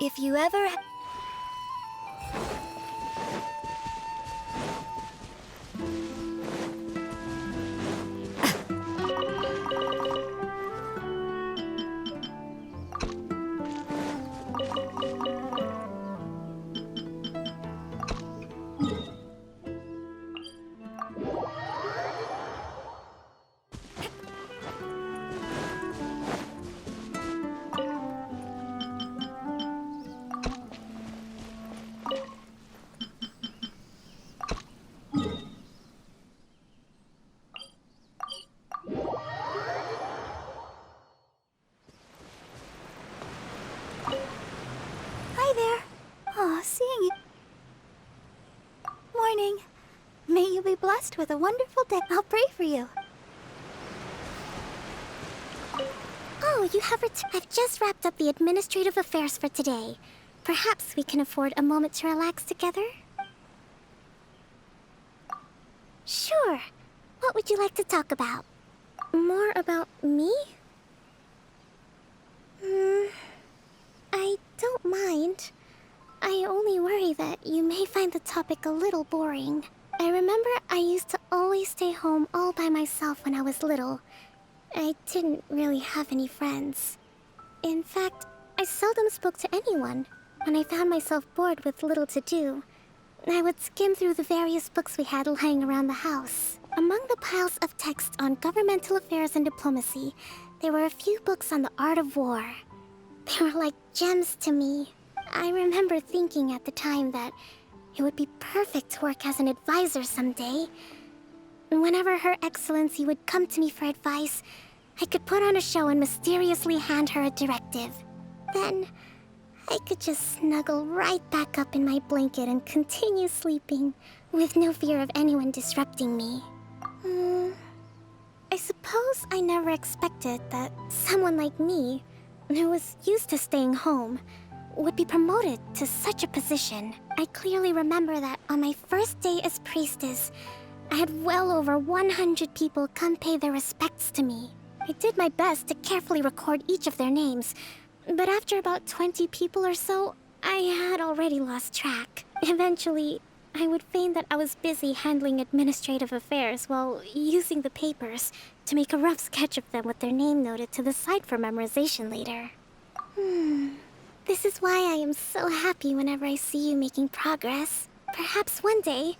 If you ever... Hi there. Oh, seeing you. Morning. May you be blessed with a wonderful day. I'll pray for you. Oh, you have I've just wrapped up the administrative affairs for today. Perhaps we can afford a moment to relax together? Sure. What would you like to talk about? More about me? I don't mind. I only worry that you may find the topic a little boring. I remember I used to always stay home all by myself when I was little. I didn't really have any friends. In fact, I seldom spoke to anyone. When I found myself bored with little to do, I would skim through the various books we had lying around the house. Among the piles of text on governmental affairs and diplomacy, there were a few books on the art of war. They were like gems to me. I remember thinking at the time that it would be perfect to work as an advisor someday. Whenever Her Excellency would come to me for advice, I could put on a show and mysteriously hand her a directive. Then, I could just snuggle right back up in my blanket and continue sleeping, with no fear of anyone disrupting me. I suppose I never expected that someone like me, who was used to staying home, would be promoted to such a position. I clearly remember that on my first day as priestess, I had well over 100 people come pay their respects to me. I did my best to carefully record each of their names, but after about 20 people or so, I had already lost track. Eventually, I would feign that I was busy handling administrative affairs while using the papers to make a rough sketch of them with their name noted to the side for memorization later. This is why I am so happy whenever I see you making progress. Perhaps one day,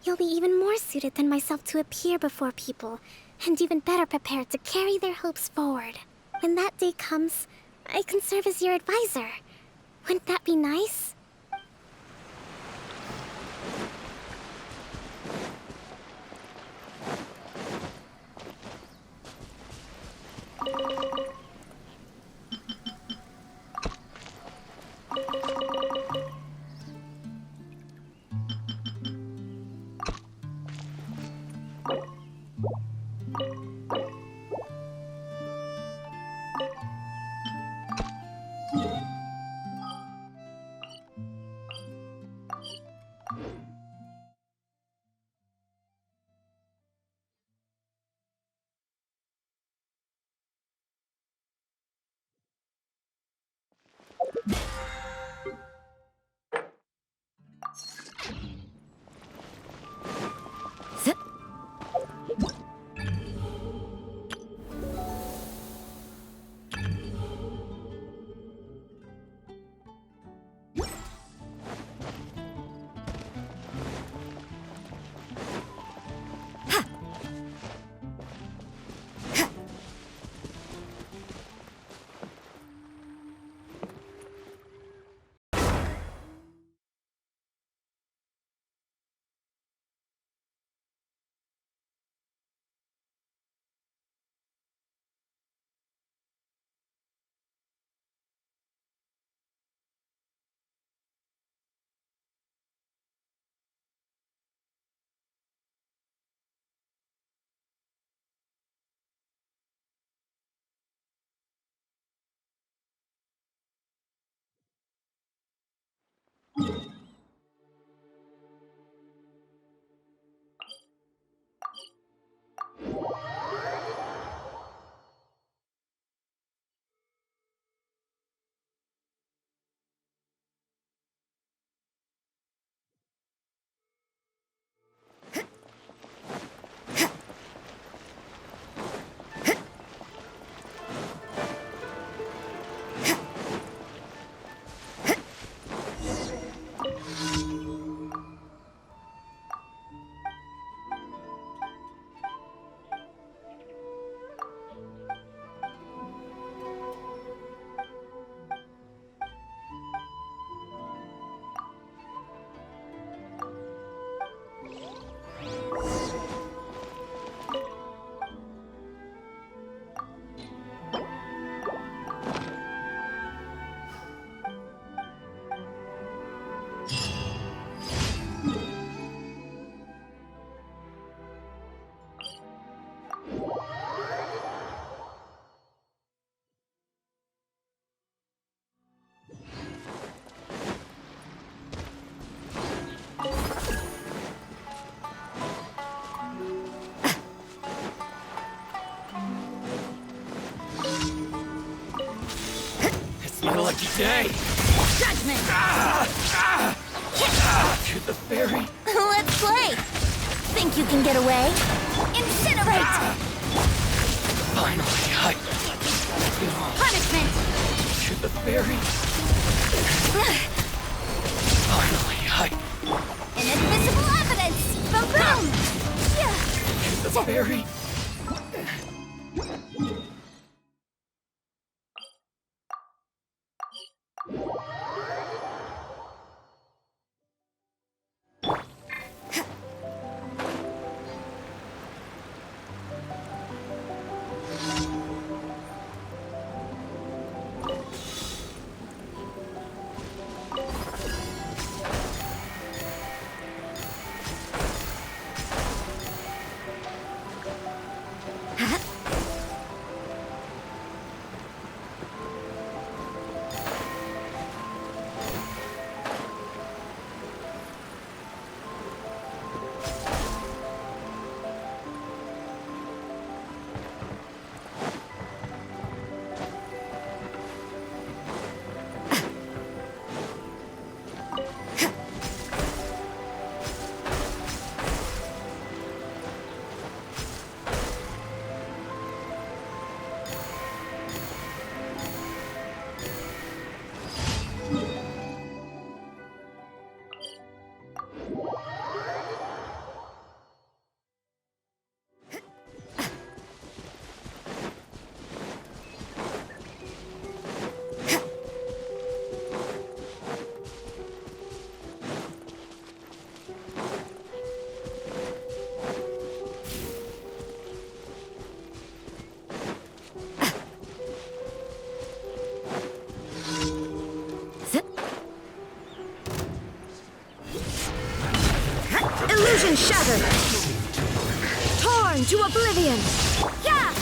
you'll be even more suited than myself to appear before people, and even better prepared to carry their hopes forward. When that day comes, I can serve as your advisor. Wouldn't that be nice? My lucky day! Judgment! To the fairy! Let's play! Think you can get away? Incinerate! Finally, Punishment! To the fairy! Finally, Inadmissible evidence! Boom! To the fairy! Dimension shattered! Torn to oblivion! Yeah!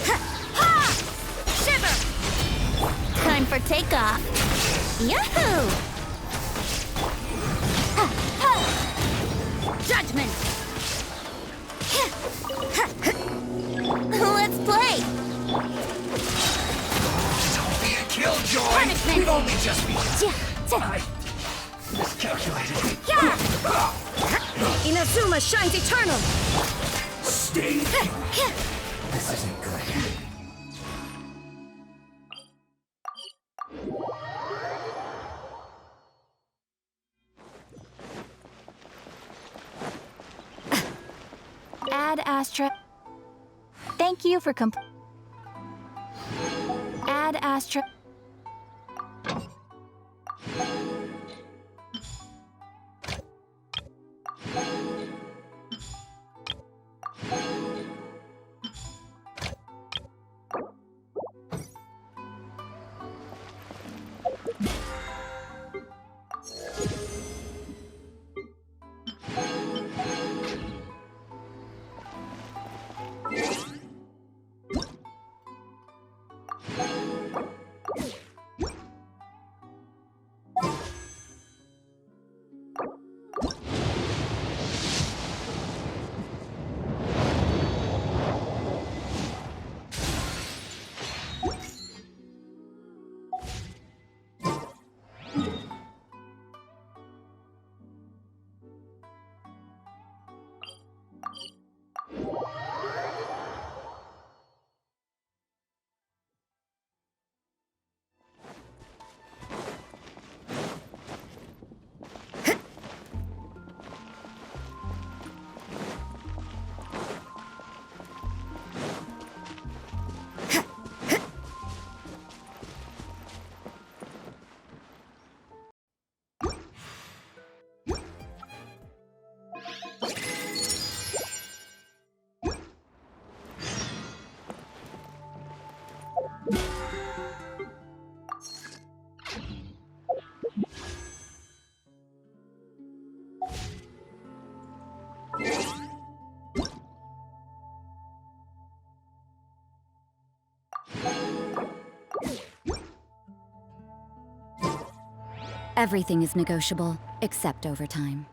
Ha! Shiver! Time for takeoff. Yahoo! Judgment! Let's play! Don't be a killjoy! Punishment. We've only just begun. I miscalculated. Inazuma shines eternal! Stay. This isn't good. Ad Astra. Thank you for Ad Astra. Everything is negotiable, except overtime.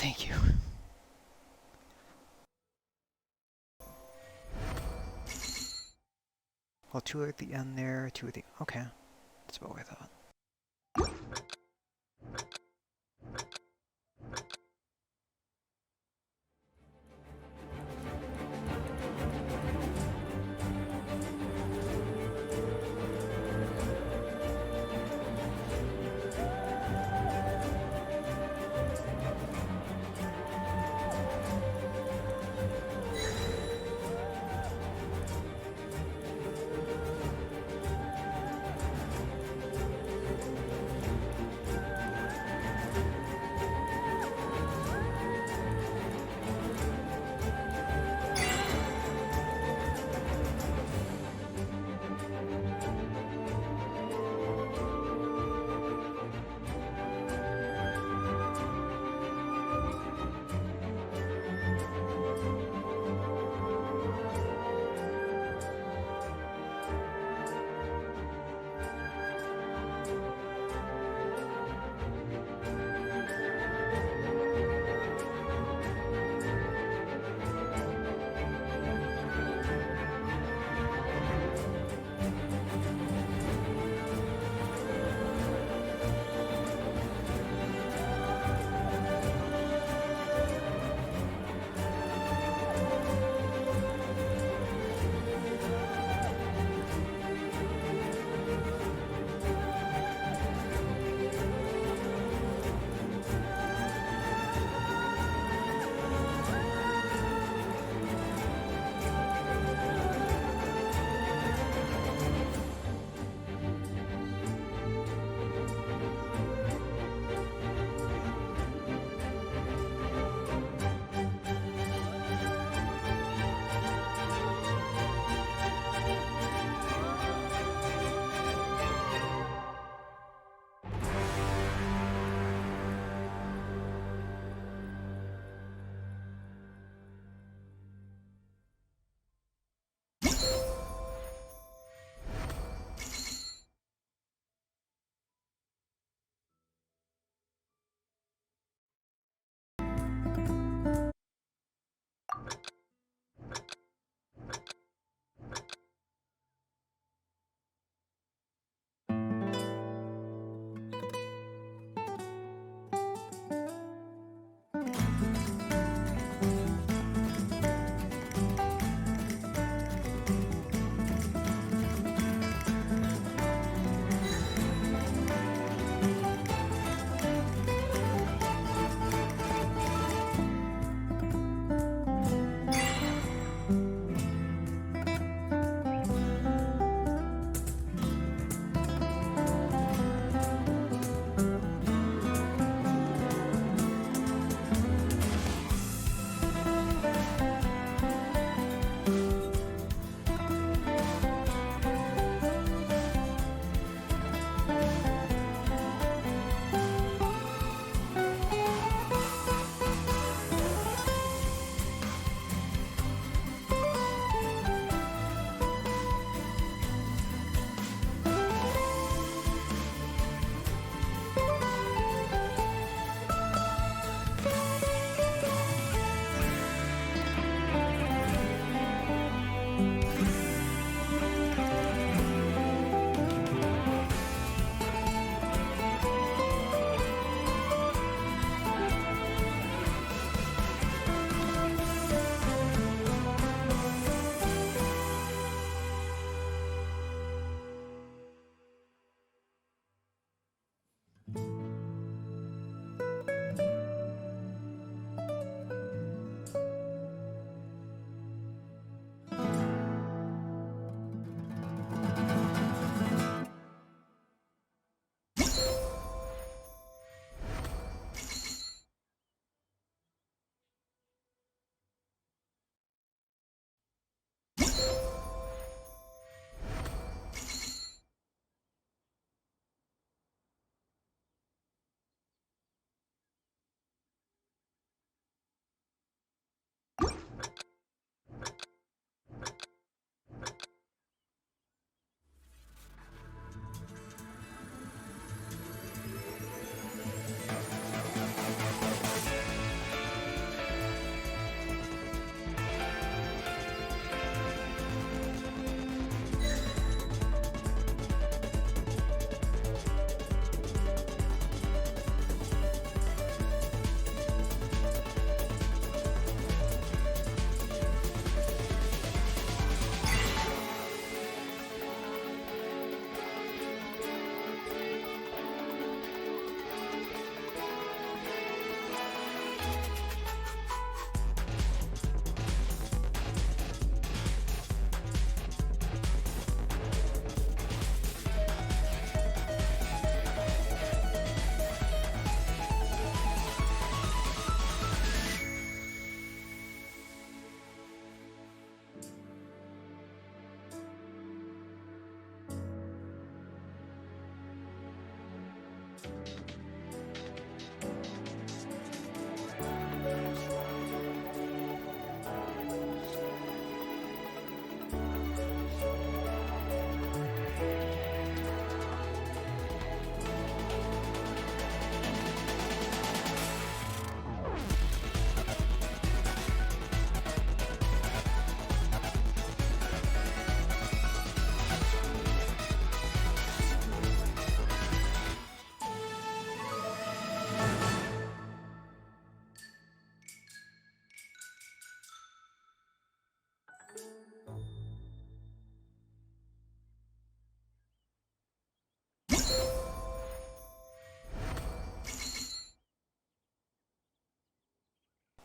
Thank you. Well, 2 at the end there, 2 at the... Okay. That's about what I thought.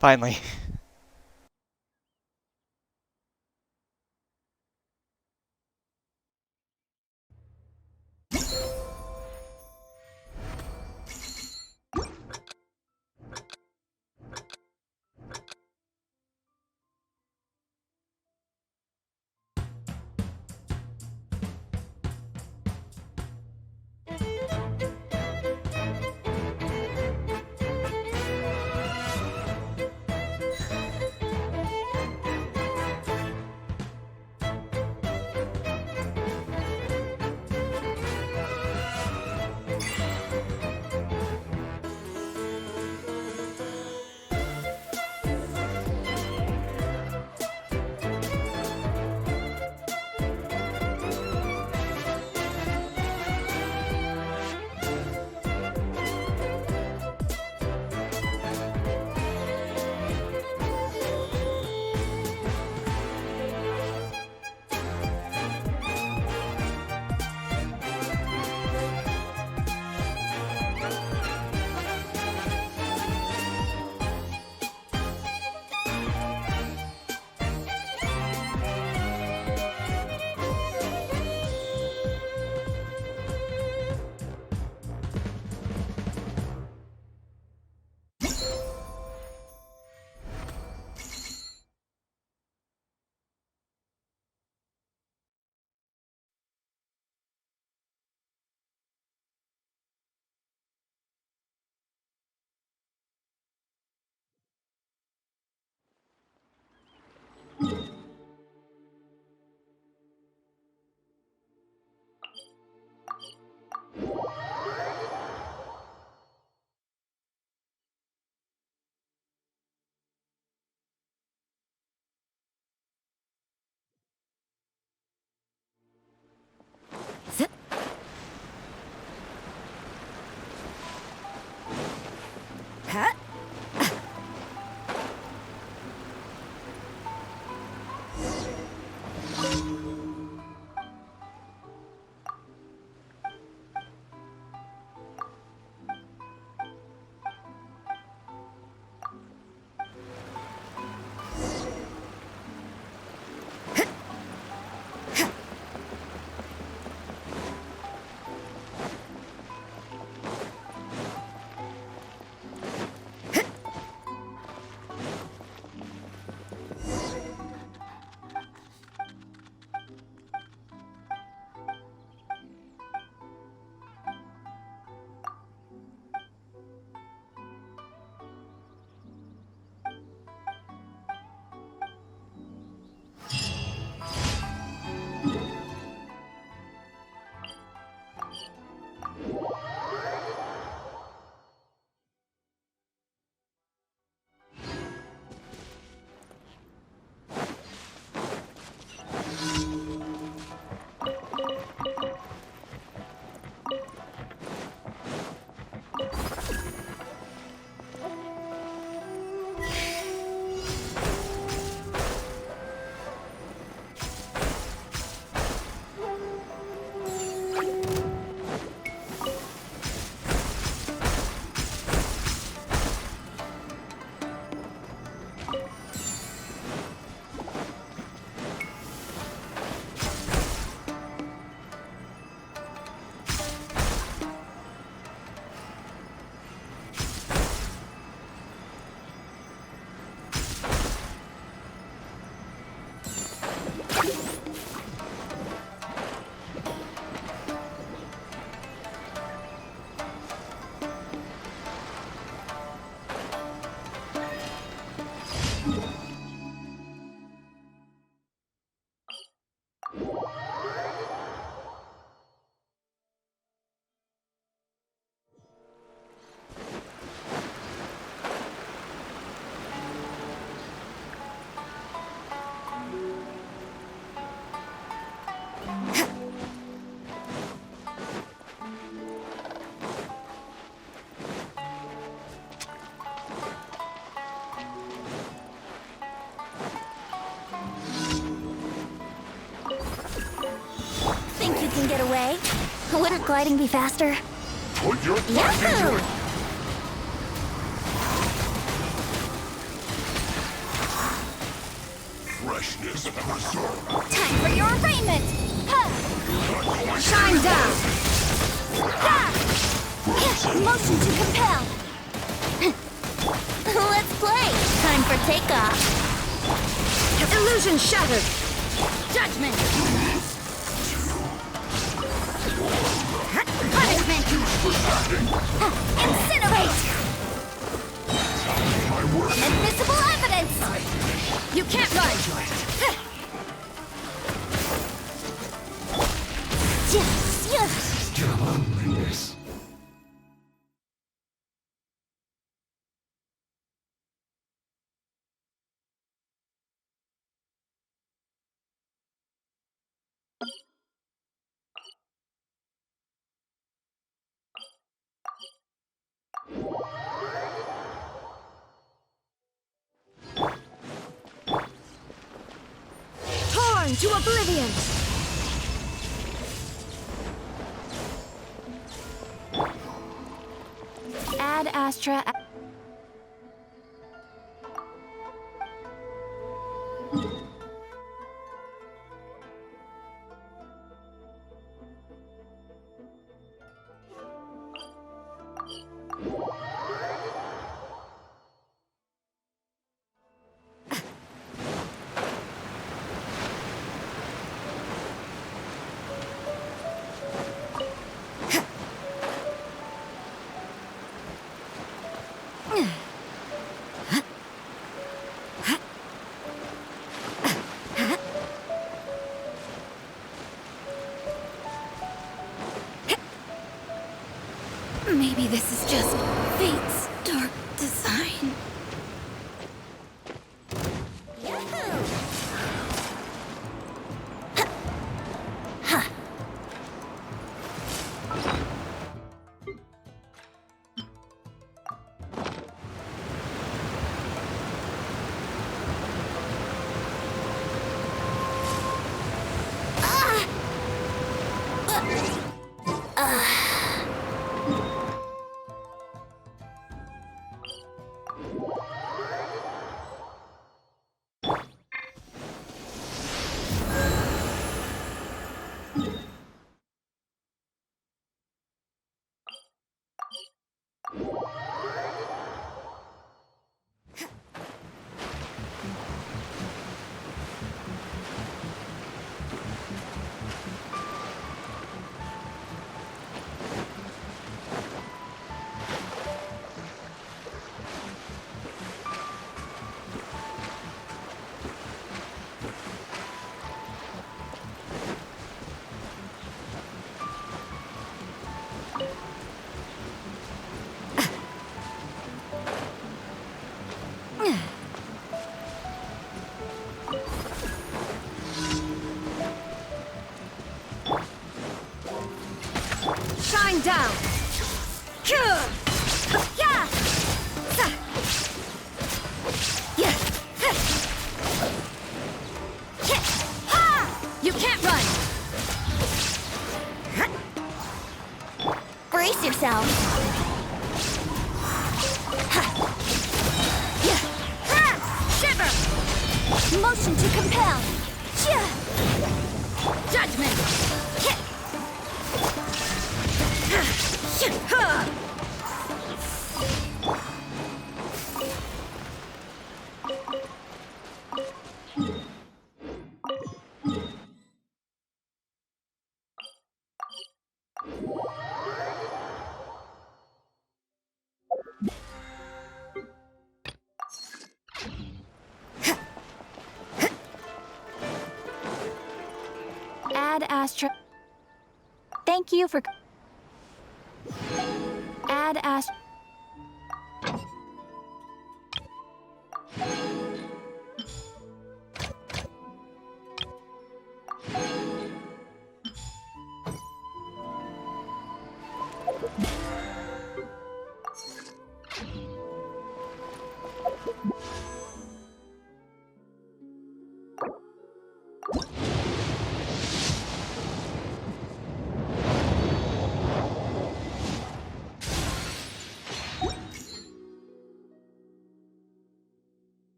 Finally. Can get away? Wouldn't gliding be faster? Put your Yahoo! Time for your arraignment! Shine down! Motion to compel! Let's play! Time for takeoff! Illusion shattered! Judgment! Punishment! Incinerate! Admissible evidence! You can't run! Torn to oblivion! Ad Astra. Maybe this is just fate's dark design. Shine down! You can't run! Brace yourself! Shiver! Motion to compel! Judgment! Ad Astra. Thank you for. Ad Astra.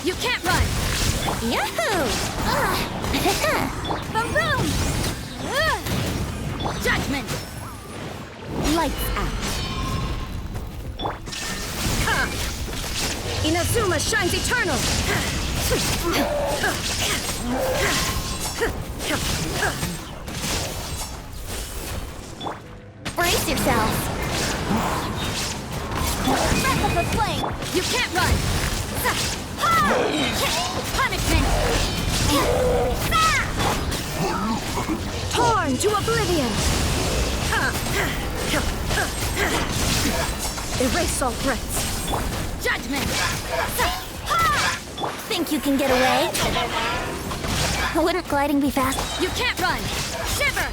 You can't run! Yahoo! Boom boom! Judgment! Lights out. Inazuma shines eternal! Brace yourselves. Breath of the flame! You can't run! Punishment! Torn to oblivion! Erase all threats. Judgment! Think you can get away? Wouldn't gliding be fast? You can't run! Shiver!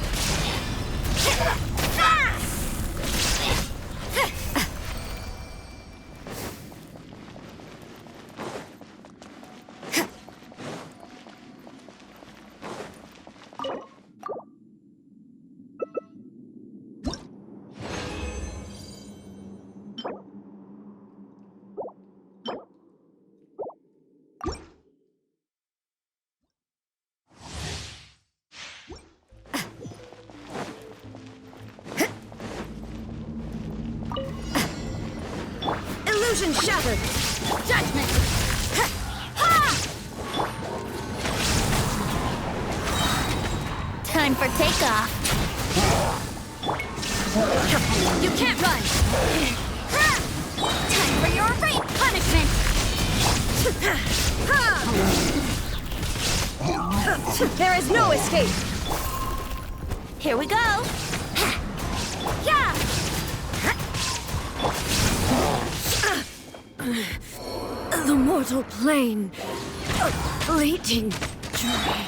Illusion shattered! Judgment! Time for takeoff. You can't run! Time for your rape Punishment! There is no escape! Here we go. Yeah! The mortal plane. A fleeting dream.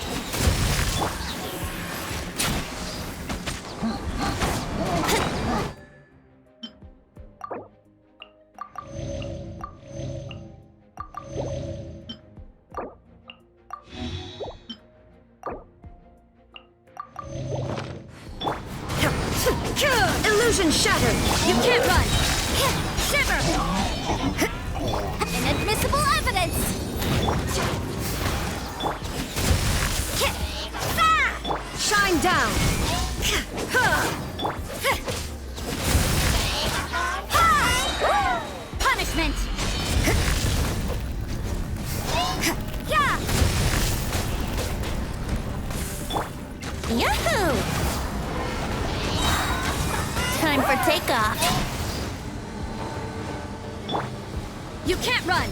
Illusion shattered! You can't run! Shiver! Inadmissible evidence! Shine down! Punishment! Yeah! Yahoo! Time for takeoff. You can't run!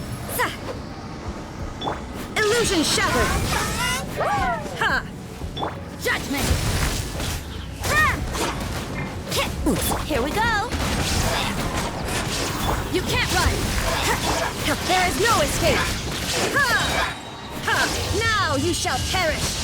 Illusion shattered! Judgment! Here we go. You can't run! There is no escape! Now you shall perish!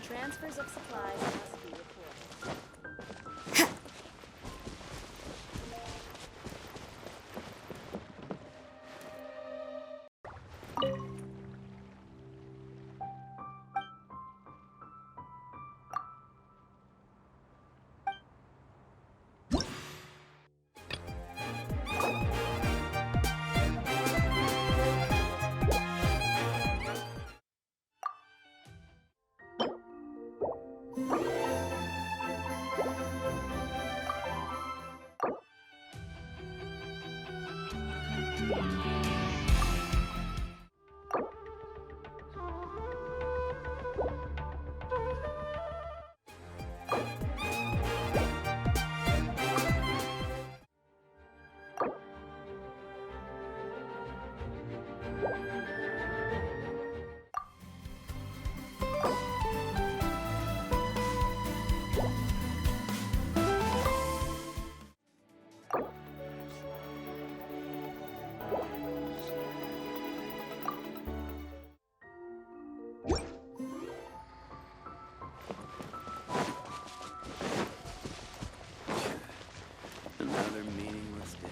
Transfers of supplies must be reported. Another meaningless day.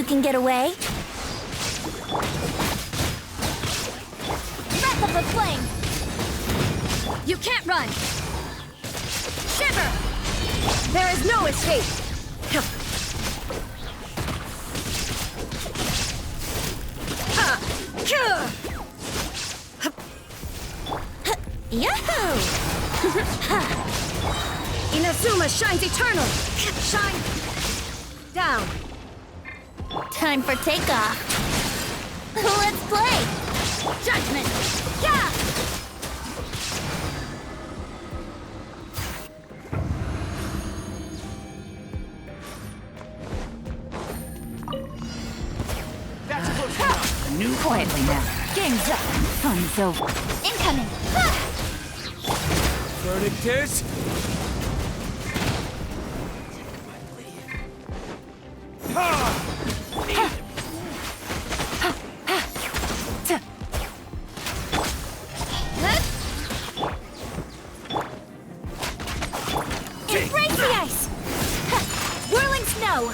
you can get away? Breath of the flame! You can't run! Shiver! There is no escape! Yahoo! Inazuma shines eternal! Shine down! Time for takeoff! Let's play! Judgment! Yeah! Quietly now. Game's up. Fun's over. Incoming! Verdict is... Embrace the ice! Whirling snow!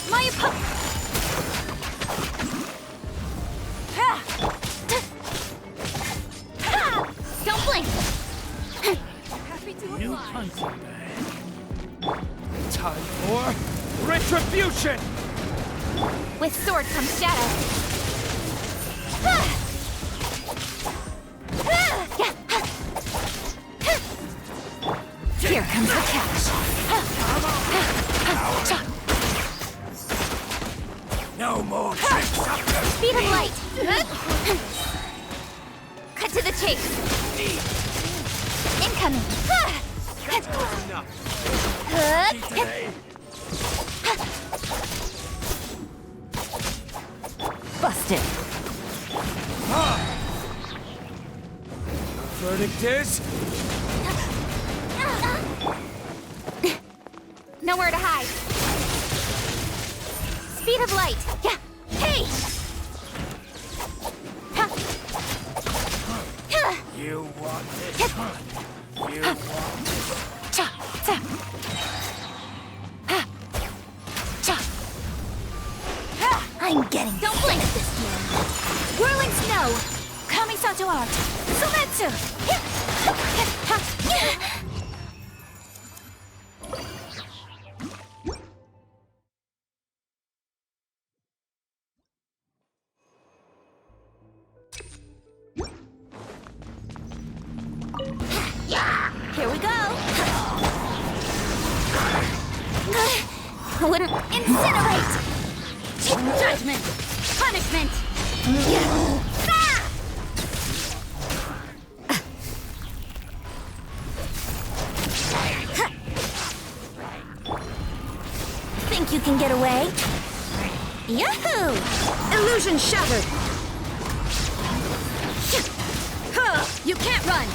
My opponent! Don't blink! New punching bag. Time for retribution! With sword comes shadow. Here comes the catch. No more tricks up there! Speed of light! Cut to the chase! Incoming! That's close enough. Busted. Verdict is... Nowhere to hide. Speed of light! Yeah! Hey! You want this one. You want this. I'm getting... Don't blink at this game! Whirling snow! Kami Sato art! Sumetsu! Here we go! Wouldn't incinerate! Judgment! Punishment! Think you can get away? Yahoo! Illusion shattered! You can't run!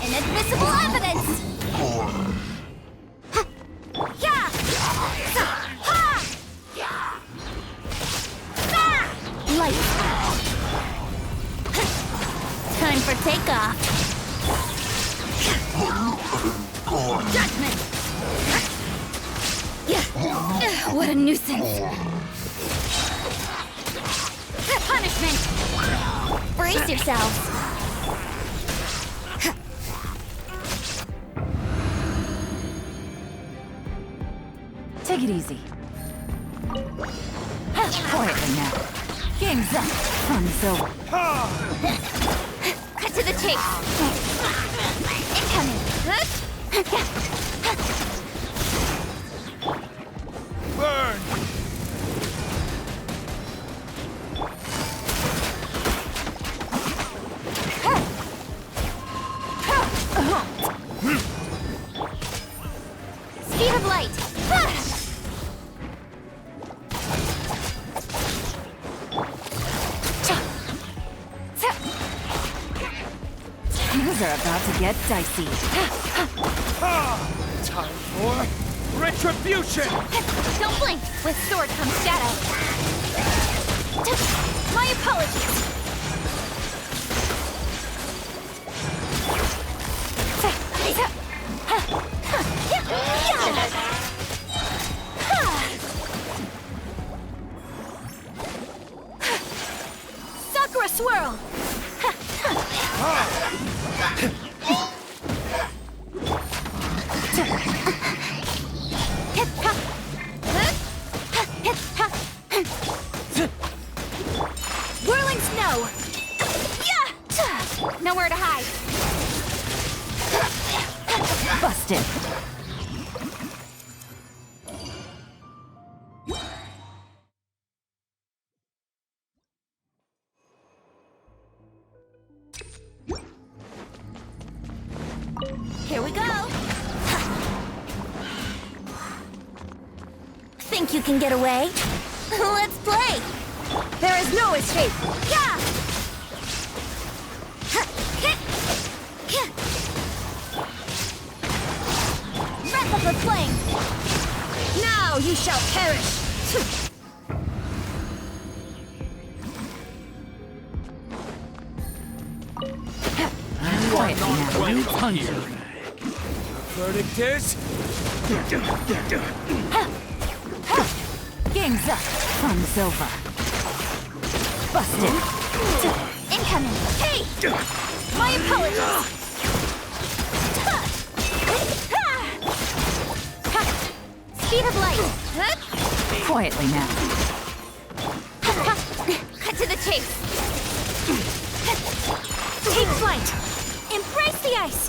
Inadmissible evidence! Light! Time for takeoff! Judgment! What a nuisance! Punishment! Brace yourselves! Take it easy. Quietly now. Game's up. Fun's over. Cut to the chase! Incoming! Burn! Speed of light! Things are about to get dicey. Time for retribution! Don't blink! With sword comes shadow. My apologies! Whirling snow! Yeah! Nowhere to hide. Busted. Here we go! Think you can get away? Let's play! There is no escape! Yeah! Wrap up a flame! Now you shall perish! Quiet now. Here. Verdict is... Game's up. Fun's over. Busted. Incoming! Hey! My apologies! Speed of light! Quietly now. Cut to the chase! Take flight! Embrace the ice!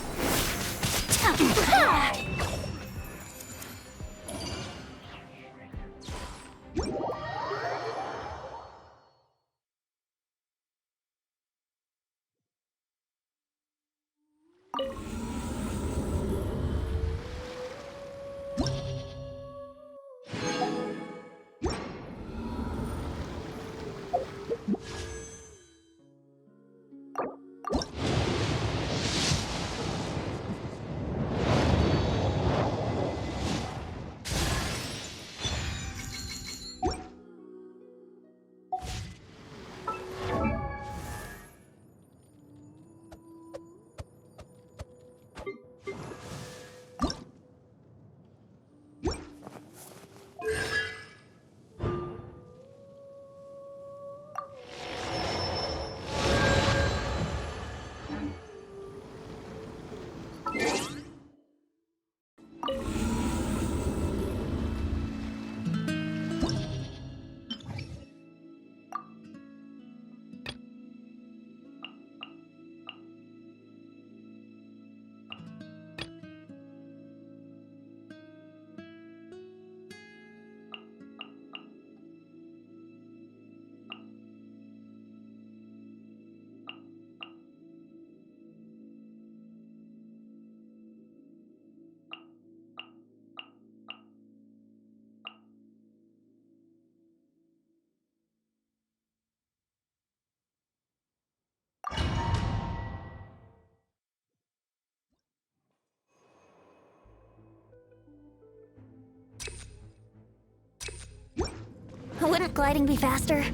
Wouldn't gliding be faster?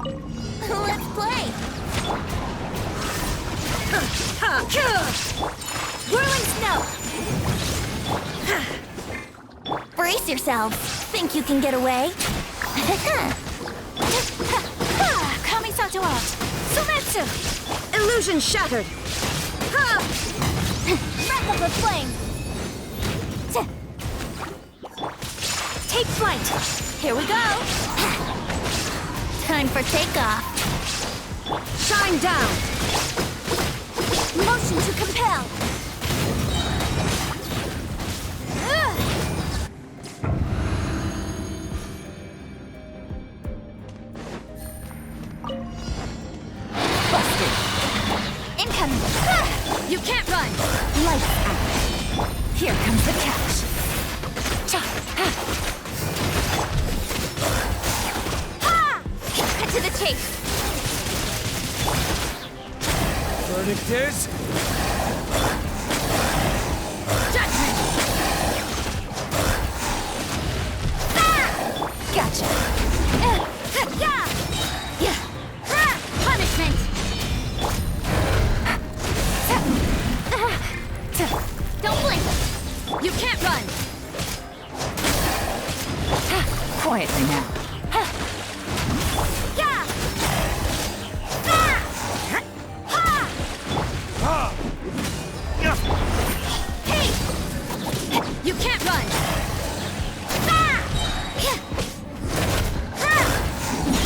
Let's play! Whirling snow! Brace yourselves. Think you can get away? Kamisato out! Sumetsu! Illusion shattered! Wrap up a flame! Take flight! Here we go! Time for takeoff! Shine down! Motion to compel! Busted! Incoming! You can't run! Lights out. Here comes the catch. Cut to the chase! Verdict is... Judgment! Gotcha. Punishment! Don't blink! You can't run! Quietly now. You can't run!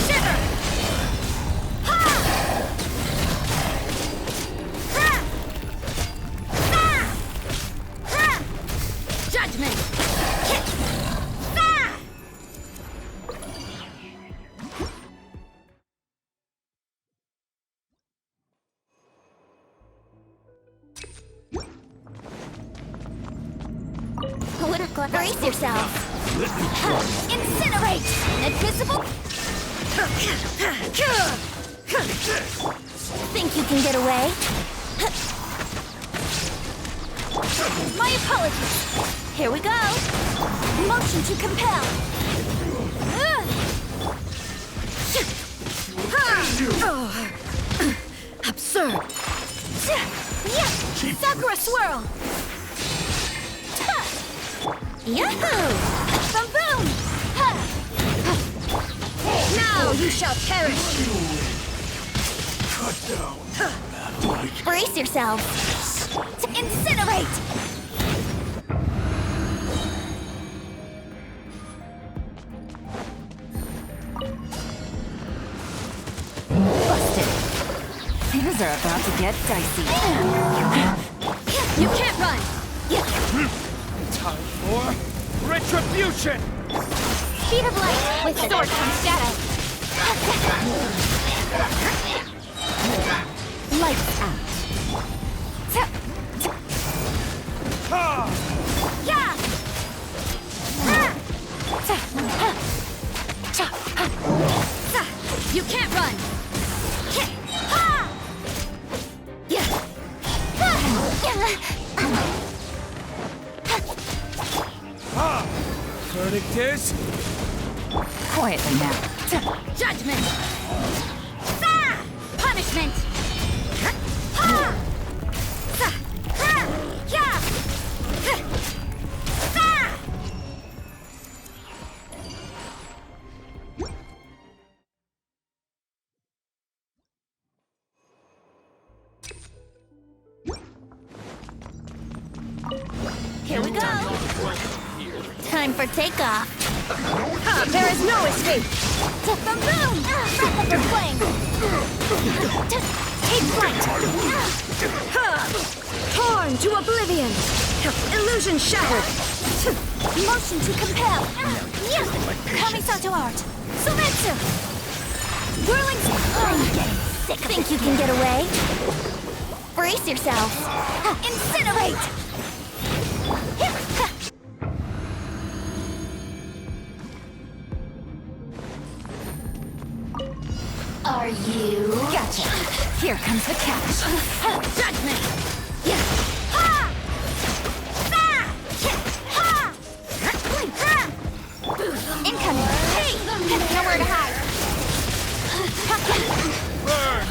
Shiver! Judgment! Brace yourself! Incinerate! Invisible! Think you can get away? My apologies! Here we go! Motion to compel! Absurd! Sakura swirl! Yahoo! Boom boom! Now you shall perish! Brace yourself! Incinerate! Busted. Things are about to get dicey. You can't run! Time for retribution! Speed of light with sword comes shadow. Lights out. Yeah! You can't run! Verdict is... Quietly now. Judgment! Punishment! Here we go! Time for takeoff! There is no escape! Boom boom! Wrap up your flame! Take flight! Torn to oblivion! Illusion shattered! Motion to compel! Kamisato art! Sumetsu! Whirling... I'm getting sick. Think you can get away? Brace yourself! Incinerate! Are you? Gotcha. Here comes the catch. Judgment! Incoming! Hey! Nowhere to hide! Burn!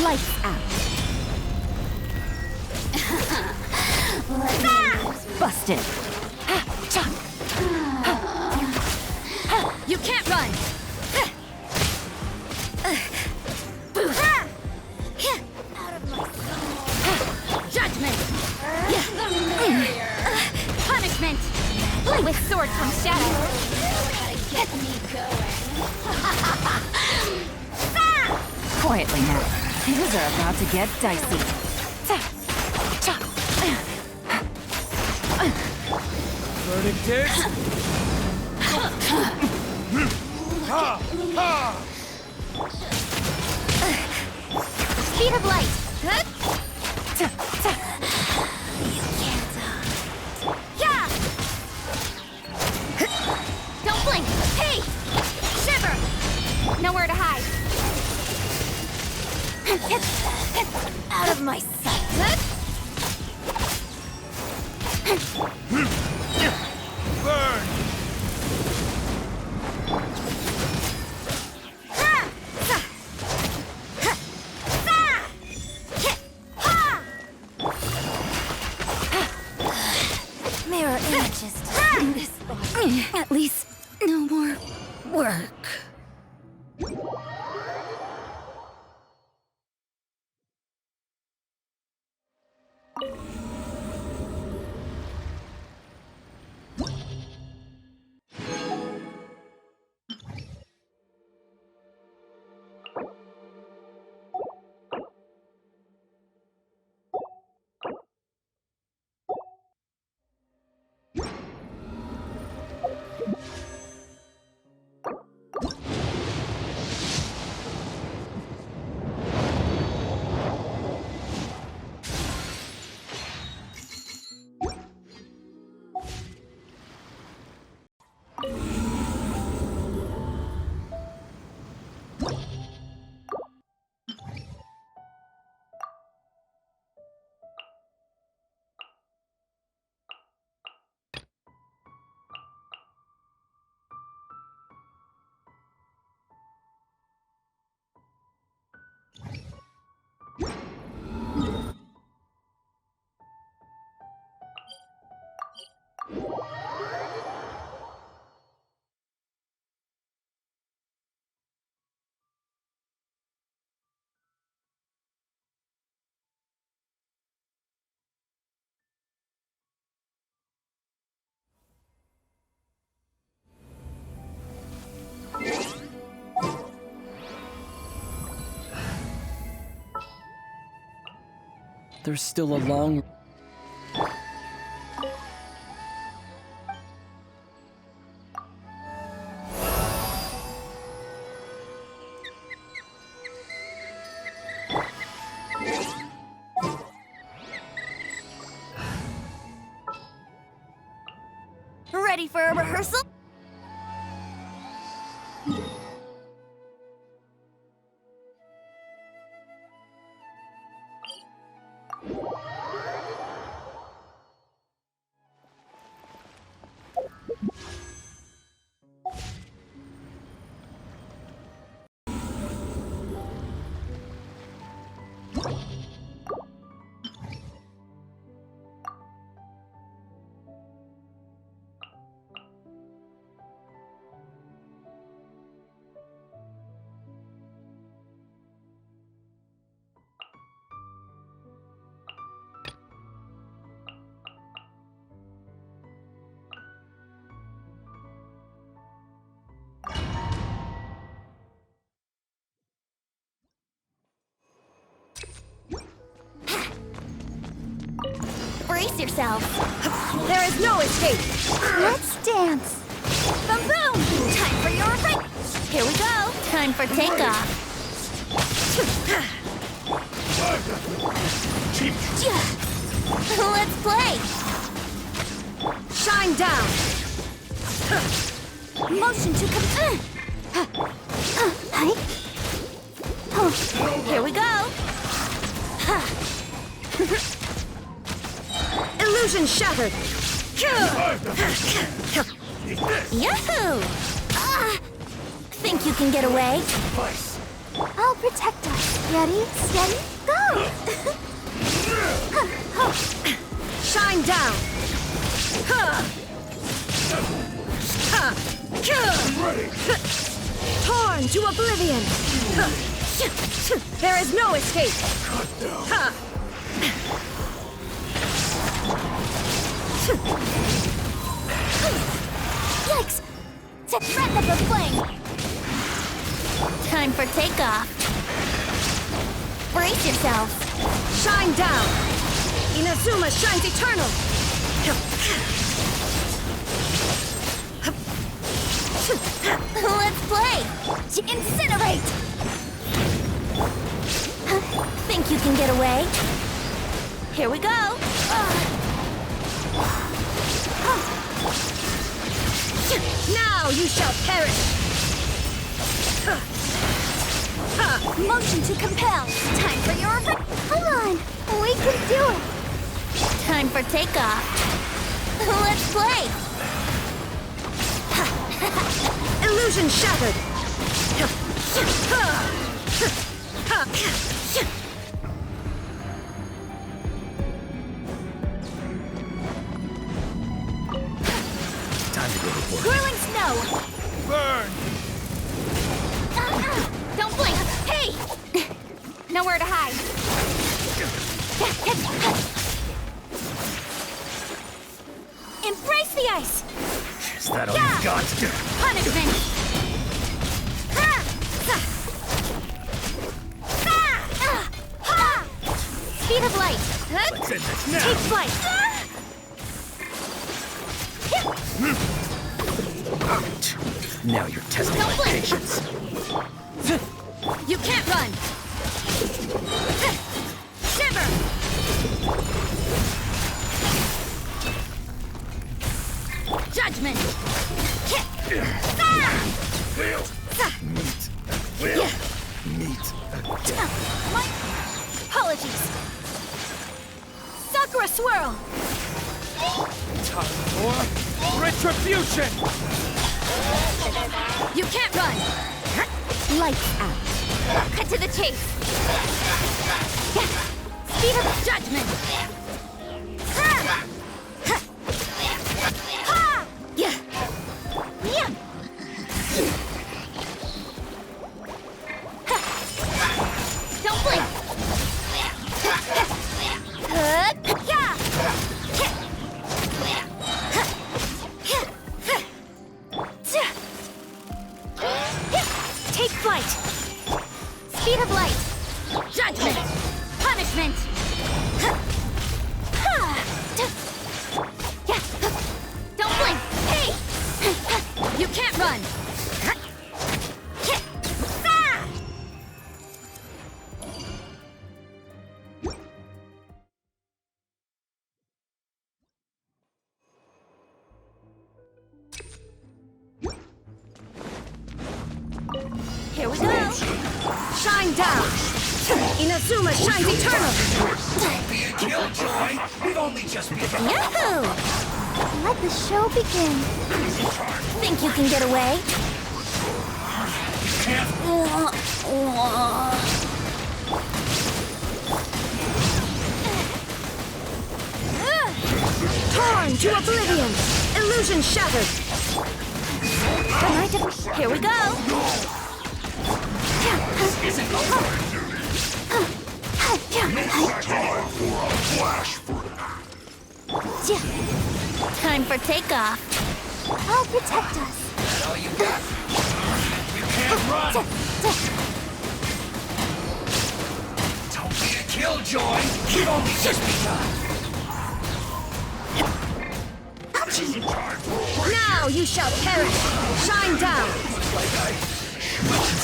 Lights out. Busted. You can't run! Judgment! Punishment! With sword comes shadow. Get me going. Quietly now. Things are about to get dicey. Verdict is... Speed of light! Yeah! Don't blink! Hey! Shiver! Nowhere to hide! Out of my sight! Burn! Mirror images in this body. At least no more work. There's still a long... Ready for a rehearsal? Brace yourself. There is no escape. Let's dance. Boom, boom. Time for your break. Here we go. Time for takeoff. Let's play. Shine down. Motion to Here we go. Illusion shattered. Yahoo! Think you can get away? I'll protect us. Ready, steady, go! Shine down. Torn to oblivion. There is no escape. Yikes! It's a breath of the flame! Time for takeoff. Brace yourselves. Shine down. Inazuma shines eternal. Let's play. Incinerate. Think you can get away? Here we go. Now you shall perish! Motion to compel! Time for your... Come on! We can do it! Time for takeoff! Let's play! Illusion shattered! Whirling snow! Burn! Don't blink! Hey! Nowhere to hide. Embrace the ice! Is that all you've got? Punishment! Speed of light! Let's end this now! Take flight! Now you're testing Don't my blink. patience. You can't run! Shiver! Judgment! Will meet. Will meet. My apologies! Sakura swirl! Time for retribution! You can't run! Lights out. Cut to the chase. Speed of judgment. Don't blink. Take flight. Speed of light. Judgment. Punishment. Shine down! Inazuma shines eternal! Don't be a killjoy! We've only just begun! Yahoo! Let the show begin. Think you can get away? Torn to oblivion! Illusion shattered! Here we go! Time for takeoff. I'll protect us. That's all you got? You can't run! Don't be a killjoy! We've only just begun! Now you shall perish! Shine down!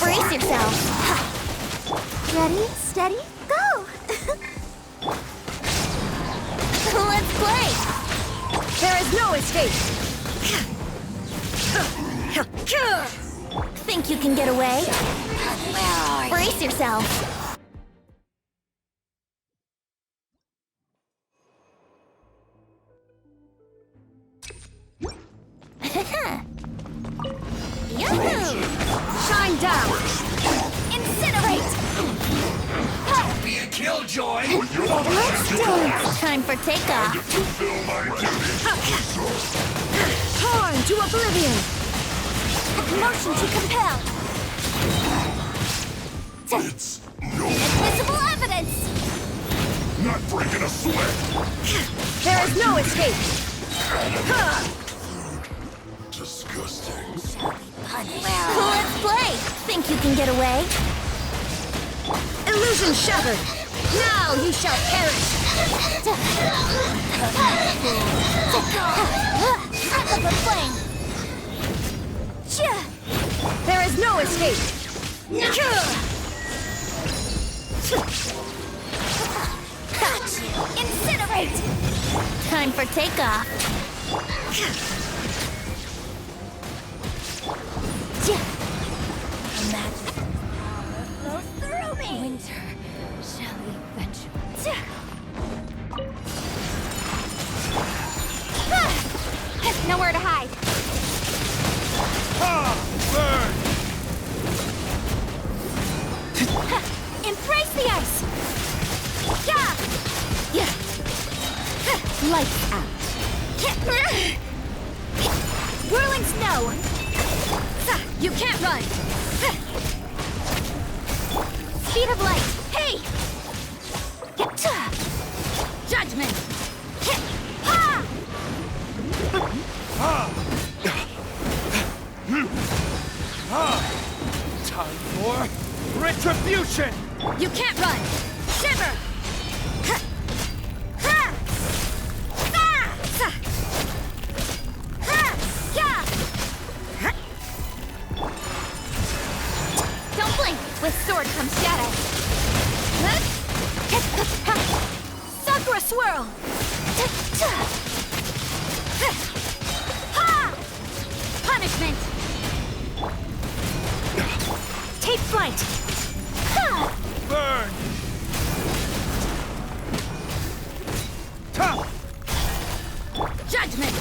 Brace yourself. Ready, steady, go! Let's play! There is no escape! Think you can get away? Brace yourself. Yahoo! Shine down! Incinerate! Don't be a killjoy! Let's dance! Time for takeoff. Torn to oblivion! Motion to compel. It's no Invisible evidence! not breaking a sweat! There is no escape! Disgusting. Let's play! Think you can get away? Illusion shattered! Now you shall perish! Breath of the flame! There is no escape! Incinerate! Time for takeoff. Imagine flows through me. Winter shall eventually. Nowhere to hide. Burn! Embrace the ice! Yeah! Lights out! Whirling snow! You can't run! Speed of light! Hey! Judgment! Time for retribution! You can't run! Shiver! Don't blink! With sword comes shadow! Sakura swirl! Punishment! Take flight! Burn! Judgment!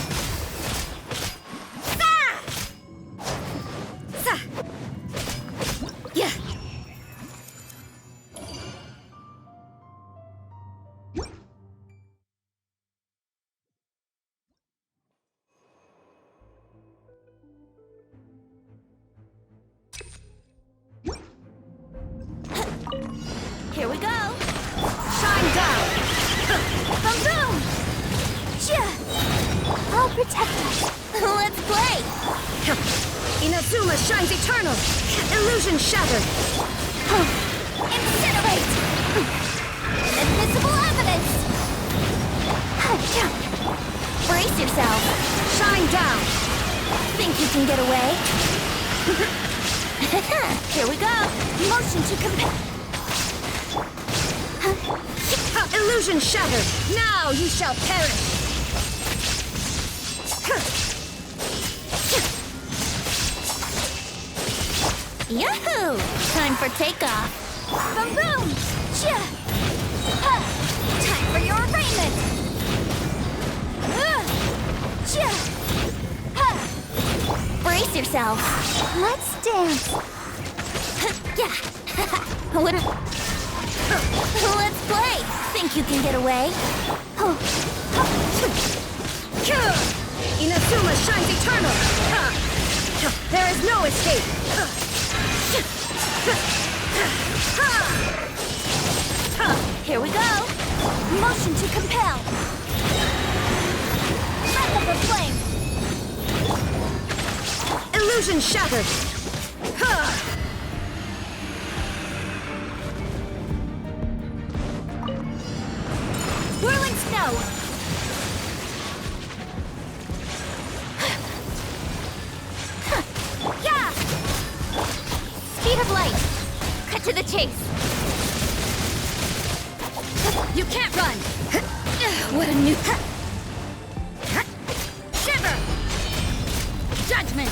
Yeah. Here we go! Shine down! Boom! I'll protect us. Let's play! Inazuma shines eternal! Illusion shattered! Incinerate! Invisible evidence! Brace yourself! Shine down! Think you can get away? Here we go! Motion to compel! Illusion shattered! Now you shall perish! Yahoo! Time for takeoff. Boom boom! Cha! Ha! Time for your arraignment! Cha! Ha! Brace yourself! Let's dance! Yeah! Let's play! Think you can get away? Inazuma shines eternal! There is no escape! Here we go! Motion to compel! Breath of the flame! Illusion shattered! Whirling snow! Yeah! Speed of light! Cut to the chase! You can't run! What a new... Shiver! Judgment!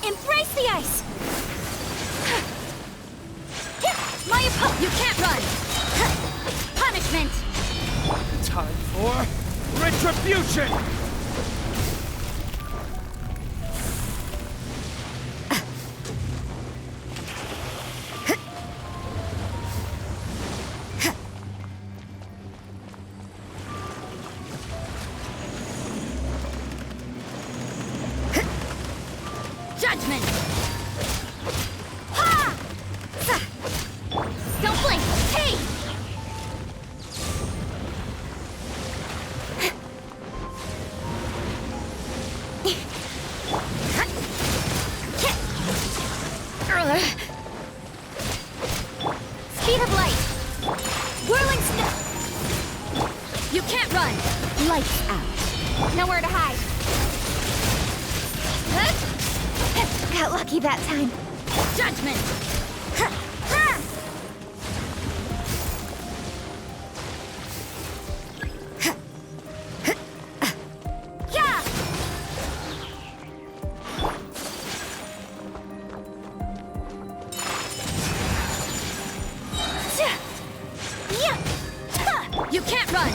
Embrace the ice! My opponent! You can't run! Punishment! Time for retribution! Judgment! Ha! Don't blink! Hey! Speed of light! Whirling snow! You can't run! Lights out. Nowhere to hide. Got lucky that time. Judgment! Yeah! You can't run!